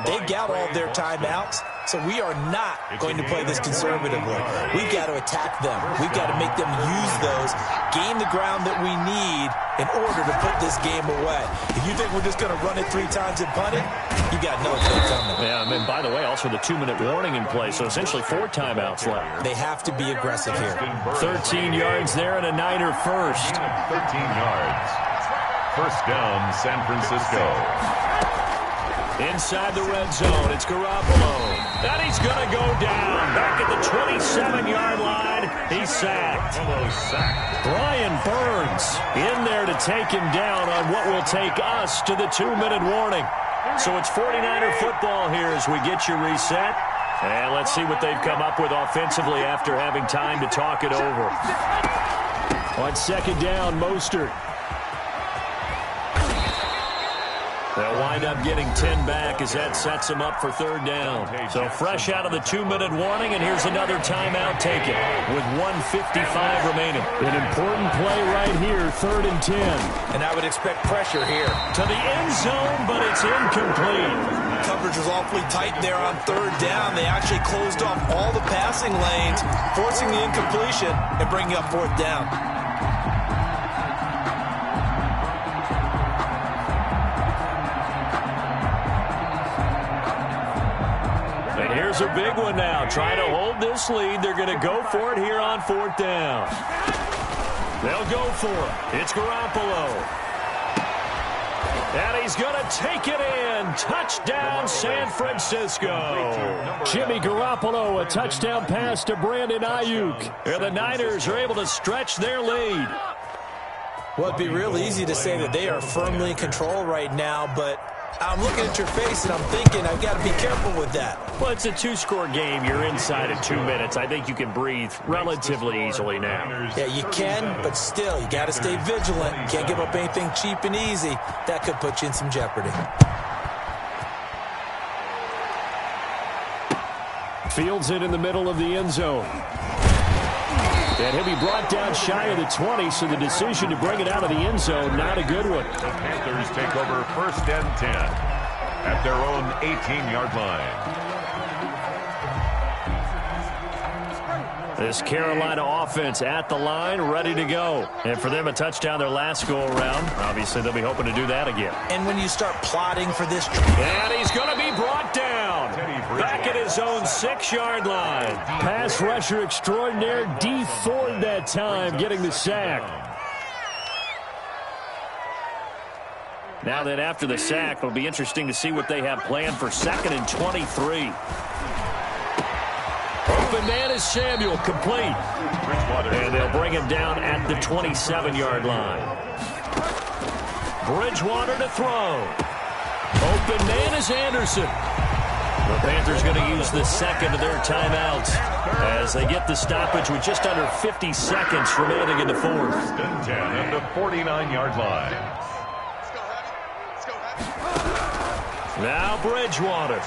They've got all of their timeouts. So we are not going to play this conservatively. We've got to attack them. We've got to make them use those, gain the ground that we need in order to put this game away. If you think we're just going to run it 3 times and punt it, you got no play coming. Yeah, and by the way, also the 2-minute warning in play, so essentially 4 timeouts left. They have to be aggressive here. 13 yards there and a Niner first. 13 yards. First down, San Francisco. Inside the red zone, it's Garoppolo. And he's going to go down. Back at the 27-yard line, he's sacked. Brian Burns in there to take him down on what will take us to the 2-minute warning. So it's 49er football here as we get you reset. And let's see what they've come up with offensively after having time to talk it over. On second down, Mostert. They'll wind up getting 10 back as that sets them up for third down. So fresh out of the 2-minute warning, and here's another timeout taken with 1:55 remaining. An important play right here, 3rd and 10. And I would expect pressure here. To the end zone, but it's incomplete. Coverage was awfully tight there on 3rd down. They actually closed off all the passing lanes, forcing the incompletion and bringing up 4th down. Here's a big one now. Trying to hold this lead. They're going to go for it here on 4th down. They'll go for it. It's Garoppolo. And he's going to take it in. Touchdown, San Francisco. Jimmy Garoppolo, a touchdown pass to Brandon Ayuk. And the Niners are able to stretch their lead. Well, it'd be real easy to say that they are firmly in control right now, but I'm looking at your face and I'm thinking I've got to be careful with that. Well, it's a 2-score game. You're inside of 2 minutes. I think you can breathe relatively easily now. Yeah, you can, but still, you got to stay vigilant. Can't give up anything cheap and easy. That could put you in some jeopardy. Fields it in the middle of the end zone. And he'll be brought down shy of the 20, so the decision to bring it out of the end zone, not a good one. The Panthers take over 1st and 10 at their own 18-yard line. This Carolina offense at the line, ready to go. And for them, a touchdown their last go-around. Obviously, they'll be hoping to do that again. And when you start plotting for this... And he's going to be brought down. Back at his own 6-yard line. Pass rusher extraordinaire, D. Ford that time, getting the sack. Now that after the sack, it'll be interesting to see what they have planned for 2nd and 23. Open man is Samuel, complete. And they'll bring him down at the 27-yard line. Bridgewater to throw. Open man is Anderson. The Panthers going to use the second of their timeouts as they get the stoppage with just under 50 seconds remaining in the 4th. 10 at the 49-yard line. Now Bridgewater.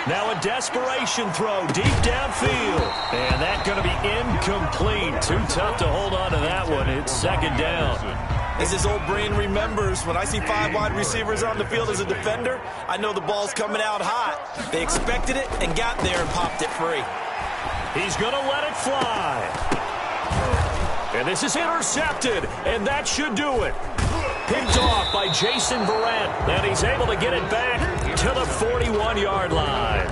Now a desperation throw deep downfield. And that's going to be incomplete. Too tough to hold on to that one. It's 2nd down. As his old brain remembers, when I see 5 wide receivers on the field as a defender, I know the ball's coming out hot. They expected it and got there and popped it free. He's going to let it fly. And this is intercepted, and that should do it. Picked off by Jason Verrett, and he's able to get it back to the 41-yard line.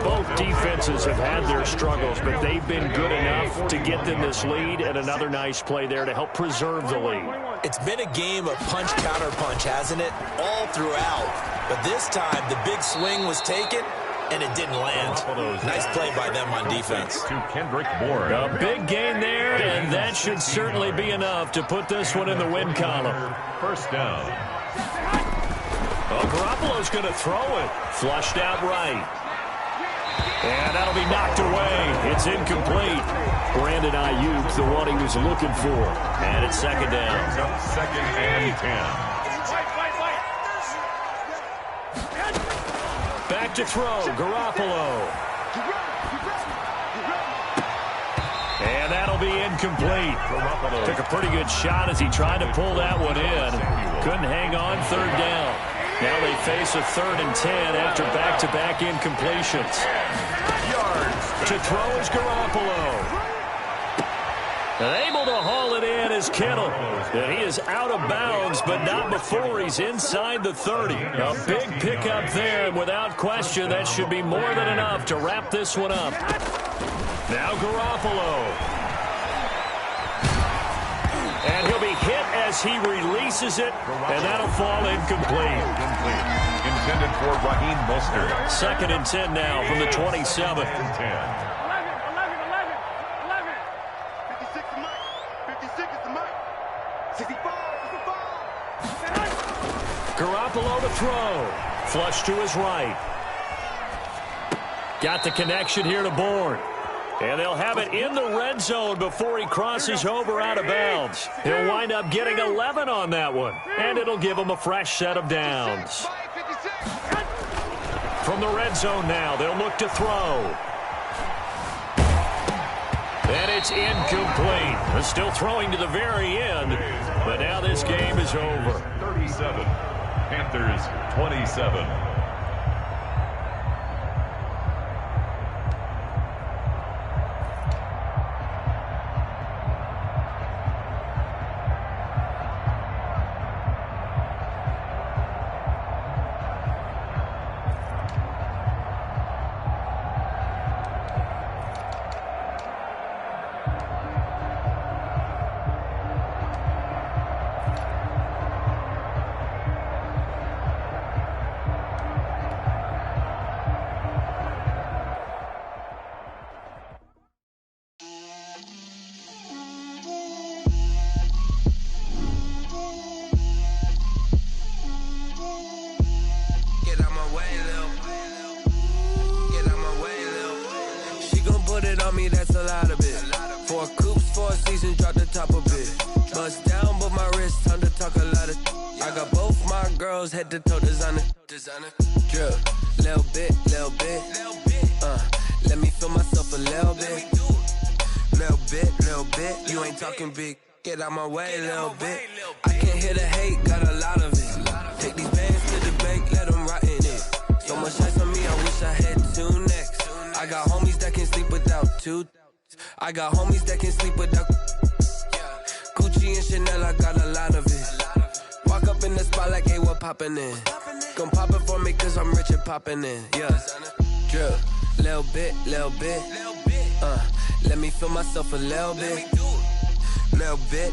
Both defenses have had their struggles, but they've been good enough to get them this lead, and another nice play there to help preserve the lead. It's been a game of punch-counter-punch, hasn't it? All throughout. But this time, the big swing was taken, and it didn't land. Nice play by them on defense. To Kendrick Bourne. A big gain there, and that should certainly be enough to put this one in the win column. 1st down. Oh, Garoppolo's going to throw it. Flushed out right. And that'll be knocked away. It's incomplete. Brandon Ayuk, the one he was looking for. And it's 2nd down. 2nd and 10. Back to throw, Garoppolo. And that'll be incomplete. Took a pretty good shot as he tried to pull that one in. Couldn't hang on, 3rd down. Now they face a 3rd and 10 after back-to-back incompletions. To throw is Garoppolo. Able to haul it in is Kittle. And he is out of bounds, but not before he's inside the 30. A big pickup there, and without question, that should be more than enough to wrap this one up. Now Garoppolo. And he'll be hit as he releases it, and that'll fall incomplete. Intended for Raheem Mostert. 2nd and 10 now from the 27. 56 is the mic. 65 is the ball. Garoppolo to throw. Flush to his right. Got the connection here to Bourne. And they'll have it in the red zone before he crosses over out of bounds. He'll wind up getting 11 on that one. And it'll give him a fresh set of downs. From the red zone now, they'll look to throw. And it's incomplete. They're still throwing to the very end. But now this game is over. 37. Panthers 27. That's a lot of it. 4 coops, 4 seasons, drop the top a bit. Bust down, but my wrist, time to talk a lot of. I got both my girls head to toe designer. Drip, little bit. Let me feel myself a little bit. Little bit. You ain't talking big. Get out my way, little bit. I can't hear the hate, got a lot of it. Take these bands to the bank, let them rot in it. So much ice on me, I wish I had 2 necks. I got homies that can sleep without 2. I got homies that can sleep without Gucci and Chanel, I got a lot of it. Walk up in the spot like, hey, what poppin' in? Come pop it for me cause I'm rich and poppin' in. Yeah, drip, little bit. Let me feel myself a little bit. Little bit.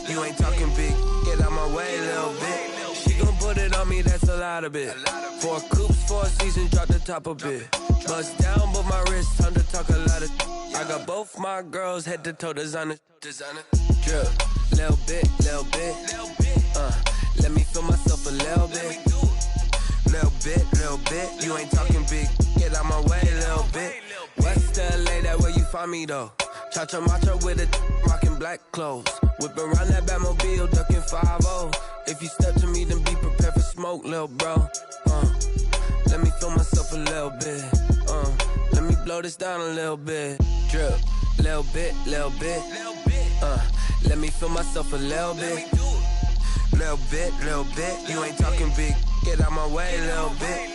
You ain't talking big. Get out my way, little bit. She gon' put it on me, that's a lot of it. 4 coops, 4 seasons, drop the top a bit. Bust down, but my wrist, time to talk a lot of. I got both my girls head to toe designer. Drip, little bit. Let me feel myself a little bit. Little bit. You ain't talking big. Get out my way, little bit. West LA, that where you find me though. Cha-cha macha with a rockin' black clothes. Whip around that Batmobile, ducking 5-0. If you step to me, then be prepared for smoke, little bro. Let me feel myself a little bit. Let me blow this down a little bit. Drip, little bit. Let me feel myself a little bit. Little bit. You ain't talking big. Get out my way, little bit.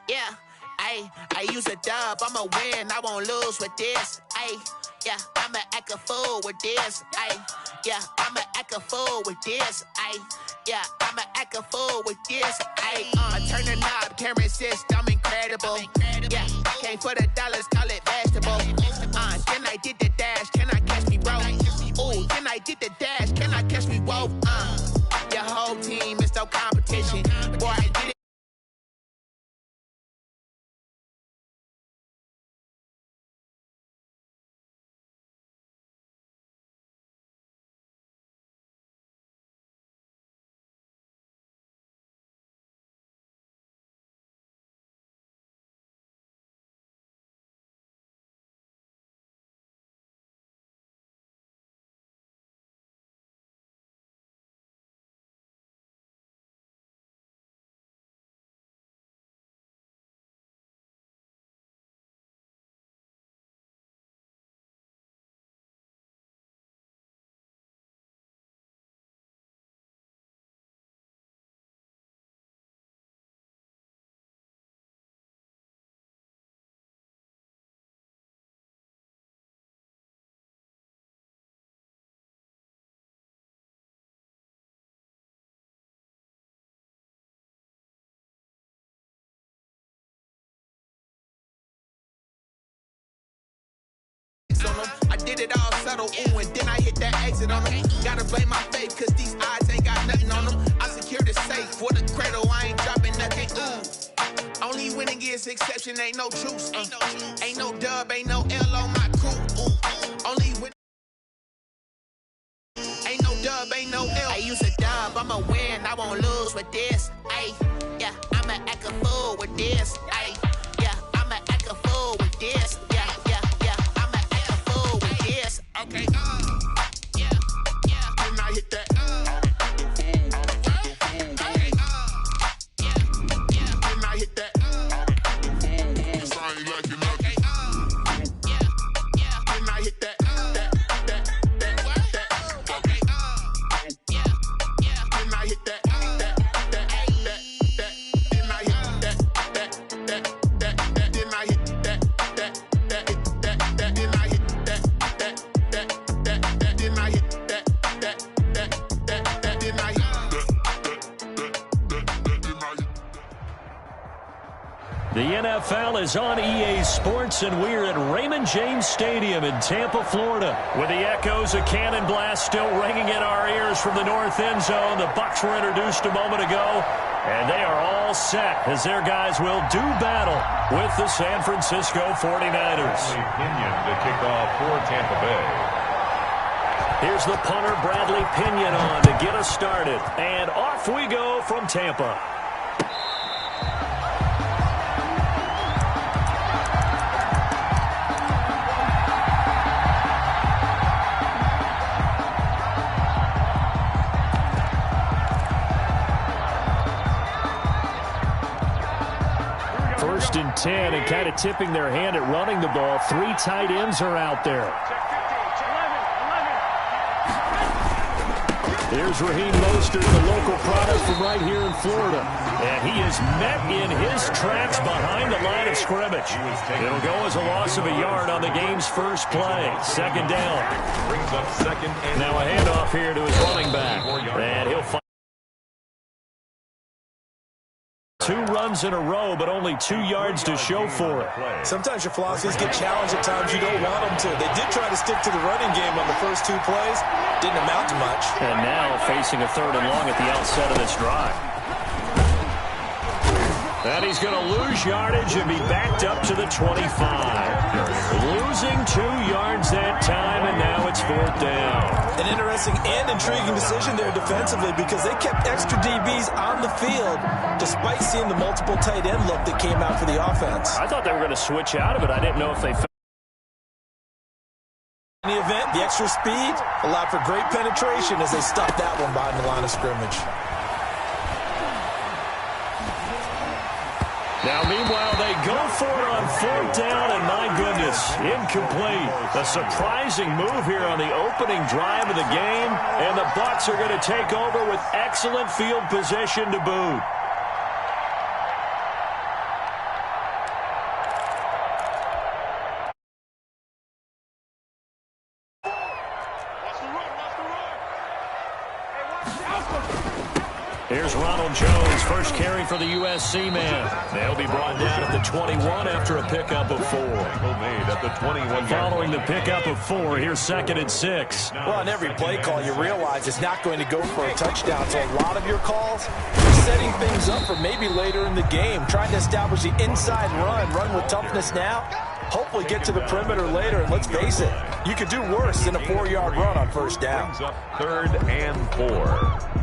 Yeah, I use a dub, I'ma win, I won't lose with this. Yeah, I'ma act a fool with this. Yeah, I'ma act a fool with this. Yeah, I'ma act a fool with this. I turn the knob, camera assist, I'm incredible. Yeah, came for the dollars, call it vegetable. Then I did the dash, can I catch me, bro? Ooh, then I did the dash, can I catch me, whoa? Your whole team is no competition. Boy, I did it. get it all settled. Ooh, and then I hit that exit on them. Gotta blame my faith, cause these odds ain't got nothing on them. I secure the safe for the cradle, I ain't dropping nothing. Ooh. Only winning is exception, ain't no truce. Ain't no dub, ain't no L on my crew. Ooh. Only win. Ain't no dub, ain't no L. I use a dub, I'ma win, I won't lose with this. Ayy, yeah, I'ma act a fool with this. Ayy, yeah, I'ma act a fool with this. Yeah, I'ma act a fool with this. Okay, yeah, then I hit that. The NFL is on EA Sports, and we're at Raymond James Stadium in Tampa, Florida. With the echoes of cannon blast still ringing in our ears from the north end zone, the Bucs were introduced a moment ago, and they are all set as their guys will do battle with the San Francisco 49ers. Pinion to kick off for Tampa Bay. Here's the punter, Bradley Pinion, on to get us started. And off we go from Tampa. First and 10, and kind of tipping their hand at running the ball. 3 tight ends are out there. Here's Raheem Mostert, the local product from right here in Florida. And he is met in his tracks behind the line of scrimmage. It'll go as a loss of a yard on the game's first play. Second down. Brings up second and now a handoff here to his running back. And he'll find 2 runs in a row, but only 2 yards to show for it. Sometimes your philosophies get challenged at times you don't want them to. They did try to stick to the running game on the first 2 plays. Didn't amount to much. And now facing a 3rd and long at the outset of this drive. And he's going to lose yardage and be backed up to the 25. Losing 2 yards that time, and now it's 4th down. An interesting and intriguing decision there defensively, because they kept extra DBs on the field despite seeing the multiple tight end look that came out for the offense. I thought they were going to switch out of it. I didn't know if they... In the event, the extra speed allowed for great penetration as they stopped that one behind the line of scrimmage. Now, meanwhile, they go for it on 4th down, and my goodness, incomplete. A surprising move here on the opening drive of the game, and the Bucs are going to take over with excellent field position to boot. Here's Ronald Jones, first carry for the USC man. They'll be brought down at the 21 after a pickup of 4. Made at the 21. Following the pickup of 4, here's 2nd and 6. Well, on every play call, you realize it's not going to go for a touchdown. So a lot of your calls are setting things up for maybe later in the game, trying to establish the inside run with toughness now. Hopefully get to the perimeter later, and let's face it, you could do worse than a 4-yard run on 1st down. Brings up 3rd and 4.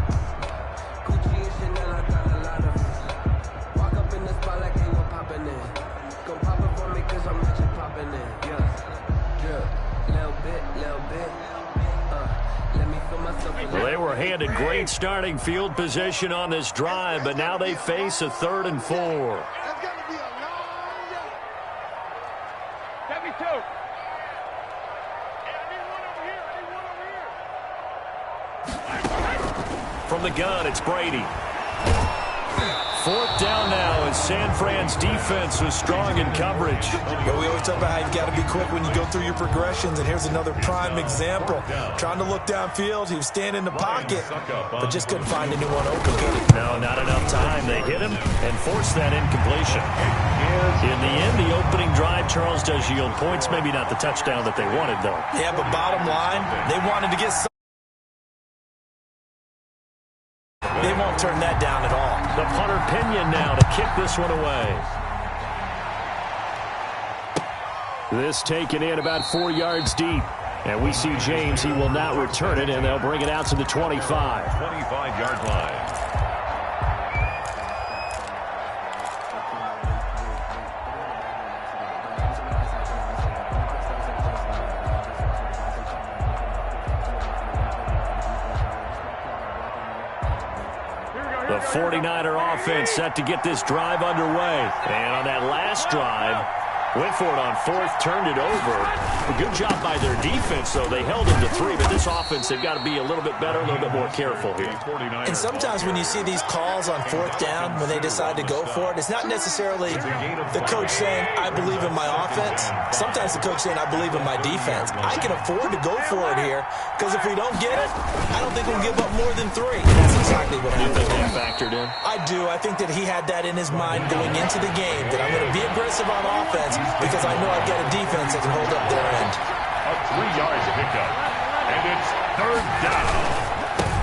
Well, they were handed great starting field position on this drive, but now they face a 3rd and 4. That's going to be a long day. Get me 2. Hey, I need one over here. From the gun, it's Brady. 4th down now as this San Fran's defense was strong in coverage. But we always talk about how you've got to be quick when you go through your progressions, and here's another prime example. Trying to look downfield, he was standing in the pocket, but just couldn't find anyone open. No, not enough time. They hit him and forced that incompletion. In the end, the opening drive, Charles, does yield points. Maybe not the touchdown that they wanted, though. Yeah, but bottom line, they wanted to get some. They won't turn that down at all. The punter Pinion now to kick this one away. This taken in about 4 yards deep. And we see James. He will not return it, and they'll bring it out to the 25. 25-yard line. The 49er offense set to get this drive underway. And on that last drive, went for it on fourth, turned it over. A good job by their defense, though. They held them to 3, but this offense, they've got to be a little bit better, a little bit more careful here. And sometimes when you see these calls on fourth down, when they decide to go for it, it's not necessarily the coach saying, I believe in my offense. Sometimes the coach saying, I believe in my defense. I can afford to go for it here, because if we don't get it, I don't think we'll give up more than 3. That's exactly what happened. You think that factored in? I do. I think that he had that in his mind going into the game, that I'm going to be aggressive on offense because I know I've got a defense that can hold up their end. A 3-yard pickup, and it's 3rd down.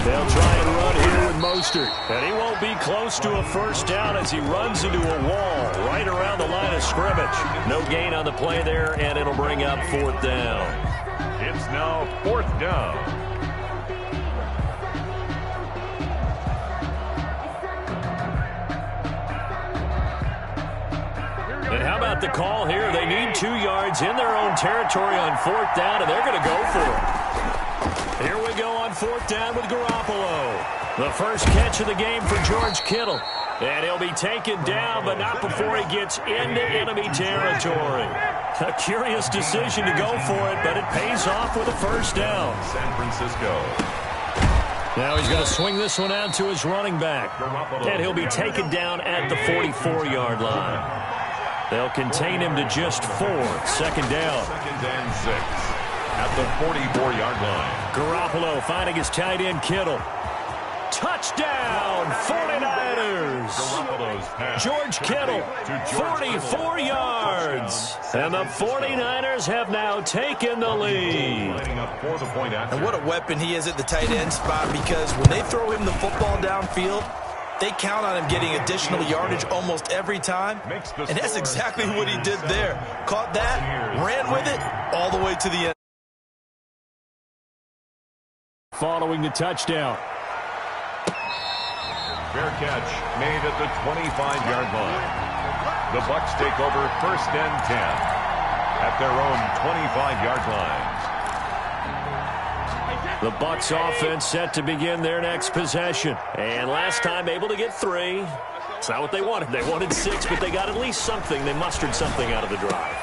They'll try and run here with Mostert, and he won't be close to a first down as he runs into a wall right around the line of scrimmage. No gain on the play there, and it'll bring up 4th down. It's now 4th down. And how about the call here? They need 2 yards in their own territory on 4th down, and they're going to go for it. Here we go on 4th down with Garoppolo. The first catch of the game for George Kittle. And he'll be taken down, but not before he gets into enemy territory. A curious decision to go for it, but it pays off with a first down. San Francisco. Now he's going to swing this one out to his running back. And he'll be taken down at the 44-yard line. They'll contain him to just 4. 2nd down. 2nd and 6 at the 44-yard line. Garoppolo finding his tight end Kittle. Touchdown, 49ers. George Kittle, 44 yards. And the 49ers have now taken the lead. And what a weapon he is at the tight end spot, because when they throw him the football downfield, they count on him getting additional yardage almost every time. And that's exactly what he did there. Caught that, ran with it, all the way to the end. Following the touchdown. Fair catch made at the 25-yard line. The Bucs take over 1st and 10 at their own 25-yard line. The Bucs offense set to begin their next possession. And last time able to get 3. It's not what they wanted. They wanted 6, but they got at least something. They mustered something out of the drive.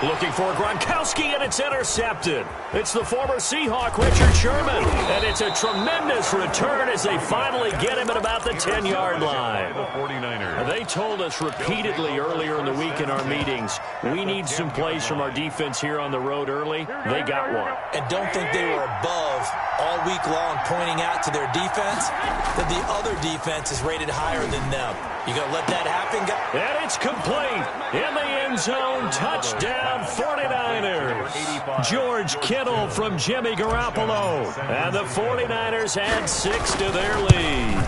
Looking for Gronkowski, and it's intercepted. It's the former Seahawk, Richard Sherman. And it's a tremendous return as they finally get him at about the 10-yard line. The 49ers. They told us repeatedly earlier in the week in our meetings, we need some plays from our defense here on the road early. They got one. And don't think they were above all week long pointing out to their defense that the other defense is rated higher than them. You going to let that happen? And it's complete. In the end zone, touchdown 49ers. George Kittle from Jimmy Garoppolo. And the 49ers add 6 to their lead.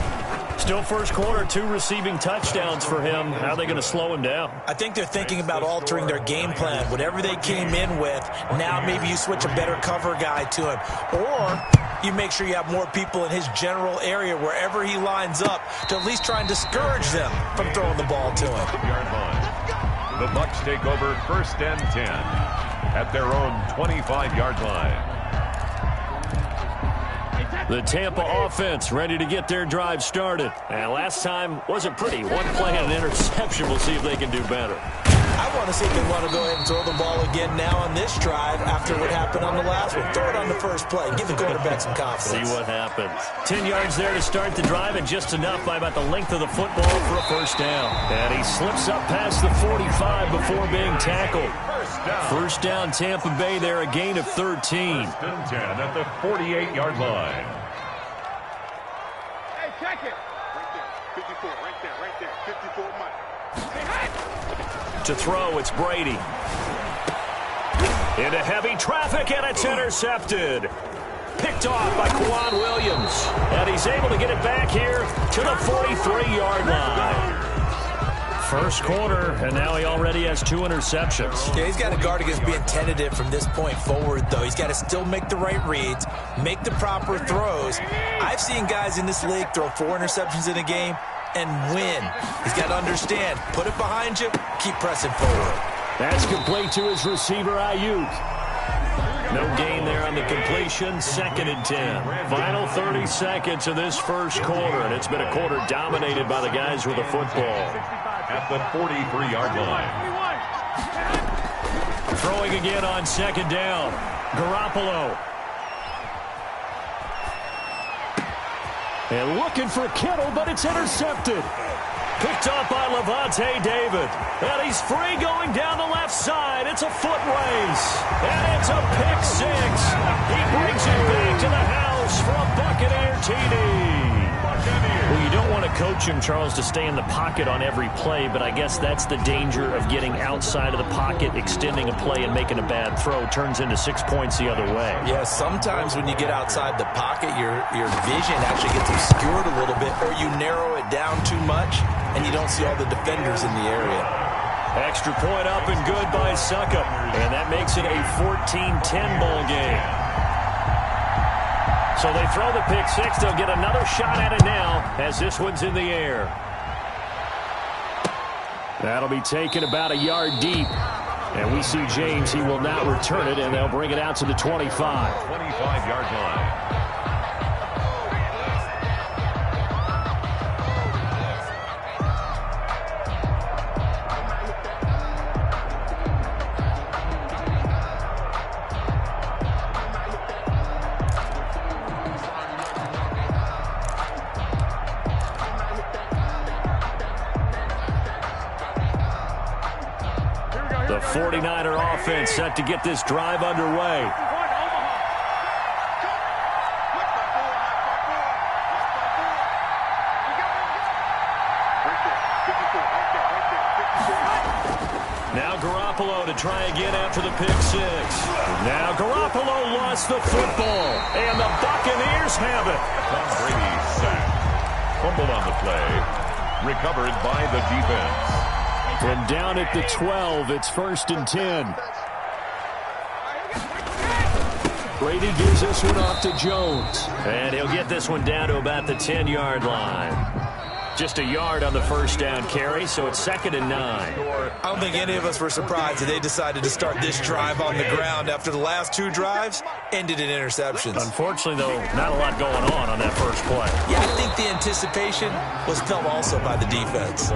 Still first quarter, 2 receiving touchdowns for him. How are they going to slow him down? I think they're thinking about altering their game plan. Whatever they came in with, now maybe you switch a better cover guy to him. Or you make sure you have more people in his general area wherever he lines up to at least try and discourage them from throwing the ball to him. The Bucs take over 1st and 10 at their own 25-yard line. The Tampa offense ready to get their drive started. And last time wasn't pretty. 1 play and an interception. We'll see if they can do better. I want to see if they want to go ahead and throw the ball again now on this drive after what happened on the last one. Throw it on the first play. Give the quarterback some confidence. See what happens. 10 yards there to start the drive, and just enough by about the length of the football for a first down. And he slips up past the 45 before being tackled. First down, Tampa Bay there, a gain of 13. First and 10 at the 48-yard line. Hey, check it. Right there. 54, right there. 54 Mike. To throw, it's Brady. Into heavy traffic, and it's intercepted. Picked off by Quan Williams. And he's able to get it back here to the 43-yard line. First quarter, and now he already has 2 interceptions. Yeah, he's got to guard against being tentative from this point forward, though. He's got to still make the right reads, make the proper throws. I've seen guys in this league throw 4 interceptions in a game and win. He's got to understand, put it behind you, keep pressing forward. That's complete to his receiver, Ayuk. No gain there on the completion. 2nd and 10. Final 30 seconds of this first quarter, and it's been a quarter dominated by the guys with the football. At the 43-yard line. Throwing again on 2nd down. Garoppolo. And looking for Kittle, but it's intercepted. Picked up by Levante David. And he's free going down the left side. It's a foot race. And it's a pick 6. He brings it back to the house for a Buccaneer TD. Well, you don't want to coach him, Charles, to stay in the pocket on every play, but I guess that's the danger of getting outside of the pocket, extending a play, and making a bad throw. Turns into 6 points the other way. Yeah, sometimes when you get outside the pocket, your vision actually gets obscured a little bit, or you narrow it down too much, and you don't see all the defenders in the area. Extra point up and good by Suckup, and that makes it a 14-10 ball game. So they throw the pick 6. They'll get another shot at it now as this one's in the air. That'll be taken about a yard deep. And we see James. He will not return it, and they'll bring it out to the 25. 25-yard line. The 49er offense set to get this drive underway. Now Garoppolo to try again after the pick 6. Now Garoppolo lost the football, and the Buccaneers have it. Tom Brady sacked. Fumbled on the play. Recovered by the defense. And down at the 12, it's 1st and 10. Brady gives this one off to Jones. And he'll get this one down to about the 10-yard line. Just a yard on the first down carry, so it's 2nd and 9. I don't think any of us were surprised that they decided to start this drive on the ground after the last 2 drives ended in interceptions. Unfortunately, though, not a lot going on that first play. Yeah, I think the anticipation was felt also by the defense.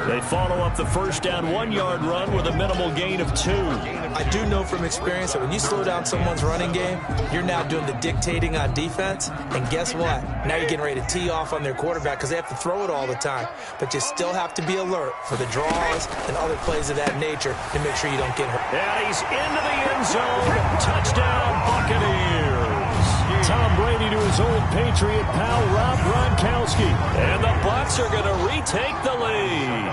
They follow up the first down 1-yard run with a minimal gain of 2. I do know from experience that when you slow down someone's running game, you're now doing the dictating on defense, and guess what? Now you're getting ready to tee off on their quarterback because they have to throw it all the time. But you still have to be alert for the draws and other plays of that nature to make sure you don't get hurt. And he's into the end zone. Touchdown, Buccaneers. Tom Brady to his old Patriot pal, Rob Gronkowski. And the Bucs are going to retake the lead.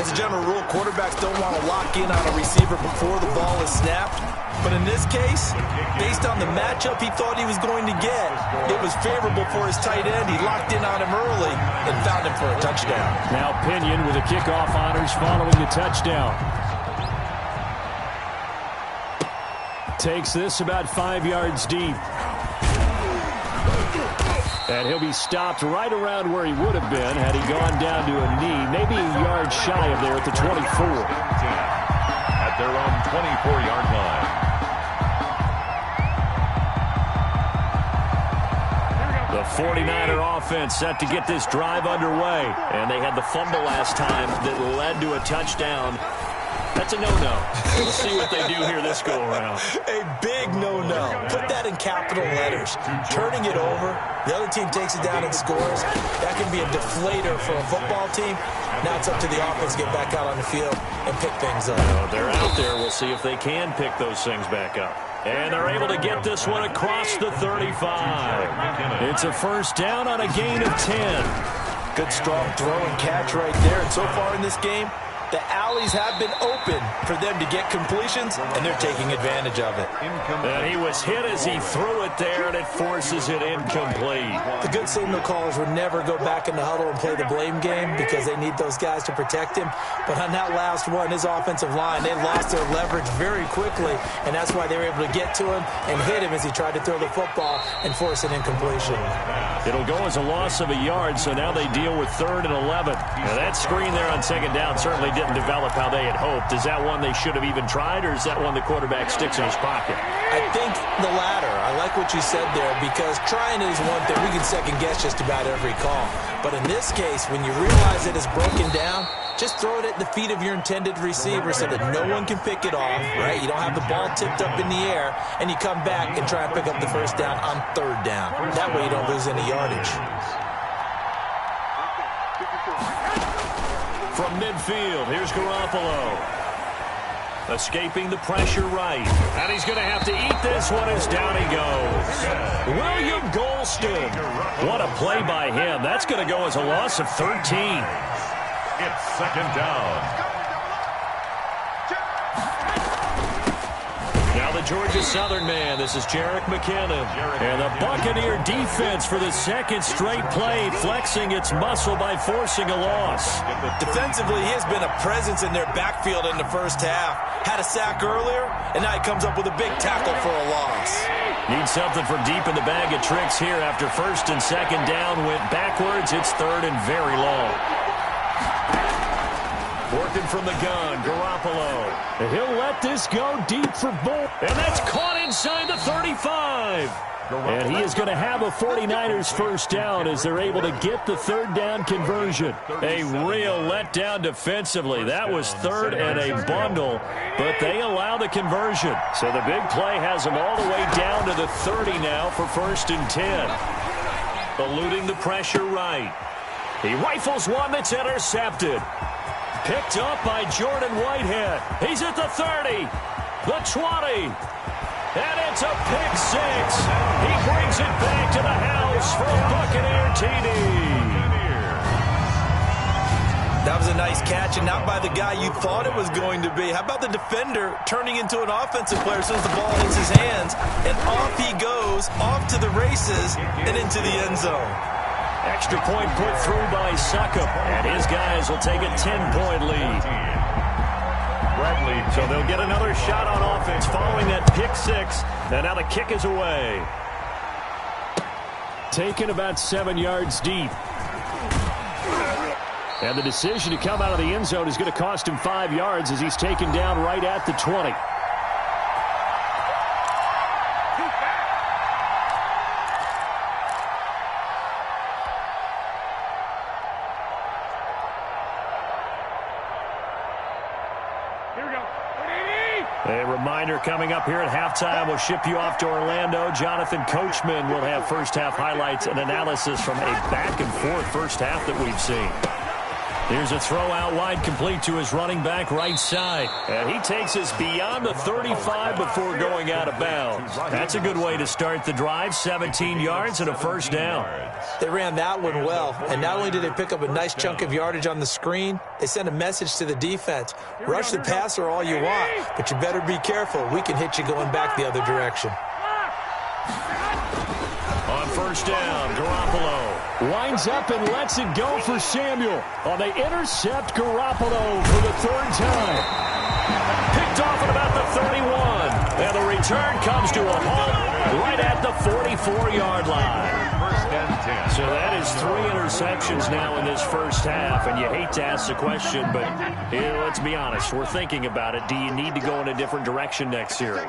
As a general rule, quarterbacks don't want to lock in on a receiver before the ball is snapped. But in this case, based on the matchup he thought he was going to get, it was favorable for his tight end. He locked in on him early and found him for a touchdown. Now Pinion with the kickoff honors following the touchdown. Takes this about 5 yards deep. And he'll be stopped right around where he would have been had he gone down to a knee, maybe a yard shy of there at the 24. At their own 24-yard line. The 49er offense set to get this drive underway. And they had the fumble last time that led to a touchdown. That's a no-no. We'll see what they do here this go-around. A big no-no. Put that in capital letters. Turning it over, the other team takes it down and scores. That can be a deflator for a football team. Now it's up to the offense to get back out on the field and pick things up. Well, they're out there. We'll see if they can pick those things back up. And they're able to get this one across the 35. It's a first down on a gain of 10. Good strong throw and catch right there. And so far in this game, the alleys have been open for them to get completions, and they're taking advantage of it. And he was hit as he threw it there, and it forces it incomplete. The good signal callers would never go back in the huddle and play the blame game because they need those guys to protect him. But on that last one, his offensive line, they lost their leverage very quickly, and that's why they were able to get to him and hit him as he tried to throw the football and force an incompletion. It'll go as a loss of a yard, so now they deal with 3rd and 11. Now that screen there on 2nd down certainly didn't develop how they had hoped. Is that one they should have even tried, or is that one the quarterback sticks in his pocket? I think the latter. I like what you said there, because trying is one thing. We can second-guess just about every call. But in this case, when you realize it is broken down, just throw it at the feet of your intended receiver so that no one can pick it off, right? You don't have the ball tipped up in the air, and you come back and try and pick up the first down on 3rd down. That way you don't lose any yardage. From midfield, here's Garoppolo. Escaping the pressure right. And he's going to have to eat this one as down he goes. William Golston. What a play by him. That's going to go as a loss of 13. It's 2nd down. Now the Georgia Southern man. This is Jerick McKinnon. And the Buccaneer defense for the 2nd straight play, flexing its muscle by forcing a loss. Defensively, he has been a presence in their backfield in the first half. Had a sack earlier, and now he comes up with a big tackle for a loss. Need something from deep in the bag of tricks here after 1st and 2nd down went backwards. It's 3rd and very long. Working from the gun, Garoppolo. And he'll let this go deep for Bull. And that's caught inside the 35. And he is going to have a 49ers first down as they're able to get the 3rd down conversion. A real letdown defensively. That was 3rd and a bundle, but they allow the conversion. So the big play has them all the way down to the 30 now for 1st and 10. Eluding the pressure right. He rifles one that's intercepted. Picked up by Jordan Whitehead. He's at the 30, the 20, and it's a pick 6. He brings it back to the house for a Buccaneer TD. That was a nice catch, and not by the guy you thought it was going to be. How about the defender turning into an offensive player as soon as the ball hits his hands, and off he goes, off to the races, and into the end zone. Extra point put through by Succop, and his guys will take a 10-point lead. So they'll get another shot on offense following that pick 6, and now the kick is away. Taken about 7 yards deep. And the decision to come out of the end zone is going to cost him 5 yards as he's taken down right at the 20. A reminder coming up here at halftime. We'll ship you off to Orlando. Jonathan Coachman will have first-half highlights and analysis from a back-and-forth first half that we've seen. Here's a throw out wide, complete to his running back right side. And he takes us beyond the 35 before going out of bounds. That's a good way to start the drive. 17 yards and a first down. They ran that one well, and not only did they pick up a nice chunk of yardage on the screen, they sent a message to the defense. Rush the passer all you want, but you better be careful. We can hit you going back the other direction. On first down, Garoppolo winds up and lets it go for Samuel. They intercept Garoppolo for the 3rd time. Picked off at about the 31. And the return comes to a halt right at the 44-yard line. and 10. So that is 3 interceptions now in this first half, and you hate to ask the question, but let's be honest. We're thinking about it. Do you need to go in a different direction next series?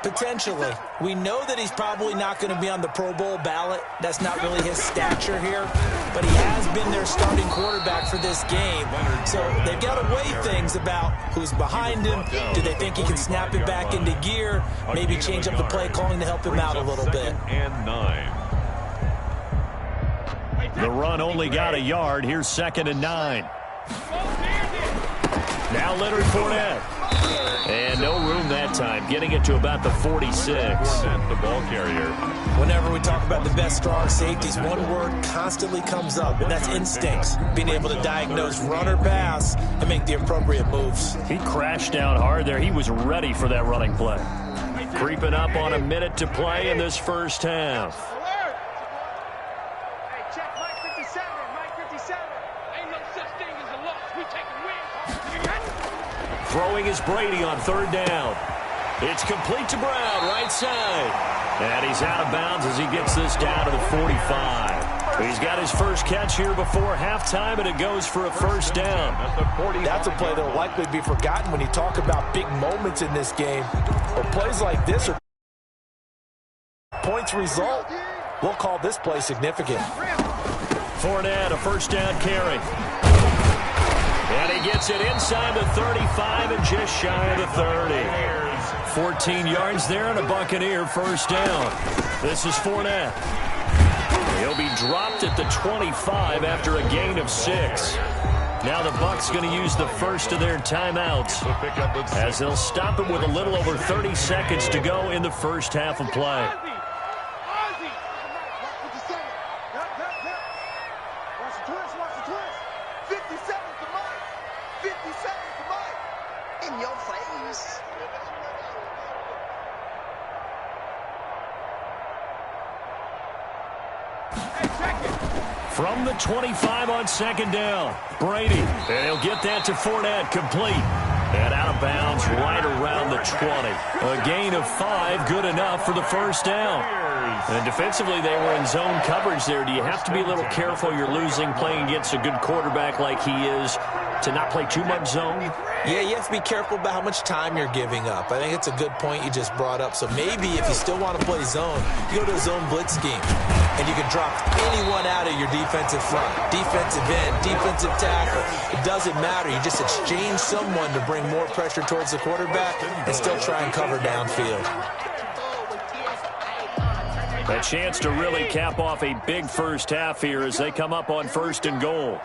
Potentially. We know that he's probably not going to be on the Pro Bowl ballot. That's not really his stature here. But he has been their starting quarterback for this game. So they've got to weigh things about who's behind him. Do they think he can snap it back into gear? Maybe change up the play calling to help him out a little bit. And 9. The run only got a yard. Here's 2nd and 9. Now Leonard Fournette. And no room that time, getting it to about the 46. The ball carrier. Whenever we talk about the best strong safeties, one word constantly comes up, and that's instincts. Being able to diagnose run or pass and make the appropriate moves. He crashed down hard there. He was ready for that running play. Creeping up on a minute to play in this first half. Hey, check Mike 57. Mike 57. Ain't no such thing as a loss. We taking wins. Throwing is Brady on 3rd down. It's complete to Brown, right side. And he's out of bounds as he gets this down to the 45. He's got his first catch here before halftime, and it goes for a first down. That's a play that will likely be forgotten when you talk about big moments in this game. Or plays like this or points result, we'll call this play significant. Fournette, a first down carry. And he gets it inside the 35 and just shy of the 30. 14 yards there and a Buccaneer first down. This is Fournette. He'll be dropped at the 25 after a gain of 6. Now the Bucs going to use the first of their timeouts as they'll stop him with a little over 30 seconds to go in the first half of play. From the 25 on 2nd down, Brady, and he'll get that to Fournette, complete. And out of bounds right around the 20. A gain of 5, good enough for the first down. And defensively, they were in zone coverage there. Do you have to be a little careful? You're losing playing against a good quarterback like he is to not play too much zone? Yeah, you have to be careful about how much time you're giving up. I think it's a good point you just brought up. So maybe if you still want to play zone, you go to a zone blitz scheme. And you can drop anyone out of your defensive front. Defensive end, defensive tackle. It doesn't matter. You just exchange someone to bring more pressure towards the quarterback and still try and cover downfield. A chance to really cap off a big first half here as they come up on 1st and goal.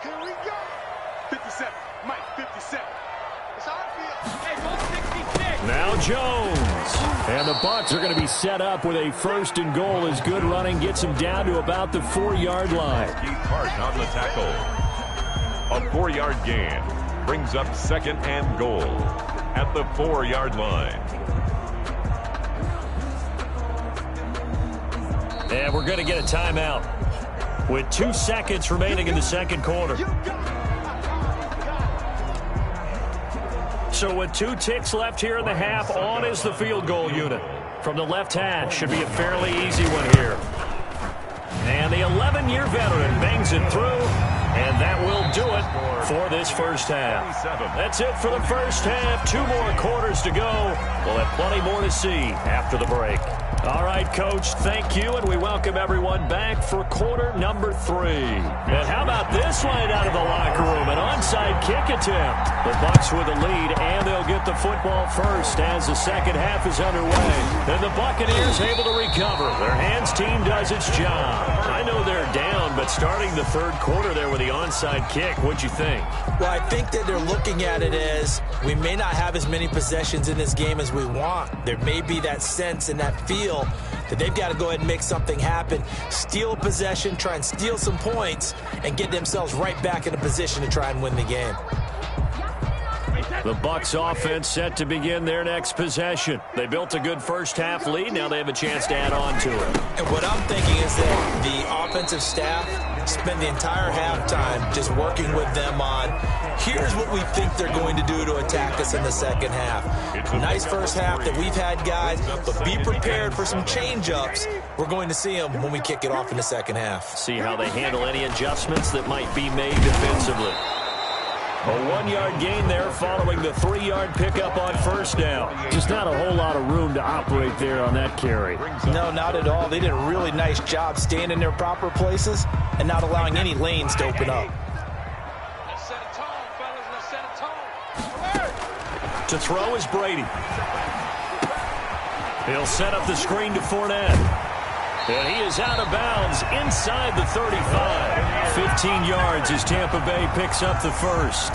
57. Mike 57. Now Jones. And the Bucs are going to be set up with a 1st and goal as good running gets him down to about the 4-yard line. Keith Hart on the tackle. A 4-yard gain brings up 2nd and goal at the 4-yard line. And we're going to get a timeout with 2 seconds remaining in the second quarter. So with 2 ticks left here in the half, on is the field goal unit. From the left hash, should be a fairly easy one here. And the 11-year veteran bangs it through, and that will do it for this first half. That's it for the first half. 2 more quarters to go. We'll have plenty more to see after the break. All right, Coach, thank you, and we welcome everyone back for quarter number 3. And how about this line out of the locker room? An onside kick attempt. The Bucs with the lead, and they'll get the football first as the second half is underway. And the Buccaneers able to recover. Their hands team does its job. I know they're down, but starting the third quarter there with the onside kick, what'd you think? Well, I think that they're looking at it as we may not have as many possessions in this game as we want. There may be that sense and that feel that they've got to go ahead and make something happen, steal a possession, try and steal some points, and get themselves right back in a position to try and win the game. The Bucs offense set to begin their next possession. They built a good first half lead. Now they have a chance to add on to it. And what I'm thinking is that the offensive staff spend the entire halftime just working with them on Here's what we think they're going to do to attack us in the second half. Nice first half that we've had, guys, but be prepared for some change-ups. We're going to see them when we kick it off in the second half. See how they handle any adjustments that might be made defensively. A 1-yard gain there following the 3-yard pickup on first down. Just not a whole lot of room to operate there on that carry. No, not at all. They did a really nice job staying in their proper places and not allowing any lanes to open up. To throw is Brady. He'll set up the screen to Fournette. And he is out of bounds inside the 35. 15 yards as Tampa Bay picks up the first.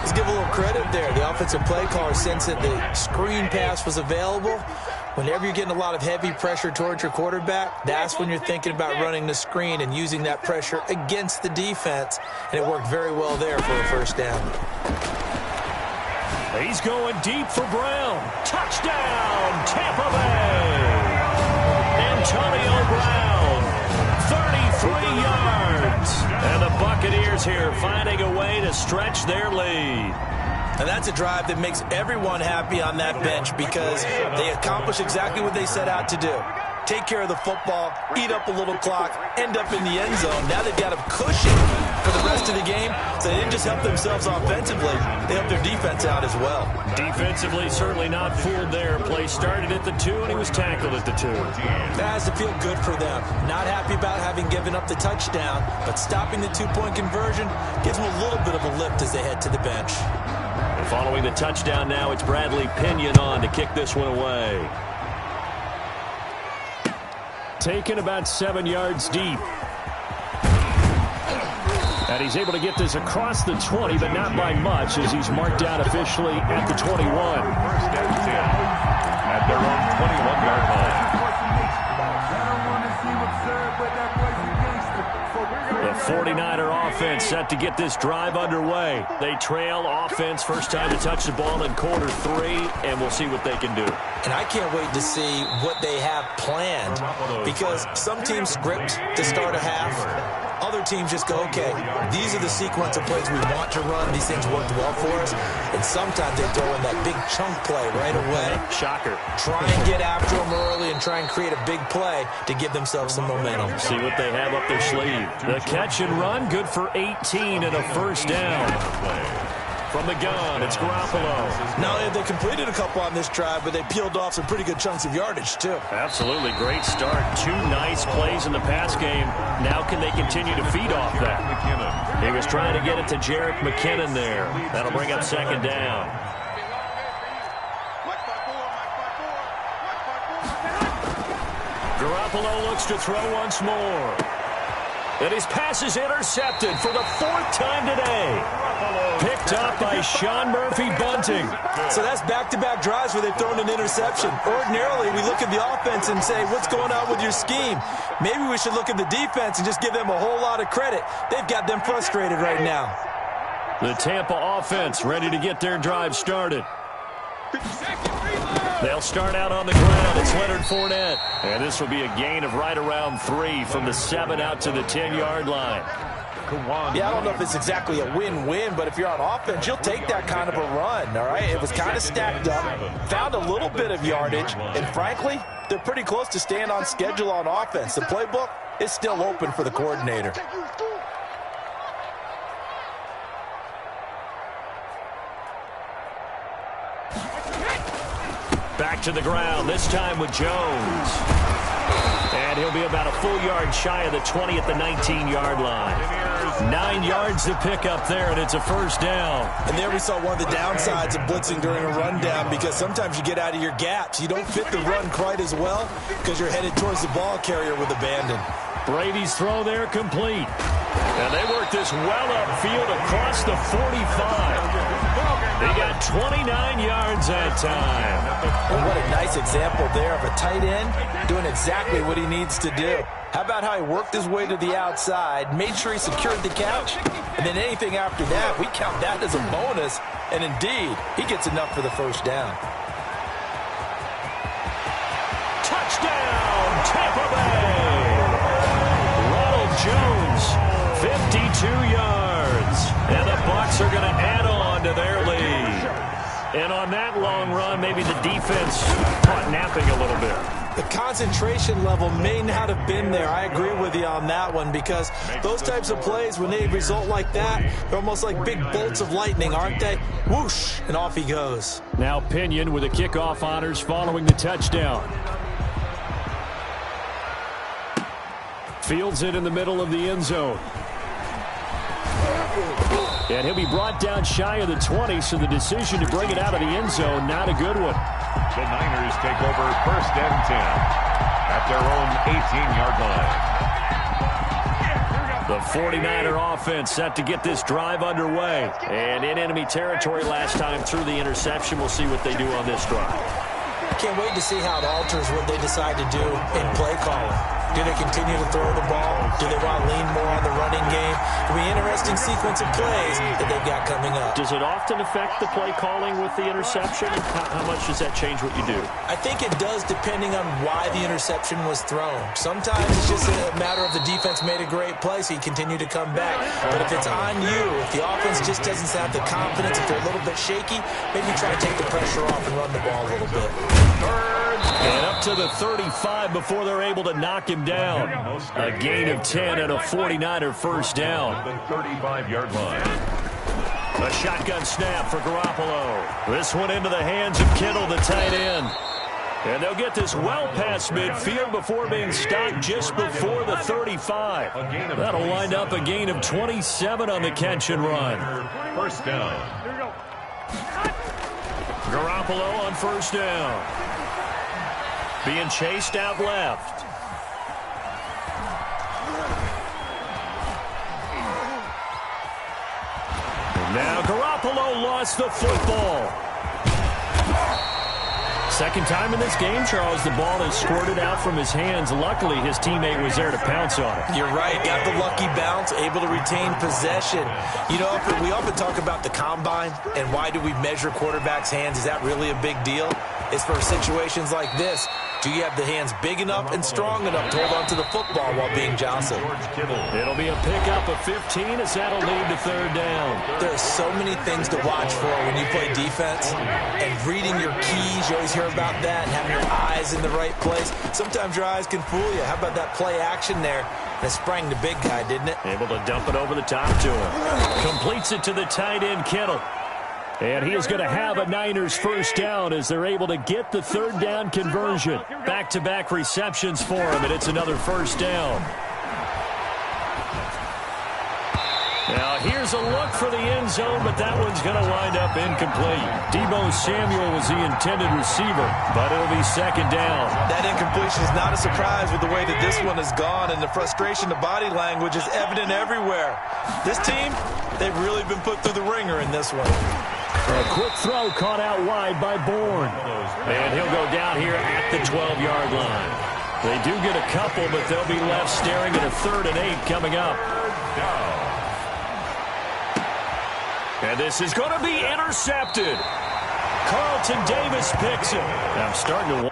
Let's give a little credit there. The offensive play caller sensed that the screen pass was available. Whenever you're getting a lot of heavy pressure towards your quarterback, that's when you're thinking about running the screen and using that pressure against the defense. And it worked very well there for a first down. He's going deep for Brown. Touchdown, Tampa Bay. Antonio Brown, 33 yards. And the Buccaneers here finding a way to stretch their lead. And that's a drive that makes everyone happy on that bench because they accomplish exactly what they set out to do. Take care of the football, eat up a little clock, end up in the end zone. Now they've got a cushion for the rest of the game, so they didn't just help themselves offensively, they helped their defense out as well. Defensively, certainly not fooled there. Play started at the 2, and he was tackled at the 2. That has to feel good for them. Not happy about having given up the touchdown, but stopping the 2-point conversion gives them a little bit of a lift as they head to the bench. And following the touchdown now, it's Bradley Pinion on to kick this one away. Taken about 7 yards deep. And he's able to get this across the 20, but not by much as he's marked out officially at the 21. First and 10 at their own 21-yard line. The 49er offense set to get this drive underway. They trail offense first time to touch the ball in quarter 3, and we'll see what they can do. And I can't wait to see what they have planned because some teams script to start a half. Other teams just go, okay, these are the sequence of plays we want to run. These things worked well for us. And sometimes they throw in that big chunk play right away. Shocker. Try and get after them early and try and create a big play to give themselves some momentum. See what they have up their sleeve. The catch and run, good for 18 and a first down. From the gun, it's Garoppolo. Not only have they completed a couple on this drive, but they peeled off some pretty good chunks of yardage, too. Absolutely. Great start. 2 nice plays in the pass game. Now can they continue to feed off that? He was trying to get it to Jerick McKinnon there. That'll bring up second down. Garoppolo looks to throw once more. And his pass is intercepted for the 4th time today. Picked up by Sean Murphy-Bunting. So that's back-to-back drives where they've thrown an interception. Ordinarily, we look at the offense and say, what's going on with your scheme? Maybe we should look at the defense and just give them a whole lot of credit. They've got them frustrated right now. The Tampa offense ready to get their drive started. They'll start out on the ground. It's Leonard Fournette. And this will be a gain of right around 3 from the 7 out to the 10-yard line. Yeah, I don't know if it's exactly a win-win, but if you're on offense, you'll take that kind of a run, all right? It was kind of stacked up, found a little bit of yardage, and frankly, they're pretty close to staying on schedule on offense. The playbook is still open for the coordinator. Back to the ground, this time with Jones. And he'll be about a full yard shy of the 20 at the 19-yard line. 9 yards to pick up there, and it's a first down. And there we saw one of the downsides of blitzing during a rundown because sometimes you get out of your gaps. You don't fit the run quite as well because you're headed towards the ball carrier with abandon. Brady's throw there complete. And they work this well upfield across the 45. They got 29 yards that time. And what a nice example there of a tight end doing exactly what he needs to do. How about how he worked his way to the outside, made sure he secured the catch, and then anything after that, we count that as a bonus. And indeed, he gets enough for the first down. Touchdown, Tampa Bay! Ronald Jones, 52 yards. And the Bucs are going to add on to their lead. And on that long run, maybe the defense caught napping a little bit. The concentration level may not have been there. I agree with you on that one, because those types of plays, when they result like that, they're almost like big bolts of lightning, aren't they? Whoosh, and off he goes. Now Pinion with the kickoff honors following the touchdown. Fields it in the middle of the end zone. And he'll be brought down shy of the 20, so the decision to bring it out of the end zone, not a good one. The Niners take over 1st and 10 at their own 18-yard line. The 49er offense set to get this drive underway. And in enemy territory last time through the interception. We'll see what they do on this drive. Can't wait to see how it alters what they decide to do in play calling. Do they continue to throw the ball? Do they want to lean more on the running game? It'll be an interesting sequence of plays that they've got coming up. Does it often affect the play calling with the interception? How much does that change what you do? I think it does, depending on why the interception was thrown. Sometimes it's just a matter of the defense made a great play, so you continue to come back. But if it's on you, if the offense just doesn't have the confidence, if they're a little bit shaky, maybe try to take the pressure off and run the ball a little bit. And up to the 35 before they're able to knock him down. A gain of 10 and a 49er first down. The 35-yard line. A shotgun snap for Garoppolo. This one into the hands of Kittle, the tight end. And they'll get this well past midfield before being stopped just before the 35. That'll wind up a gain of 27 on the catch and run. First down. Garoppolo on first down. Being chased out left. And now Garoppolo lost the football. Second time in this game, Charles, the ball has squirted out from his hands. Luckily, his teammate was there to pounce on it. You're right. Got the lucky bounce, able to retain possession. You know, we often talk about the combine and why do we measure quarterbacks' hands. Is that really a big deal? It's for situations like this. Do you have the hands big enough and strong enough to hold on to the football while being jostled? It'll be a pickup of 15 as that'll lead to third down. There are so many things to watch for when you play defense. And reading your keys, you always hear about that, and having your eyes in the right place. Sometimes your eyes can fool you. How about that play action there? And it sprang the big guy, didn't it? Able to dump it over the top to him. Completes it to the tight end, Kittle. And he is going to have a Niners first down as they're able to get the third down conversion. Back-to-back receptions for him, and it's another first down. Now here's a look for the end zone, but that one's going to wind up incomplete. Deebo Samuel was the intended receiver, but it'll be second down. That incompletion is not a surprise with the way that this one has gone, and the frustration, the body language is evident everywhere. This team, they've really been put through the ringer in this one. A quick throw caught out wide by Bourne. And he'll go down here at the 12-yard line. They do get a couple, but they'll be left staring at a 3rd and 8 coming up. And this is going to be intercepted. Carlton Davis picks it. I'm starting to...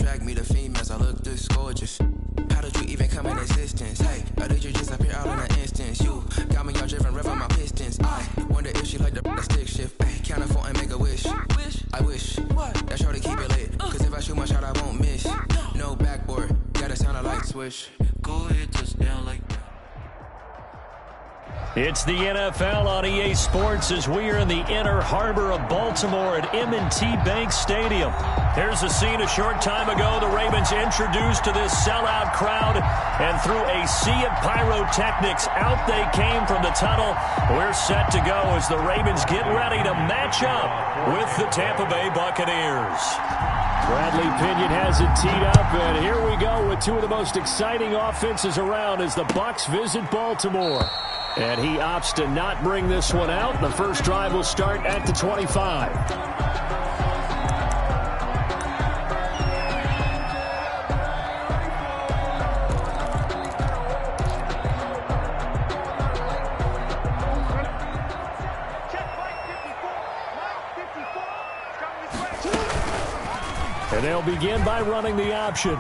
drag me to females, I look this gorgeous. How did you even come in existence? Hey, or did you just appear out in an instance? You got me all driven, revving my pistons. I wonder if she like the stick shift. Ay, count for and make a wish. I wish that shorty keep it lit. Cause if I shoot my shot, I won't miss. No backboard, gotta sound a light switch. Go ahead, touchdown like that. It's the NFL on EA Sports as we are in the inner harbor of Baltimore at M&T Bank Stadium. Here's a scene a short time ago. The Ravens introduced to this sellout crowd, and through a sea of pyrotechnics, out they came from the tunnel. We're set to go as the Ravens get ready to match up with the Tampa Bay Buccaneers. Bradley Pinion has it teed up, and here we go with two of the most exciting offenses around as the Bucs visit Baltimore. And he opts to not bring this one out. The first drive will start at the 25. And they'll begin by running the option.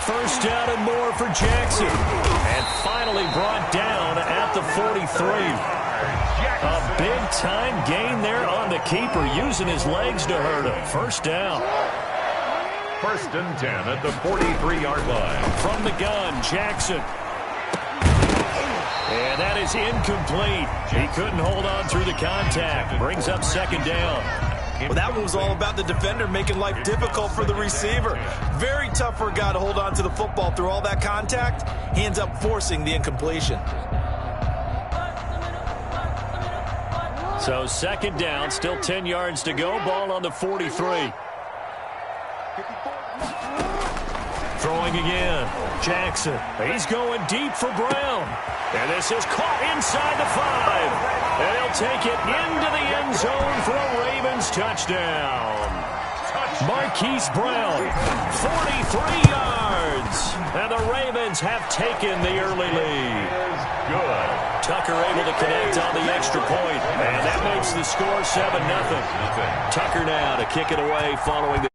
First down and more for Jackson. And finally brought down at the 43. A big-time gain there on the keeper, using his legs to hurt him. First down. First and 10 at the 43-yard line. From the gun, Jackson. And that is incomplete. He couldn't hold on through the contact. Brings up second down. Well, that one was all about the defender making life difficult for the receiver. Very tough for a guy to hold on to the football through all that contact. He ends up forcing the incompletion. So second down, still 10 yards to go. Ball on the 43. Throwing again. Jackson. He's going deep for Brown. And this is caught inside the 5. And he'll take it into the end zone for a Ravens touchdown. Marquise Brown, 43 yards. And the Ravens have taken the early lead. Good. Tucker able to connect on the extra point. And that makes the score 7-0. Tucker now to kick it away following the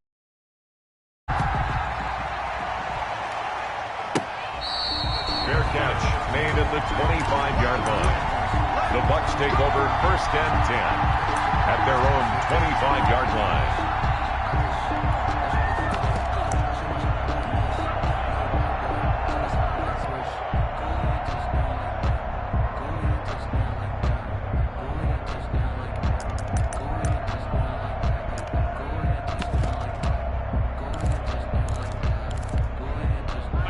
Fair catch made at the 25-yard line. The Bucs take over first and 10 at their own 25-yard line.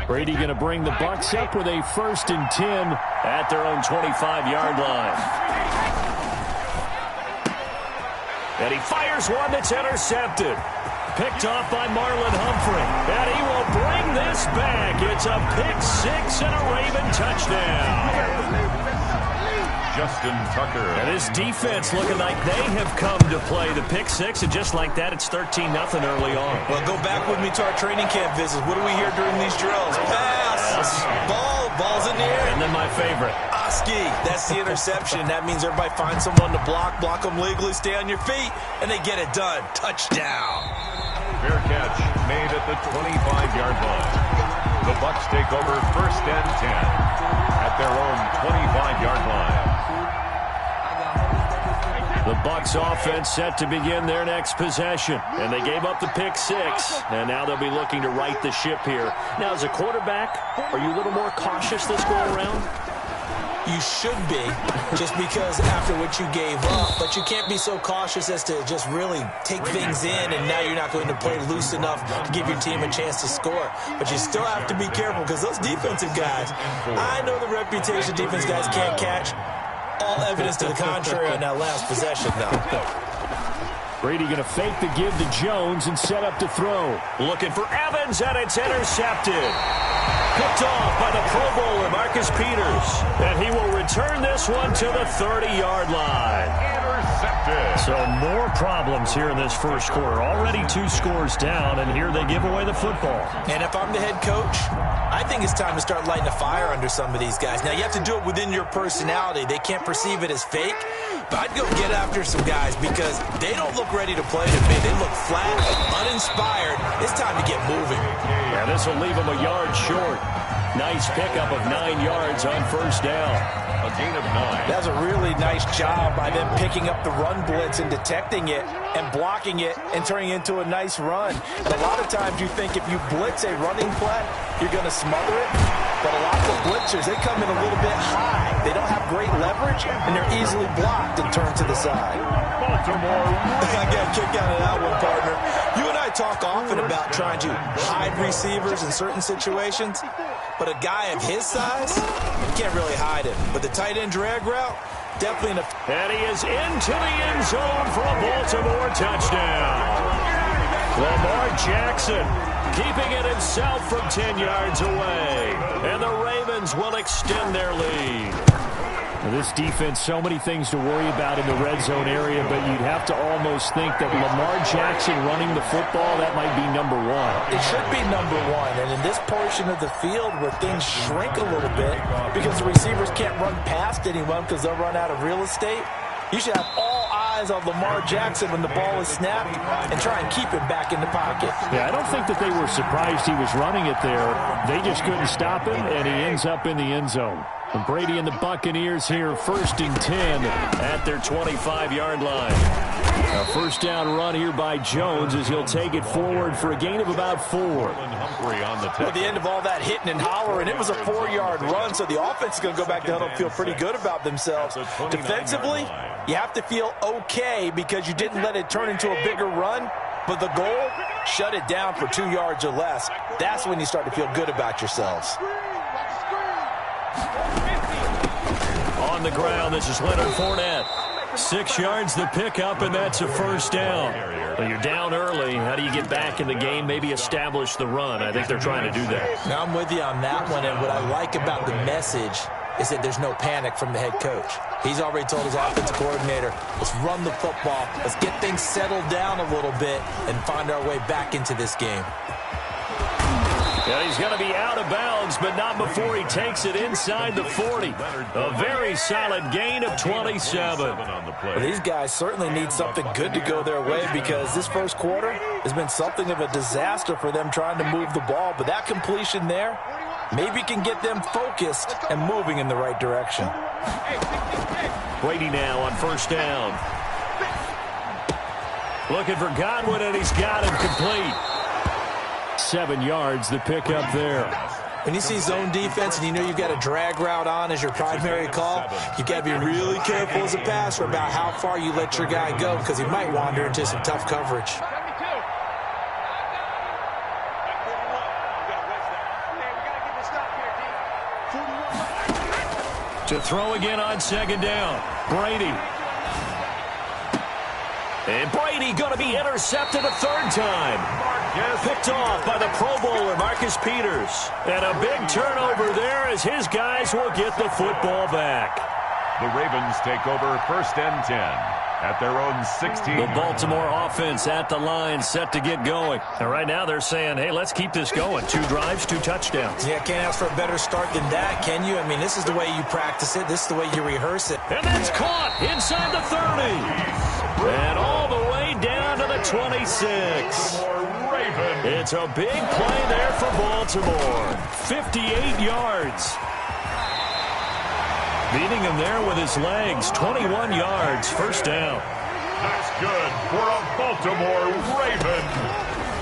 Brady going to bring the Bucs up with a first and 10 at their own 25-yard line. And he fires one that's intercepted. Picked off by Marlon Humphrey. And he will bring this back. It's a pick-6 and a Raven touchdown. Justin Tucker. And his defense looking like they have come to play the pick-6, and just like that, it's 13-0 early on. Well, go back with me to our training camp visits. What do we hear during these drills? Pass! Ball's in the air. And then my favorite. Oski, that's the interception. That means everybody finds someone to block them legally, stay on your feet, and they get it done. Touchdown. Fair catch made at the 25-yard line. The Bucs take over first and 10 at their own 25-yard line. The Bucs offense set to begin their next possession. And they gave up the pick-6. And now they'll be looking to right the ship here. Now, as a quarterback, are you a little more cautious this go-around? You should be, just because after what you gave up. But you can't be so cautious as to just really take things in, and now you're not going to play loose enough to give your team a chance to score. But you still have to be careful, because those defensive guys, I know the reputation defense guys can't catch. All evidence to the contrary on that last possession, though. Brady going to fake the give to Jones and set up to throw. Looking for Evans, and it's intercepted. Picked off by the Pro Bowler, Marcus Peters. And he will return this one to the 30-yard line. intercepted. So more problems here in this first quarter. Already 2 scores down, and here they give away the football. And if I'm the head coach, I think it's time to start lighting a fire under some of these guys. Now, you have to do it within your personality. They can't perceive it as fake. But I'd go get after some guys because they don't look ready to play to me. They look flat, uninspired. It's time to get moving. Yeah, this will leave them a yard short. Nice pickup of 9 yards on first down. A gain of 9. That's a really nice job by them picking up the run blitz and detecting it and blocking it and turning it into a nice run. And a lot of times you think if you blitz a running play, you're going to smother it. But a lot of the blitzers, they come in a little bit high. They don't have great leverage, and they're easily blocked and turned to the side. I got a kick out of that one, partner. You and I talk often about trying to hide receivers in certain situations, but a guy of his size, you can't really hide him. But the tight end drag route, definitely And he is into the end zone for a Baltimore touchdown. Lamar Jackson keeping it himself from 10 yards away. And the Ravens will extend their lead. This defense, so many things to worry about in the red zone area, but you'd have to almost think that Lamar Jackson running the football, that might be number 1. It should be number 1, and in this portion of the field where things shrink a little bit because the receivers can't run past anyone because they'll run out of real estate, you should have all eyes on Lamar Jackson when the ball is snapped and try and keep him back in the pocket. Yeah, I don't think that they were surprised he was running it there. They just couldn't stop him, and he ends up in the end zone. And Brady and the Buccaneers here, 1st and 10 at their 25-yard line. A first down run here by Jones as he'll take it forward for a gain of about 4. At the end of all that hitting and hollering, it was a 4-yard run, so the offense is going to go back to huddle and feel pretty good about themselves. Defensively, you have to feel okay because you didn't let it turn into a bigger run, but the goal, shut it down for 2 yards or less. That's when you start to feel good about yourselves. On the ground, this is Leonard Fournette. 6 yards the pickup, and that's a first down. Well, you're down early. How do you get back in the game? Maybe establish the run. I think they're trying to do that. Now, I'm with you on that one, and what I like about the message is that there's no panic from the head coach. He's already told his offensive coordinator, let's run the football, let's get things settled down a little bit and find our way back into this game. Yeah, he's going to be out of bounds, but not before he takes it inside the 40. A very solid gain of 27. Well, these guys certainly need something good to go their way because this first quarter has been something of a disaster for them trying to move the ball. But that completion there maybe can get them focused and moving in the right direction. Brady now on first down. Looking for Godwin, and he's got him complete. 7 yards, the pickup there. When you see zone defense and you know you've got a drag route on as your primary call, you've got to be really careful as a passer about how far you let your guy go because he might wander into some tough coverage. To throw again on second down. Brady. And Brady going to be intercepted a 3rd time. Picked off by the Pro Bowler, Marcus Peters. And a big turnover there as his guys will get the football back. The Ravens take over 1st and 10 at their own 16. The Baltimore offense at the line, set to get going. And right now they're saying, hey, let's keep this going. 2 drives, 2 touchdowns. Yeah, can't ask for a better start than that, can you? I mean, this is the way you practice it. This is the way you rehearse it. And that's caught inside the 30. And all the way down to the 26. It's a big play there for Baltimore. 58 yards. Beating him there with his legs. 21 yards. First down. That's good for a Baltimore Raven.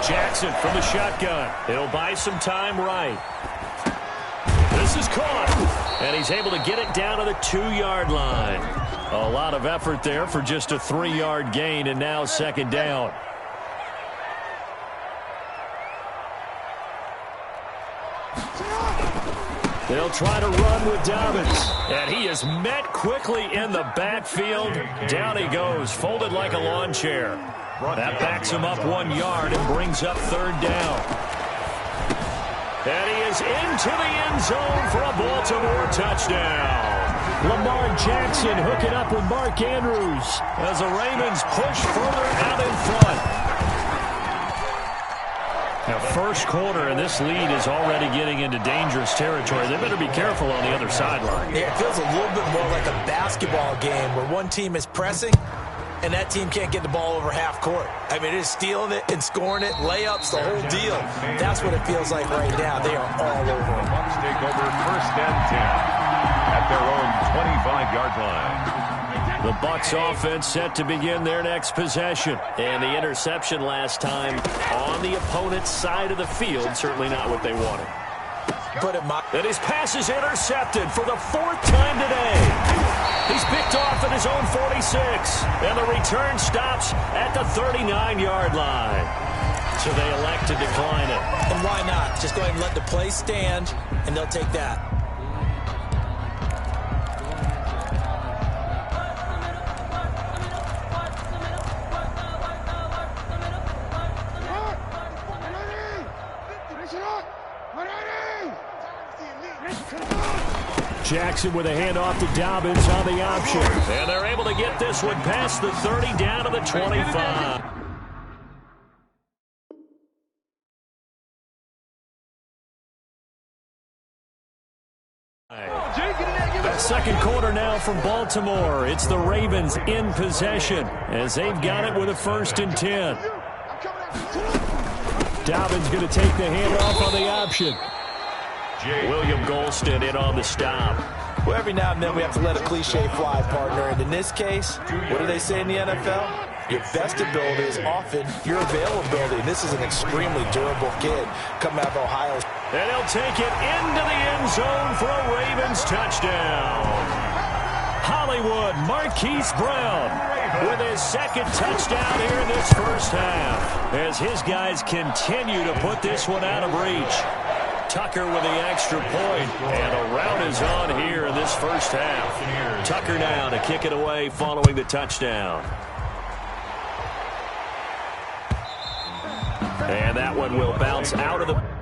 Jackson from the shotgun. It'll buy some time right. This is caught. And he's able to get it down to the 2-yard line. A lot of effort there for just a 3-yard gain, and now second down. They'll try to run with Dobbins. And he is met quickly in the backfield. Down he goes, folded like a lawn chair. That backs him up 1 yard and brings up 3rd down. And he is into the end zone for a Baltimore touchdown. Lamar Jackson hooking up with Mark Andrews as the Ravens push further out in front. Now, first quarter, and this lead is already getting into dangerous territory. They better be careful on the other sideline. Yeah, it feels a little bit more like a basketball game where one team is pressing and that team can't get the ball over half court. I mean, it is stealing it and scoring it, layups, the whole deal. That's what it feels like right now. They are all over it. Bucks take over first and 10 at their own 25-yard line. The Bucs offense set to begin their next possession. And the interception last time on the opponent's side of the field, certainly not what they wanted. And his pass is intercepted for the fourth time today. He's picked off at his own 46. And the return stops at the 39-yard line. So they elect to decline it. And why not? Just go ahead and let the play stand, and they'll take that. Jackson with a handoff to Dobbins on the option. And they're able to get this one past the 30 down to the 25. Second quarter now from Baltimore. It's the Ravens in possession as they've got it with a 1st and 10. Dobbins going to take the handoff on the option. William Golston in on the stop. Well, every now and then we have to let a cliche fly, partner. And in this case, what do they say in the NFL? Your best ability is often your availability. This is an extremely durable kid coming out of Ohio. And he'll take it into the end zone for a Ravens touchdown. Hollywood Marquise Brown with his second touchdown here in this first half as his guys continue to put this one out of reach. Tucker with the extra point, and a rout is on here in this first half. Tucker now to kick it away following the touchdown. And that one will bounce out of the...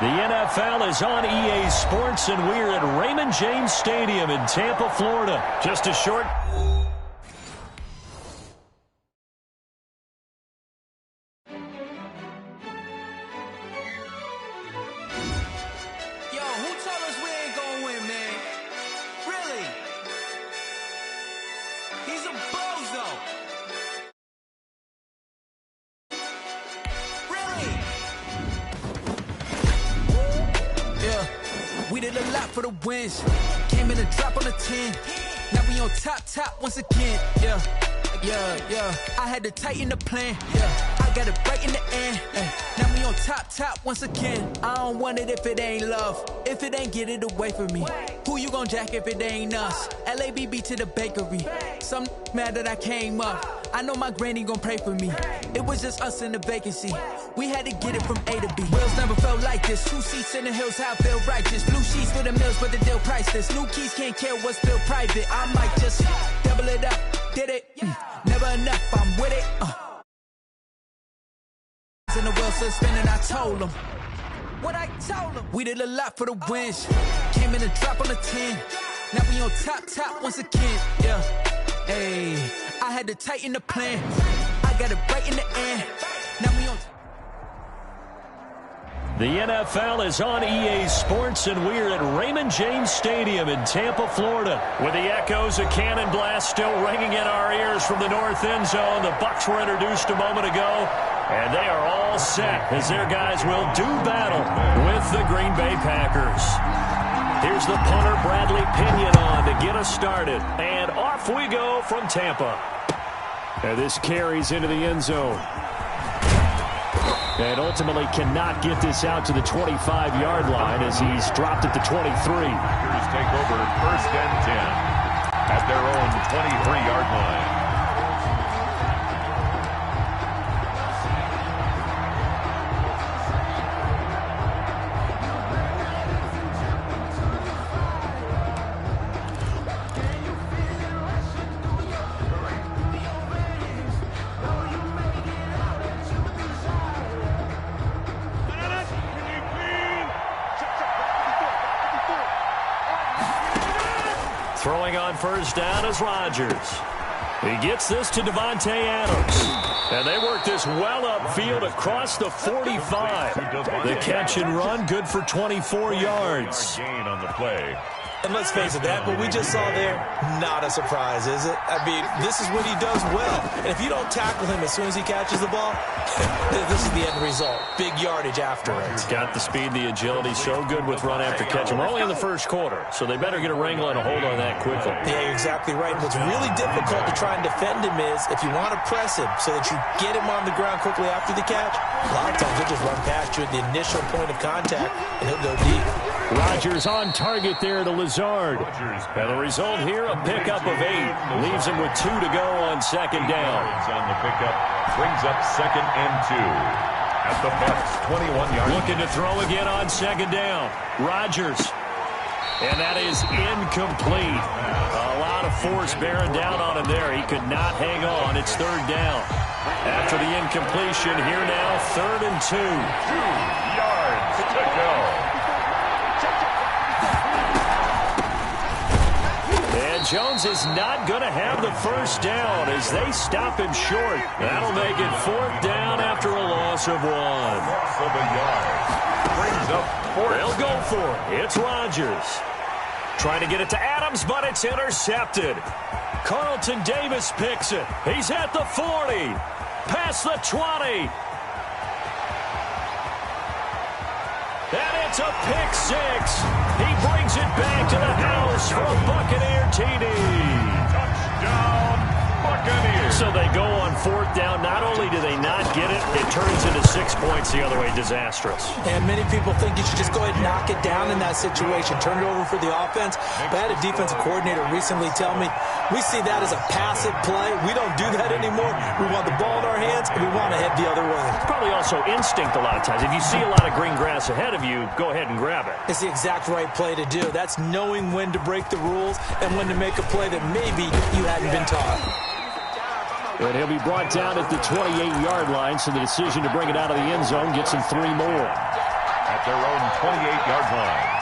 The NFL is on EA Sports, and we're at Raymond James Stadium in Tampa, Florida. Just a short... lot for the wins. Came in a drop on a 10. Now we on top once again. Yeah. I had to tighten the plan. Yeah. I got it right in the end. Now we on top once again. I don't want it if it ain't love. If it ain't, get it away from me. Who you gon' jack if it ain't us? LABB to the bakery. Some mad that I came up. I know my granny gon' pray for me. It was just us in the vacancy. We had to get it from A to B. Wheels never felt like this. 2 seats in the hills, how I feel righteous. Blue sheets for the mills, but the deal priceless. New keys can't care what's still private. I might just double it up. Did it? Never enough, I'm with it. In the wheel still spinning, I told them. What I told them. We did a lot for the wins. Came in a drop on a 10. Now we on top once again. Yeah. Hey, I had to tighten the plan. I got it right in the end. Now we on. The NFL is on EA Sports, and we're at Raymond James Stadium in Tampa, Florida. With the echoes of cannon blast still ringing in our ears from the north end zone. The Bucs were introduced a moment ago, and they are all set as their guys will do battle with the Green Bay Packers. Here's the punter, Bradley Pinion, on to get us started. And off we go from Tampa. And this carries into the end zone. And ultimately cannot get this out to the 25-yard line as he's dropped at the 23. Packers take over 1st and 10 at their own 23-yard line. Throwing on 1st down is Rodgers. He gets this to Devontae Adams. And they work this well upfield across the 45. The catch and run, good for 24 yards. Gain on the play. And let's face it, that what we just saw there, not a surprise, is it? I mean, this is what he does well. And if you don't tackle him as soon as he catches the ball, this is the end result. Big yardage afterwards. Got the speed, the agility, so good with run after catch. And we're only in the first quarter, so they better get a wrangle and a hold on that quickly. Yeah, you're exactly right. And what's really difficult to try and defend him is if you want to press him so that you get him on the ground quickly after the catch, a lot of times he'll just run past you at the initial point of contact, and he'll go deep. Rodgers on target there to Lazard. And the result here, a pickup of 8. Leaves him with 2 to go on 2nd down. On the pickup, brings up 2nd and 2 at the Bucs 21-yard. Looking to throw again on 2nd down. Rodgers. And that is incomplete. A lot of force bearing down on him there. He could not hang on. It's 3rd down. After the incompletion, here now, 3rd and 2. 2 yards to go. And Jones is not going to have the 1st down as they stop him short. That'll make it 4th down after a loss of 1. Loss of a yard. Brings up 4th. They'll go for it. It's Rodgers. Trying to get it to Adams, but it's intercepted. Carlton Davis picks it. He's at the 40. Past the 20. And it's a pick 6. He brings it back to the house for a Buccaneer TD. Touchdown, Buccaneers. So they go on 4th down. Not only do they not get it, it turns into 6 points the other way. Disastrous. And many people think you should just go ahead and knock it down in that situation. Turn it over for the offense. But I had a defensive coordinator recently tell me, we see that as a passive play. We don't do that anymore. We want the ball in our hands, and we want to head the other way. It's probably also instinct a lot of times. If you see a lot of green grass ahead of you, go ahead and grab it. It's the exact right play to do. That's knowing when to break the rules and when to make a play that maybe you hadn't been taught. And he'll be brought down at the 28-yard line, so the decision to bring it out of the end zone gets him 3 more. At their own 28-yard line.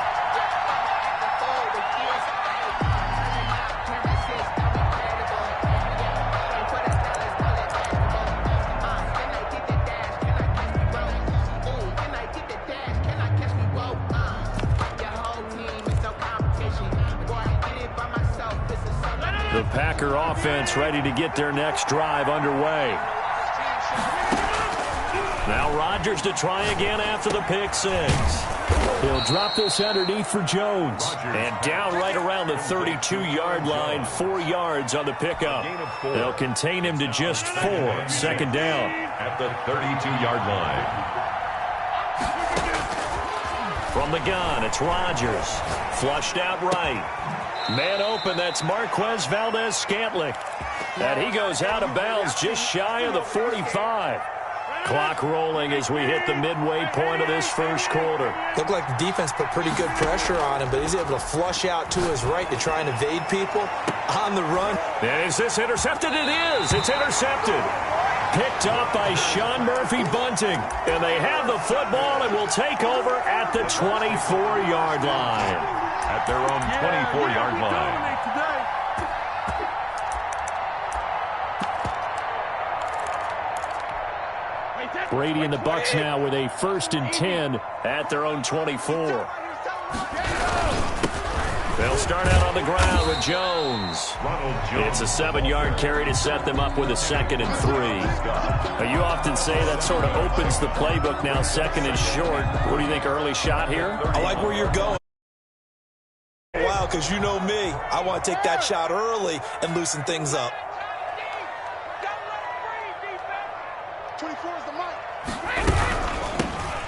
The Packer offense ready to get their next drive underway. Now Rodgers to try again after the pick six. He'll drop this underneath for Jones. And down right around the 32-yard line, 4 yards on the pickup. They'll contain him to just 4. Second down. At the 32-yard line. From the gun, it's Rodgers. Flushed out right. Man open, that's Marquez Valdez-Scantling. And he goes out of bounds just shy of the 45. Clock rolling as we hit the midway point of this first quarter. Looked like the defense put pretty good pressure on him, but he's able to flush out to his right to try and evade people on the run. And is this intercepted? It is. It's intercepted. Picked up by Sean Murphy-Bunting. And they have the football and will take over at the 24-yard line. At their own 24-yard line. Brady and the Bucs now with a 1st and 10 at their own 24. They'll start out on the ground with Jones. It's a 7-yard carry to set them up with a 2nd and 3. Now, you often say that sort of opens the playbook now, 2nd and short. What do you think, early shot here? I like where you're going. Wow, because you know me. I want to take that shot early and loosen things up. 24 is the mic.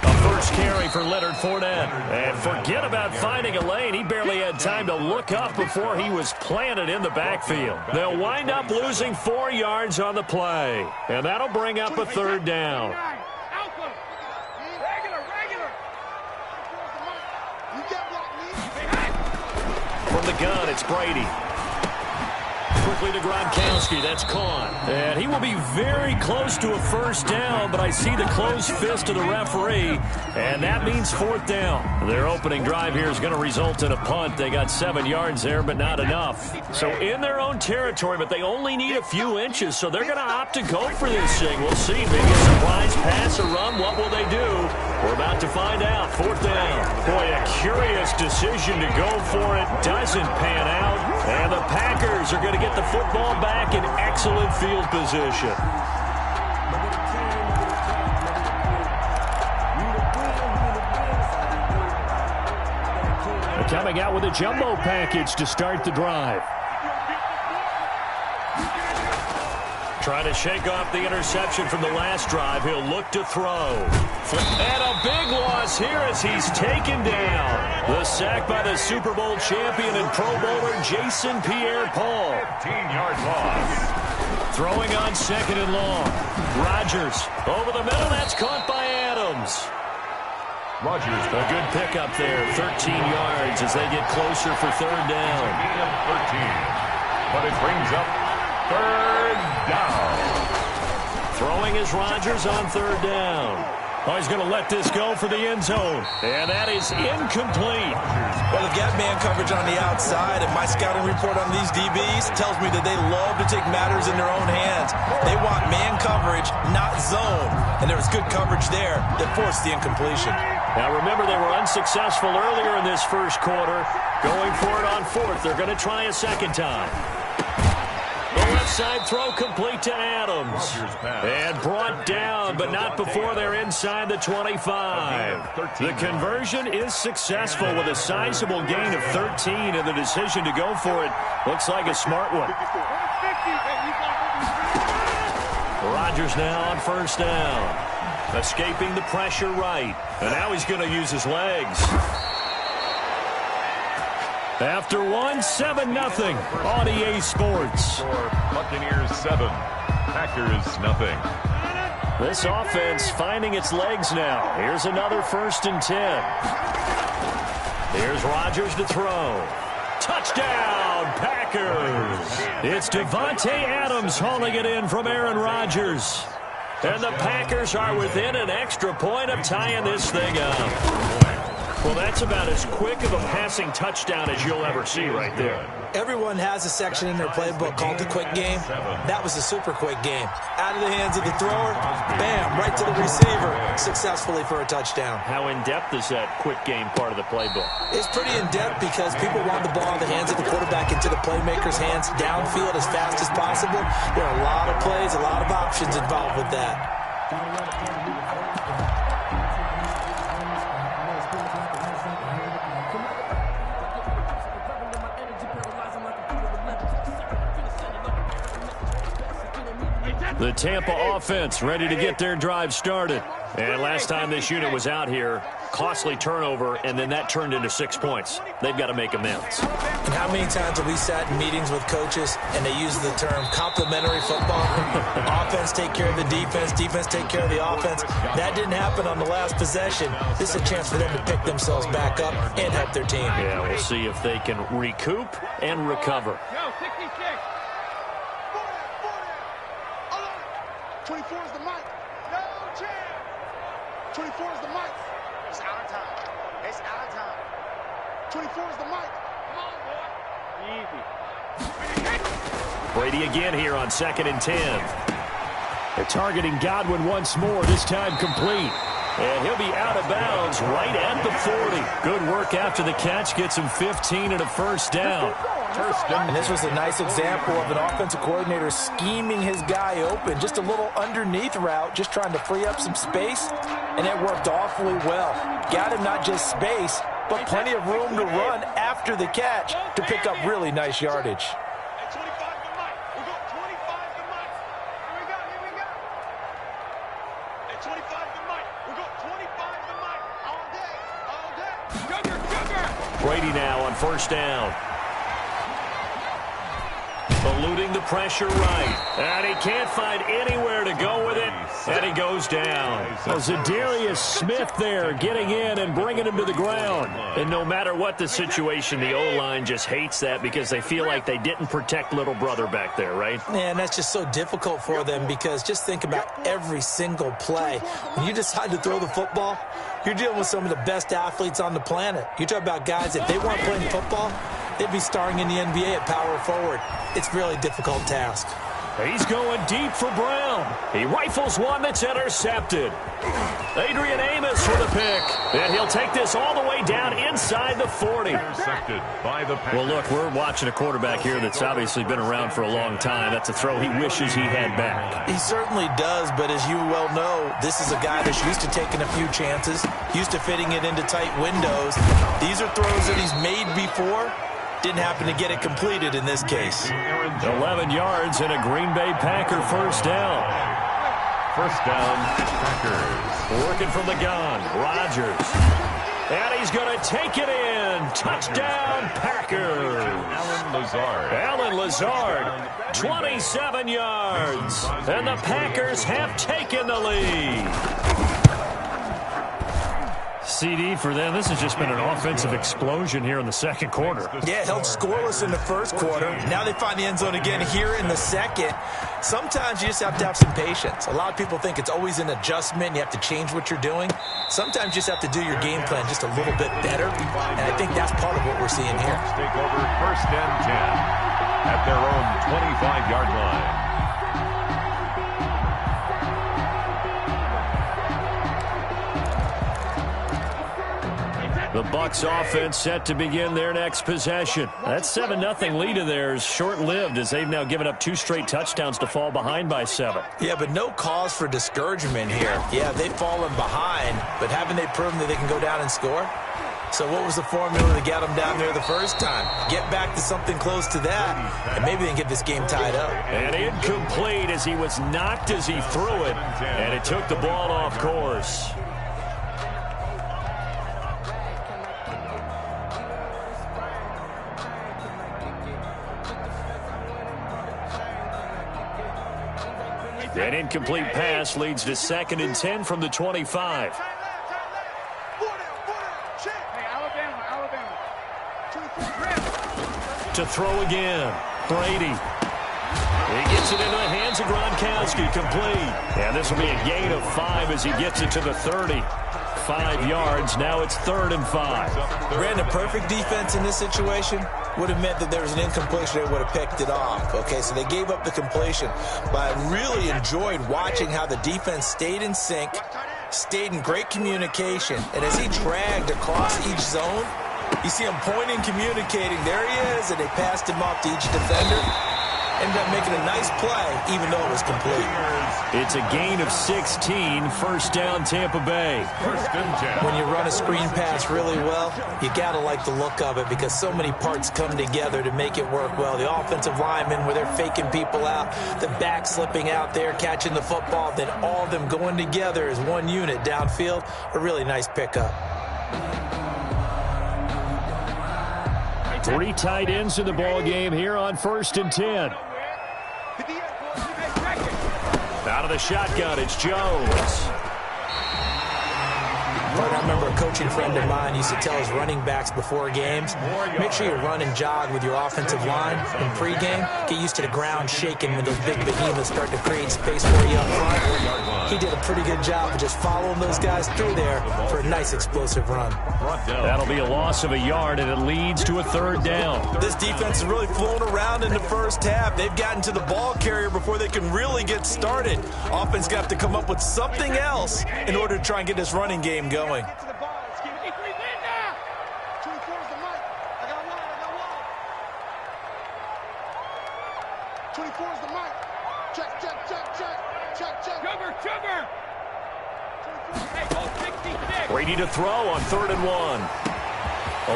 A first carry for Leonard Fournette. And forget about finding a lane. He barely had time to look up before he was planted in the backfield. They'll wind up losing 4 yards on the play. And that'll bring up a 3rd down. From the gun, it's Brady. Quickly to Gronkowski. That's caught. And he will be very close to a 1st down, but I see the closed fist of the referee, and that means 4th down. Their opening drive here is going to result in a punt. They got 7 yards there, but not enough. So in their own territory, but they only need a few inches, so they're going to opt to go for this thing. We'll see. Maybe a surprise pass or run. What will they do? We're about to find out. 4th down. Boy, a curious decision to go for it. Doesn't pan out. And the Packers are going to get the football back in excellent field position. Coming out with a jumbo package to start the drive. Trying to shake off the interception from the last drive. He'll look to throw. And a big loss here as he's taken down. The sack by the Super Bowl champion and Pro Bowler Jason Pierre-Paul. 15-yard loss. Throwing on 2nd and long. Rodgers over the middle. That's caught by Adams. Rodgers. A good pickup there. 13 yards as they get closer for 3rd down. Gain of 13. But it brings up 3rd down. Throwing is Rodgers on 3rd down. Oh, he's going to let this go for the end zone. And that is incomplete. Well, they've got man coverage on the outside, and my scouting report on these DBs tells me that they love to take matters in their own hands. They want man coverage, not zone. And there was good coverage there that forced the incompletion. Now, remember, they were unsuccessful earlier in this first quarter. Going for it on 4th. They're going to try a 2nd time. The left side throw complete to Adams. And brought down, but not before they're inside the 25. The conversion is successful with a sizable gain of 13, and the decision to go for it looks like a smart one. Rodgers now on 1st down. Escaping the pressure right. And now he's going to use his legs. After one, 7-0 on EA Sports. Buccaneers 7, Packers nothing. This offense finding its legs now. Here's another 1st and 10. Here's Rodgers to throw. Touchdown, Packers. It's Devontae Adams hauling it in from Aaron Rodgers. And the Packers are within an extra point of tying this thing up. Well, that's about as quick of a passing touchdown as you'll ever see right there. Everyone has a section in their playbook called the quick game. That was a super quick game. Out of the hands of the thrower, bam, right to the receiver, successfully for a touchdown. How in-depth is that quick game part of the playbook? It's pretty in-depth because people want the ball in the hands of the quarterback into the playmaker's hands downfield as fast as possible. There are a lot of plays, a lot of options involved with that. The Tampa offense ready to get their drive started. And last time this unit was out here, costly turnover, and then that turned into 6 points. They've got to make amends. And how many times have we sat in meetings with coaches and they use the term complementary football? Offense take care of the defense, defense take care of the offense. That didn't happen on the last possession. This is a chance for them to pick themselves back up and help their team. Yeah, we'll see if they can recoup and recover. 24 is the mic. No chance. 24 is the mic. It's our time. It's our time. 24 is the mic. Come on, boy. Easy. Brady again here on 2nd and 10. They're targeting Godwin once more, this time complete. And he'll be out of bounds right at the 40. Good work after the catch. Gets him 15 and a first down. And this was a nice example of an offensive coordinator scheming his guy open. Just a little underneath route, just trying to free up some space, and it worked awfully well. Got him not just space, but plenty of room to run after the catch to pick up really nice yardage. At 25 to Mike. We go 25 to Mike. Here we go. Here we go. At 25 to Mike. We go 25 to Mike. All day. All day. Sugar. Brady now on first down. Eluding the pressure right. And he can't find anywhere to go with it. And he goes down. Zadarius Smith there getting in and bringing him to the ground. And no matter what the situation, the O-line just hates that because they feel like they didn't protect little brother back there, right? Man, that's just so difficult for them because just think about every single play. When you decide to throw the football, you're dealing with some of the best athletes on the planet. You talk about guys, if they weren't playing football, they'd be starring in the NBA at power forward. It's a really difficult task. He's going deep for Brown. He rifles one that's intercepted. Adrian Amos for the pick. And he'll take this all the way down inside the 40. Intercepted by the Packers. Well, look, we're watching a quarterback here that's obviously been around for a long time. That's a throw he wishes he had back. He certainly does, but as you well know, this is a guy that's used to taking a few chances, used to fitting it into tight windows. These are throws that he's made before. Didn't happen to get it completed in this case. 11 yards and a Green Bay Packer first down. First down, Packers. Working from the gun, Rodgers. And he's going to take it in. Touchdown, Packers. Alan Lazard, 27 yards. And the Packers have taken the lead. CD for them. This has just been an offensive explosion here in the second quarter. Yeah, held scoreless in the first quarter. Now they find the end zone again here in the second. Sometimes you just have to have some patience. A lot of people think it's always an adjustment. You have to change what you're doing. Sometimes you just have to do your game plan just a little bit better. And I think that's part of what we're seeing here. Take over first and 10 at their own 25-yard line. The Bucs offense set to begin their next possession. That 7-0 lead of theirs short-lived as they've now given up 2 straight touchdowns to fall behind by 7. Yeah, but no cause for discouragement here. Yeah, they've fallen behind, but haven't they proven that they can go down and score? So what was the formula to get them down there the first time? Get back to something close to that, and maybe they can get this game tied up. And incomplete as he was knocked as he threw it, and it took the ball off course. An incomplete pass leads to 2nd and 10 from the 25. To throw again, Brady. He gets it into the hands of Gronkowski, complete. And this will be a gain of 5 as he gets it to the 30. 5 yards, now it's 3rd and 5. Ran a perfect defense in this situation. Would have meant that there was an incompletion. They would have picked it off. Okay, so they gave up the completion. But I really enjoyed watching how the defense stayed in sync, stayed in great communication. And as he dragged across each zone, you see him pointing, communicating. There he is, and they passed him off to each defender. ended up making a nice play, even though it was complete. It's a gain of 16, first down Tampa Bay. When you run a screen pass really well, you got to like the look of it because so many parts come together to make it work well. The offensive linemen, where they're faking people out, the back slipping out there, catching the football, then all of them going together as one unit downfield, a really nice pickup. 3 tight ends in the ball game here on 1st and 10. Out of the shotgun, it's Jones. I remember a coaching friend of mine used to tell his running backs before games, make sure you run and jog with your offensive line in pregame. Get used to the ground shaking when those big behemoths start to create space for you up front. He did a pretty good job of just following those guys through there for a nice explosive run. That'll be a loss of a yard, and it leads to a 3rd down. This defense is really flown around in the first half. They've gotten to the ball carrier before they can really get started. Offense got to come up with something else in order to try and get this running game going. 24 is the mic. Check. Sugar. Brady to throw on 3rd and 1.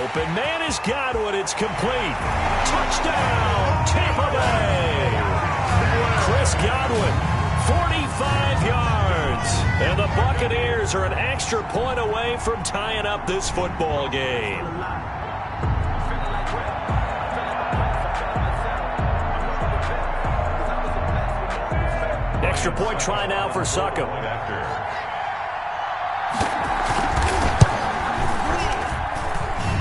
Open man is Godwin. It's complete. Touchdown, Tampa Bay. Chris Godwin, 45 yards. And the Buccaneers are an extra point away from tying up this football game. Extra point try now for Succop.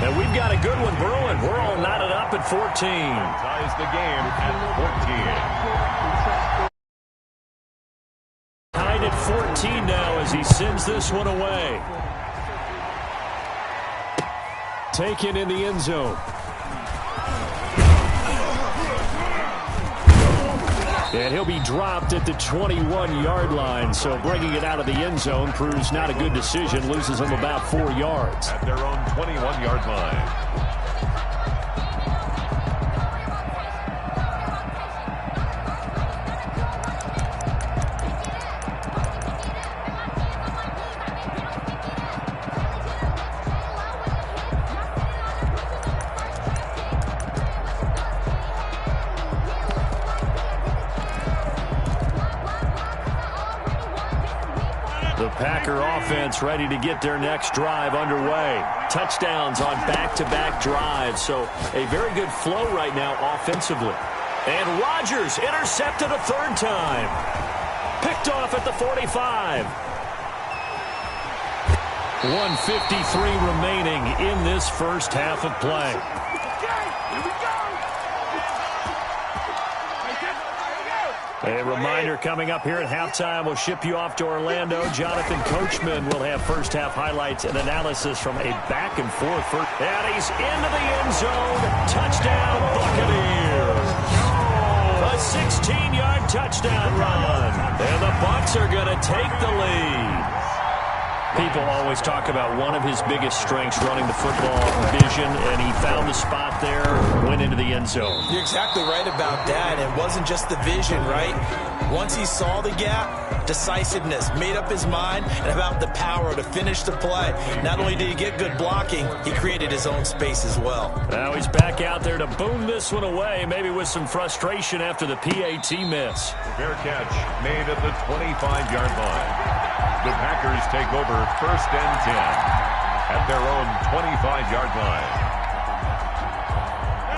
And we've got a good one brewing. We're all knotted up at 14. Ties the game at 14. Tied at 14 now as he sends this one away. Taken in the end zone. And he'll be dropped at the 21-yard line. So bringing it out of the end zone proves not a good decision. Loses him about 4 yards. At their own 21-yard line. Packer offense ready to get their next drive underway. Touchdowns on back-to-back drives, so a very good flow right now offensively. And Rodgers intercepted a 3rd time. Picked off at the 45. 1:53 remaining in this first half of play. A reminder coming up here at halftime, we'll ship you off to Orlando. Jonathan Coachman will have first half highlights and analysis from a back and forth. And he's into the end zone. Touchdown, Buccaneers. A 16-yard touchdown run. And the Bucs are going to take the lead. People always talk about one of his biggest strengths running the football, vision, and he found the spot there, went into the end zone. You're exactly right about that. It wasn't just the vision, right? Once he saw the gap, decisiveness, made up his mind, and about the power to finish the play. Not only did he get good blocking, he created his own space as well. Now he's back out there to boom this one away, maybe with some frustration after the PAT miss. Fair catch made at the 25-yard line. The Packers take over 1st and 10 at their own 25-yard line.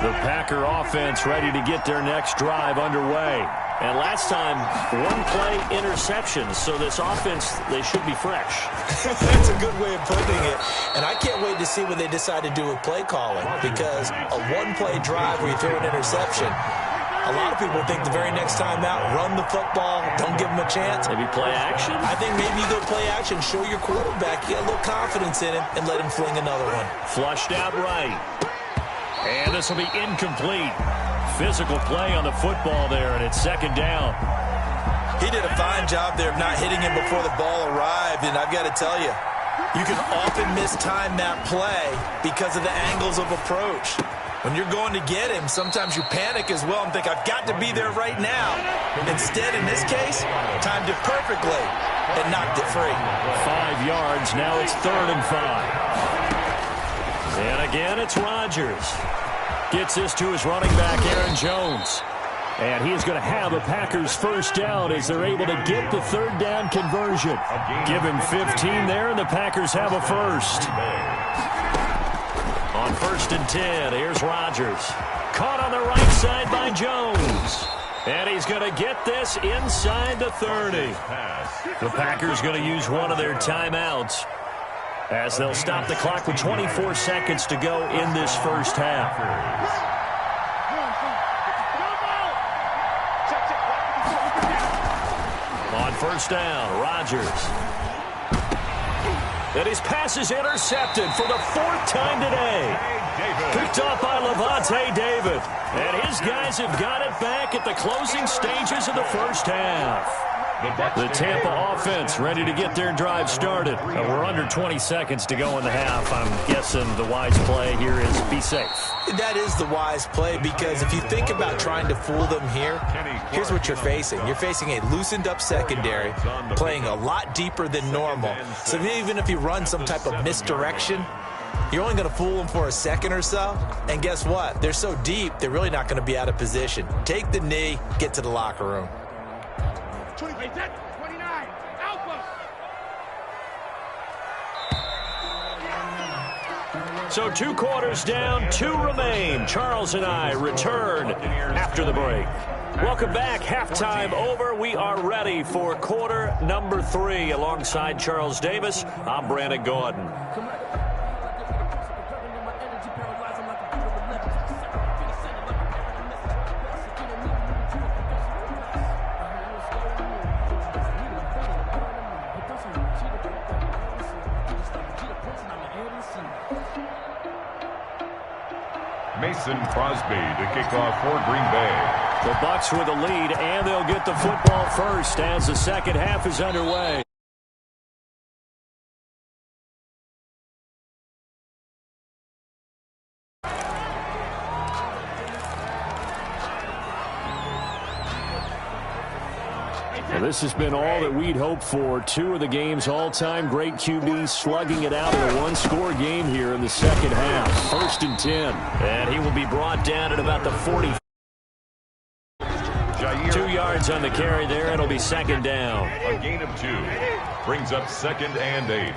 The Packer offense ready to get their next drive underway. And last time, 1-play interception. So this offense, they should be fresh. That's a good way of putting it. And I can't wait to see what they decide to do with play calling. Because a 1-play drive where you throw an interception, a lot of people think the very next time out, run the football, don't give them a chance. Maybe play action? I think maybe you go play action, show your quarterback, get a little confidence in him, and let him fling another one. Flushed out right. And this will be incomplete. Physical play on the football there, and it's 2nd down. He did a fine job there of not hitting him before the ball arrived, and I've got to tell you, You can often mistime that play because of the angles of approach. When you're going to get him, sometimes you panic as well and think, I've got to be there right now. Instead, in this case, timed it perfectly and knocked it free. 5 yards. Now it's 3rd and 5. And again, it's Rodgers. Gets this to his running back, Aaron Jones. And he is going to have a Packers first down as they're able to get the 3rd down conversion. Give him 15 there, and the Packers have a first. On 1st and 10, here's Rodgers. Caught on the right side by Jones. And he's going to get this inside the 30. The Packers going to use one of their timeouts as they'll stop the clock with 24 seconds to go in this first half. On 1st down, Rodgers. And his pass is intercepted for the 4th time today. Picked off by Levante David. And his guys have got it back at the closing stages of the first half. The Tampa offense ready to get their drive started. We're under 20 seconds to go in the half. I'm guessing the wise play here is be safe. That is the wise play, because if you think about trying to fool them here, here's what you're facing. You're facing a loosened up secondary, playing a lot deeper than normal. So even if you run some type of misdirection, you're only going to fool them for a second or so. And guess what? They're so deep, they're really not going to be out of position. Take the knee, get to the locker room. 29, Alpha. So 2 quarters down, 2 remain. Charles and I return after the break. Welcome back. Halftime over. We are ready for quarter number 3. Alongside Charles Davis, I'm Brandon Gordon. Mason Crosby to kick off for Green Bay. The Bucs with a lead, and they'll get the football first as the second half is underway. Well, this has been all that we'd hoped for. 2 of the game's all-time great QBs slugging it out in a one-score game here in the second half. 1st and 10. And he will be brought down at about the 40. 2 yards on the carry there. It'll be 2nd down. A gain of 2. Brings up 2nd and 8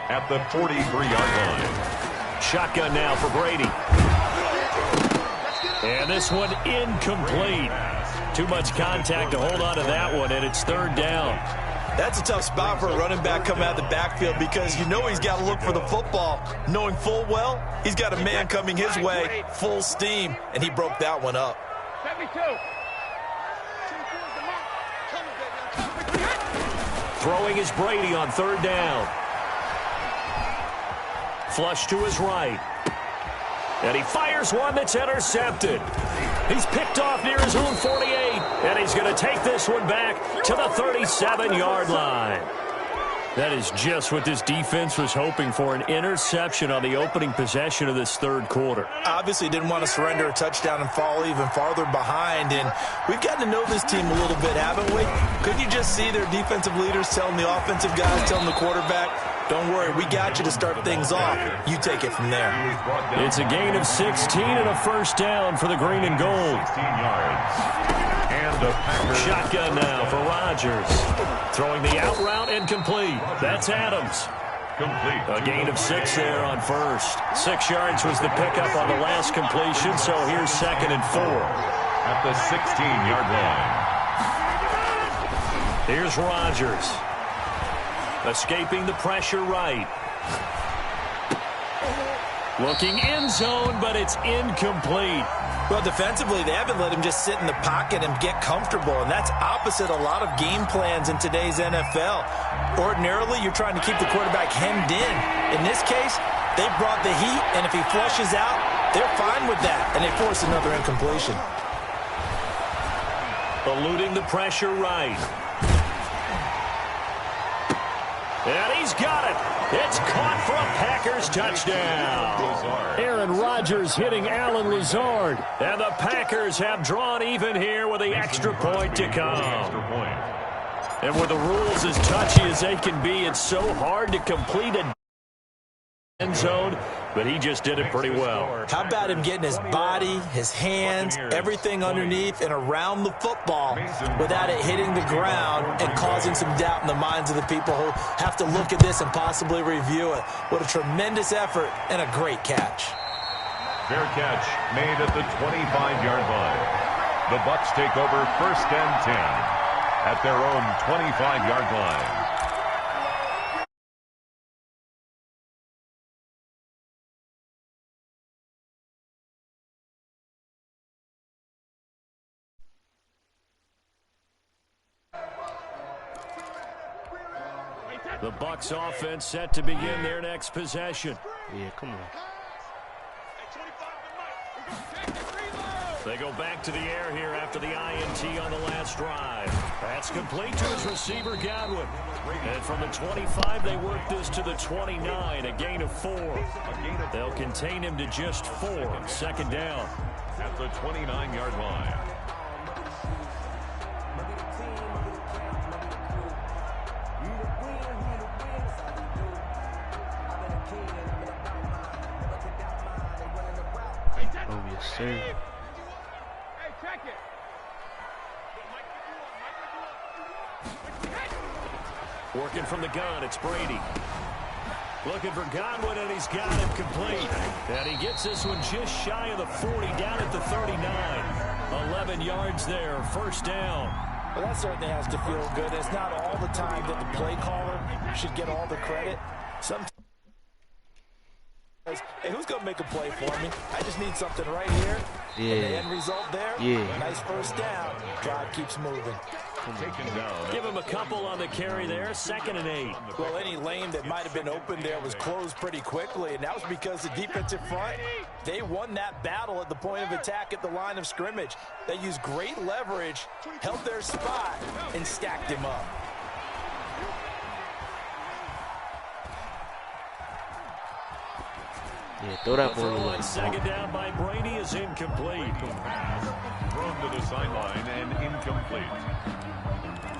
at the 43-yard line. Shotgun now for Brady. And this one incomplete. Too much contact to hold on to that one, and it's 3rd down. That's a tough spot for a running back coming out of the backfield, because you know he's got to look for the football, knowing full well he's got a man coming his way full steam, and he broke that one up. 72. Throwing is Brady on 3rd down. Flush to his right. And he fires one that's intercepted. He's picked off near his own 48. And he's going to take this one back to the 37-yard line. That is just what this defense was hoping for, an interception on the opening possession of this 3rd quarter. Obviously didn't want to surrender a touchdown and fall even farther behind. And we've gotten to know this team a little bit, haven't we? Couldn't you just see their defensive leaders telling the offensive guys, telling the quarterback, don't worry, we got you to start things off. You take it from there. It's a gain of 16 and a 1st down for the green and gold. 16 yards. And a Packers. Shotgun now for Rodgers. Throwing the out route incomplete. That's Adams. Complete. A gain of 6 there on 1st. 6 yards was the pickup on the last completion, so here's 2nd and 4. At the 16-yard line. Here's Rodgers. Escaping the pressure right. Looking end zone, but it's incomplete. Well, defensively, they haven't let him just sit in the pocket and get comfortable, and that's opposite a lot of game plans in today's NFL. Ordinarily, you're trying to keep the quarterback hemmed in. In this case, they brought the heat, and if he flushes out, they're fine with that, and they force another incompletion. Eluding the pressure right. And he's got it. It's Packers touchdown. Aaron Rodgers hitting Alan Lazard. And the Packers have drawn even here with the extra point to come. And with the rules as touchy as they can be, it's so hard to complete a end zone, but he just did it pretty well. How about him getting his body, his hands, everything underneath and around the football without it hitting the ground and causing some doubt in the minds of the people who have to look at this and possibly review it. What a tremendous effort and a great catch. Fair catch made at the 25-yard line. The Bucs take over 1st and 10 at their own 25-yard line. The Bucs offense set to begin their next possession. Yeah, come on. They go back to the air here after the INT on the last drive. That's complete to his receiver, Godwin. And from the 25, they work this to the 29, a gain of 4. They'll contain him to just 4. 2nd down. At the 29-yard line. Oh, yes, sir. Working from the gun, it's Brady. Looking for Godwin, and he's got him complete. And he gets this one just shy of the 40, down at the 39. 11 yards there, 1st down. Well, that certainly has to feel good. It's not all the time that the play caller should get all the credit. Sometimes, hey, who's going to make a play for me? I just need something right here. Yeah. And the end result there, nice 1st down. Drive keeps moving. Give him a couple on the carry there, 2nd and 8. Well, any lane that might have been open there was closed pretty quickly, and that was because the defensive front, they won that battle at the point of attack at the line of scrimmage. They used great leverage, held their spot, and stacked him up. Yeah, throw that ball away. 2nd down by Brady is incomplete. Thrown to the sideline and incomplete.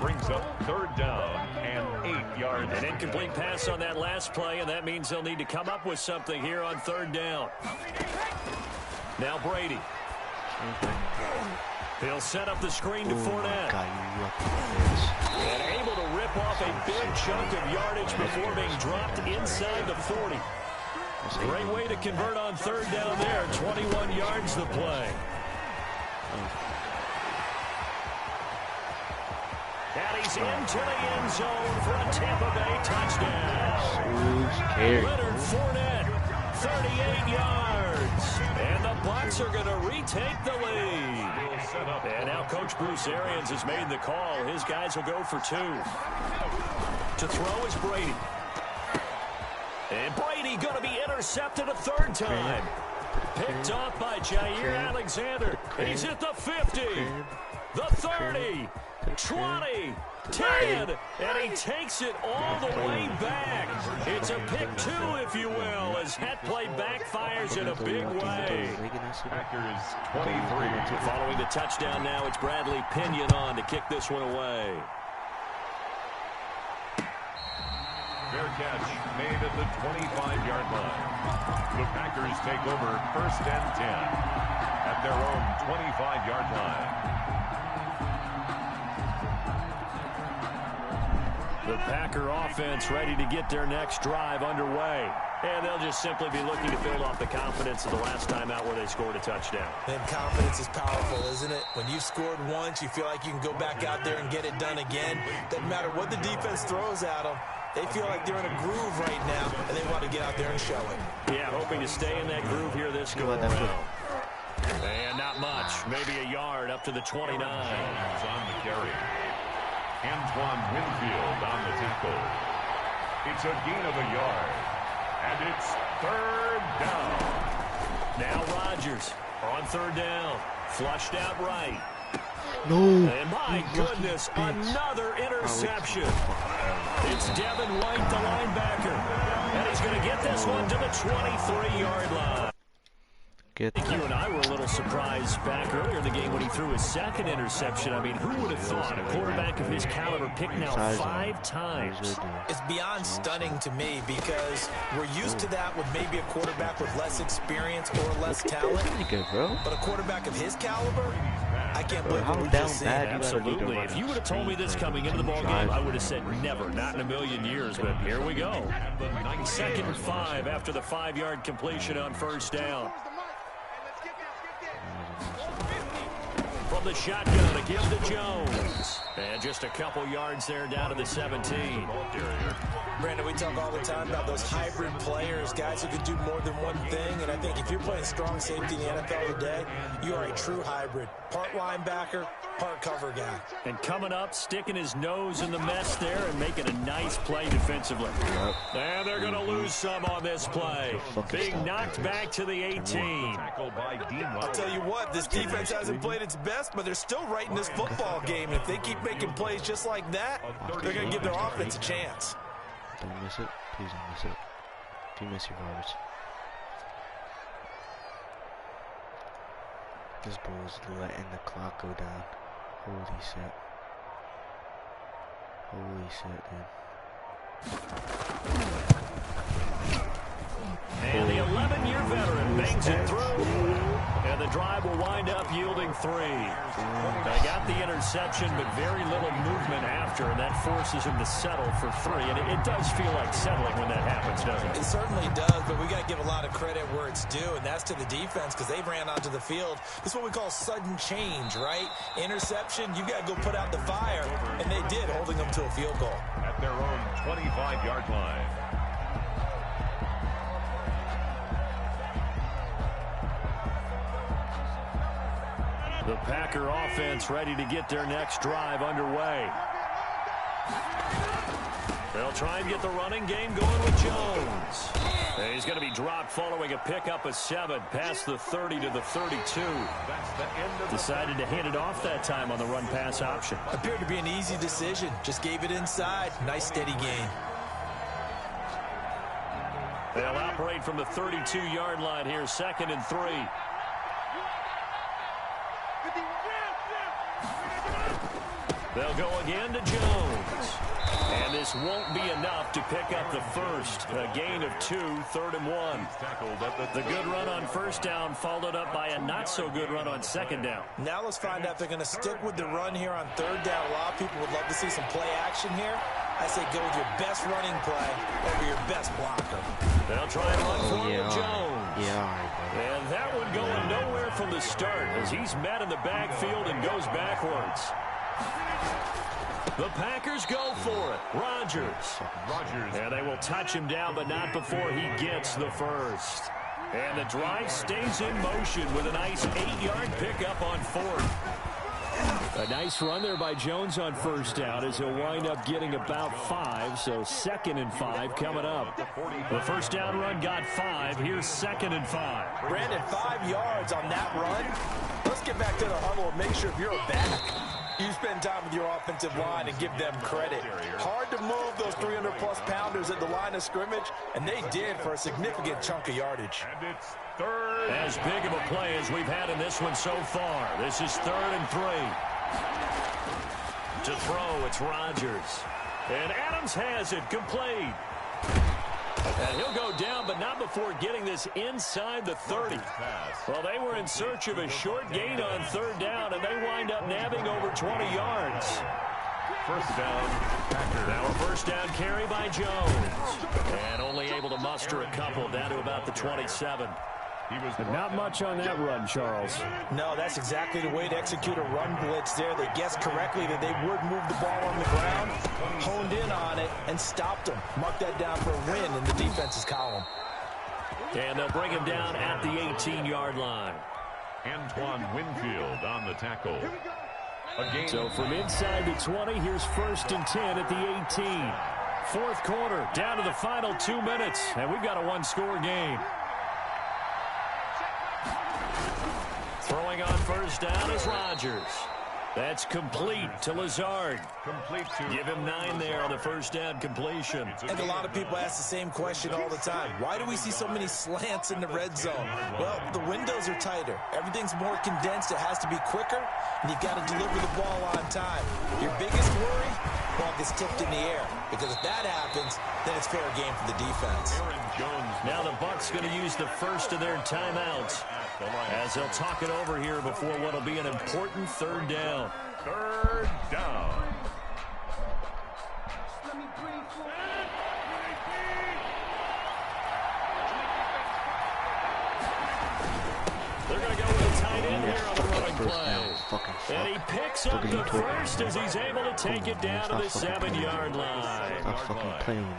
Brings up 3rd down and 8 yards. An incomplete pass on that last play, and that means they'll need to come up with something here on 3rd down. Now Brady. He'll set up the screen to Fournette. And able to rip off a big chunk of yardage before being dropped inside the 40. Great way to convert on 3rd down there. 21 yards the play. And he's into the end zone for a Tampa Bay touchdown. Leonard Fournette, 38 yards. And the Bucs are going to retake the lead. And now Coach Bruce Arians has made the call. His guys will go for 2. To throw is Brady. And Brady going to be intercepted a 3rd time. Picked off by Jair Alexander. He's at the 50, the 30, 20, 10, and he takes it all the way back. It's a pick 2, if you will, as that play backfires in a big way. Packers 23. Following the touchdown now, it's Bradley Pinion on to kick this one away. Fair catch made at the 25-yard line. The Packers take over 1st and 10 at their own 25-yard line. The Packer offense ready to get their next drive underway. And they'll just simply be looking to build off the confidence of the last time out where they scored a touchdown. And confidence is powerful, isn't it? When you've scored once, you feel like you can go back out there and get it done again. Doesn't matter what the defense throws at them. They feel like they're in a groove right now, and they want to get out there and show it. Yeah, hoping to stay in that groove here this go around. And not much. Maybe a yard up to the 29. Jones on the carry. Antoine Winfield on the tackle. It's a gain of a yard. And it's 3rd down. Now Rodgers on 3rd down. Flushed out right. No. And my goodness, another interception. It's Devin White, the linebacker. And he's He's going to get this one to the 23-yard line. Get I think you and I were a little surprised back earlier in the game when he threw his second interception. I mean, who would have thought a quarterback of his caliber picked now 5 times? It's beyond stunning to me because we're used to that with maybe a quarterback with less experience or less talent. But a quarterback of his caliber, I can't believe what we just seen. Absolutely. If you would have told me this coming into the ball game, I would have said never, not in a million years. But here we go. 2nd and 5 after the 5-yard completion on first down. From the shotgun, a give to Jones. And just a couple yards there down to the 17. Brandon, we talk all the time about those hybrid players, guys who can do more than one thing. And I think if you're playing strong safety in the NFL today, you are a true hybrid. Part linebacker, part cover guy. And coming up, sticking his nose in the mess there and making a nice play defensively. And they're going to lose some on this play. Being knocked back to the 18. I'll tell you what, this defense hasn't played its best, but they're still right in this football game. And if they keep making plays just like that, they're going to give their offense a chance. Don't miss it. Please don't miss it. Do miss your garbage. This ball is letting the clock go down. Holy shit. Holy shit, dude. And the 11-year veteran bangs it through. And the drive will wind up yielding 3. They got the interception, but very little movement after, and that forces him to settle for 3. And it does feel like settling when that happens, doesn't it? It certainly does, but we got to give a lot of credit where it's due, and that's to the defense because they ran onto the field. This is what we call sudden change, right? Interception, you got to go put out the fire, and they did, holding them to a field goal. At their own 25-yard line. The Packer offense ready to get their next drive underway. They'll try and get the running game going with Jones. And he's going to be dropped following a pickup of 7 past the 30 to the 32. Decided to hand it off that time on the run-pass option. Appeared to be an easy decision. Just gave it inside. Nice steady gain. They'll operate from the 32-yard line here, 2nd and 3. They'll go again to Jones. And this won't be enough to pick up the first. A gain of 2, 3rd and 1. The good run on first down followed up by a not-so-good run on second down. Now let's find out if they're going to stick with the run here on 3rd down. A lot of people would love to see some play action here. I say go with your best running play over your best blocker. They'll try and run for him with Jones. And that one going nowhere from the start as he's met in the backfield and goes backwards. The Packers go for it. Rodgers. And they will touch him down, but not before he gets the first. And the drive stays in motion with a nice 8-yard pickup on 4th. A nice run there by Jones on first down as he'll wind up getting about 5. So 2nd and 5 coming up. The first down run got 5. Here's 2nd and 5. Brandon, 5 yards on that run. Let's get back to the huddle and make sure if you're a back, you spend time with your offensive line and give them credit. Hard to move those 300-plus pounders at the line of scrimmage, and they did for a significant chunk of yardage. And it's 3rd. As big of a play as we've had in this one so far. This is 3rd and 3. To throw, it's Rodgers. And Adams has it complete. And he'll go down, but not before getting this inside the 30. Well, they were in search of a short gain on 3rd down, and they wind up nabbing over 20 yards. First down, Packers. Now a first down carry by Jones. And only able to muster a couple down to about the 27. Not much on that run, Charles. No, that's exactly the way to execute a run blitz there. They guessed correctly that they would move the ball on the ground, honed in on it, and stopped them. Mark that down for a win in the defense's column. And they'll bring him down at the 18-yard line. Antoine Winfield on the tackle. So from inside the 20, here's 1st and 10 at the 18. 4th quarter, down to the final 2 minutes, and we've got a one-score game. Throwing on first down is Rodgers. That's complete to Lazard. Give him 9 there on the first down completion. I think a lot of people ask the same question all the time. Why do we see so many slants in the red zone? Well, the windows are tighter. Everything's more condensed. It has to be quicker, and you've got to deliver the ball on time. Your biggest worry? Ball gets tipped in the air. Because if that happens, then it's fair game for the defense. Now the Bucs going to use the first of their timeouts as they'll talk it over here before what will be an important third down. Third down. They're going to go with a tight end here on the running play. And he picks up the first as he's able to take it down to the 7-yard line.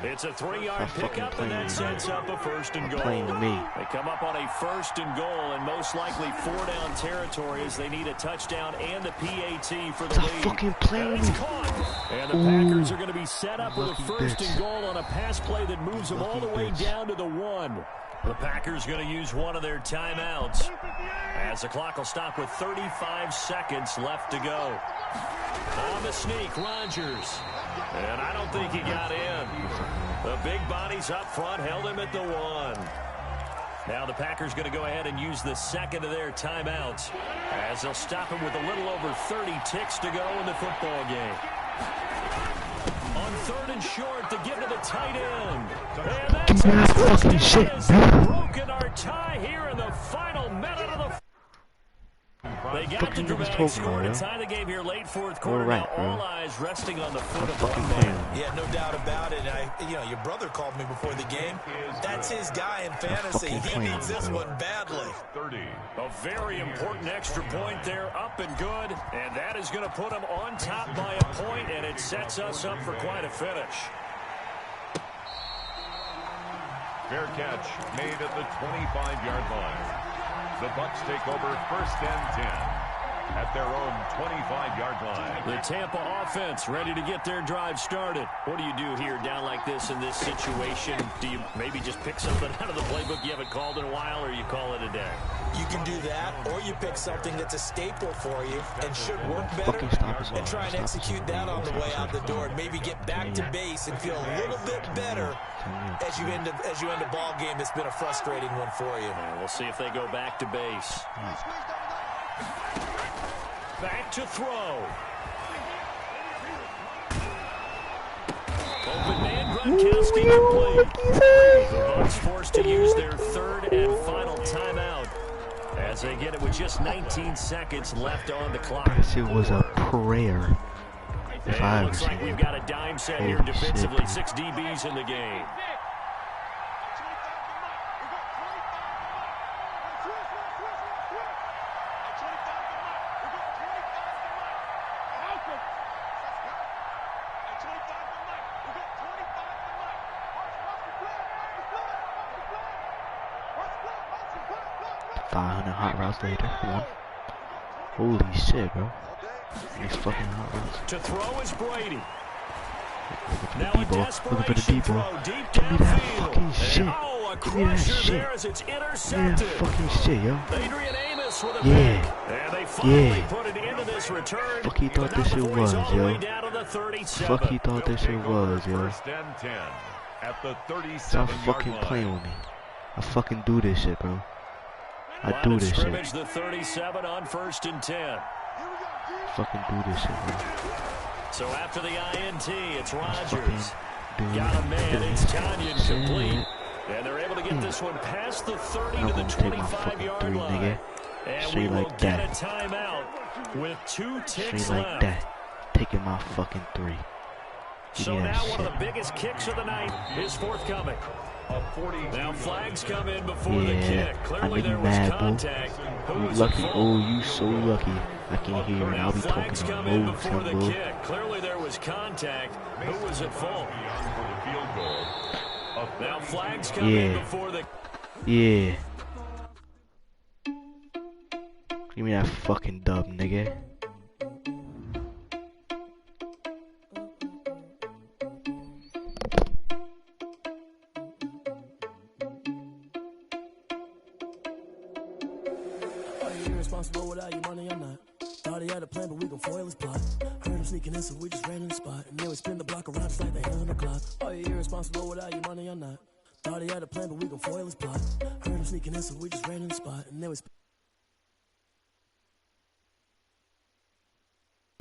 It's a 3-yard pickup, and that sets up a first and goal. They come up on a first and goal, and most likely 4-down territory as they need a touchdown and a PAT for the lead. It's caught. And the Packers are going to be set up with a first and goal on a pass play that moves them all the way down to the 1. The Packers going to use one of their timeouts as the clock will stop with 35 seconds left to go. On the sneak, Rodgers. And I don't think he got in. The big bodies up front held him at the 1. Now the Packers going to go ahead and use the second of their timeouts as they'll stop him with a little over 30 ticks to go in the football game. On 3rd and short to give to the tight end. And that's broken our tie here in the final minute of the... They got the dramatic score to tie the game here late 4th quarter. Now all eyes resting on the foot of one man. Yeah, no doubt about it. Your brother called me before the game. That's his guy in fantasy. He needs this one badly. 30. A very important extra point there, up and good. And that is going to put him on top by a point, and it sets us up for quite a finish. Fair catch made at the 25-yard line. The Bucs take over 1st and 10 at their own 25-yard line. The Tampa offense ready to get their drive started. What do you do here down like this in this situation? Do you maybe just pick something out of the playbook you haven't called in a while, or you call it a day? You can do that, or you pick something that's a staple for you and should work better and try and execute that on the way out the door and maybe get back to base and feel a little bit better as you end a ball game that's been a frustrating one for you. And we'll see if they go back to base. Back to throw. Open man, Gronkowski complete. The Bucs forced to use their 3rd and final timeout as they get it with just 19 seconds left on the clock. It was a prayer. It looks like we've got a dime set here defensively. 6 DBs in the game. Hot routes later. One. Holy shit, bro. These fucking hot routes. To throw is Brady. Now a desperation throw deep downfield. Give me that fucking shit. Oh, a give me that shit. There as it's intercepted. Yeah, fucking shit, yo. Adrian Amos with a yeah. pick. And they finally put it into this return. Fuck he thought this shit was, yo. Fuck he thought this shit was, yo. First and 10 at the 37-yard Stop fucking playing with me. I fucking do this shit, bro. I do this shit. The 37 on 1st and 10. Fucking do this shit, bro. So after the INT, it's Rodgers. Got a man, it's Tanyan complete. And they're able to get this one past the 30 to the 25-yard line. And we will get a timeout with 2 ticks left. Like that. Taking my fucking 3. So now one of the biggest kicks of the night is forthcoming. Now flags come in before the kick. Clearly there was contact. You lucky. Oh, you so lucky. I can't hear you. I'll be talking come in before the kick. Clearly there was contact. Who was at fault? Now flags come in before the... Yeah. Give me that fucking dub, nigga. Without your money, I'm not. Thought he had a plan, but we gon' foil his plot. Heard him sneaking in, so we just ran in the spot. And then we spin the block around just like the hand on the clock. Are you irresponsible without your money or not? Thought he had a plan, but we gon' foil his plot. Heard him sneaking in, so we just ran in the spot. And then we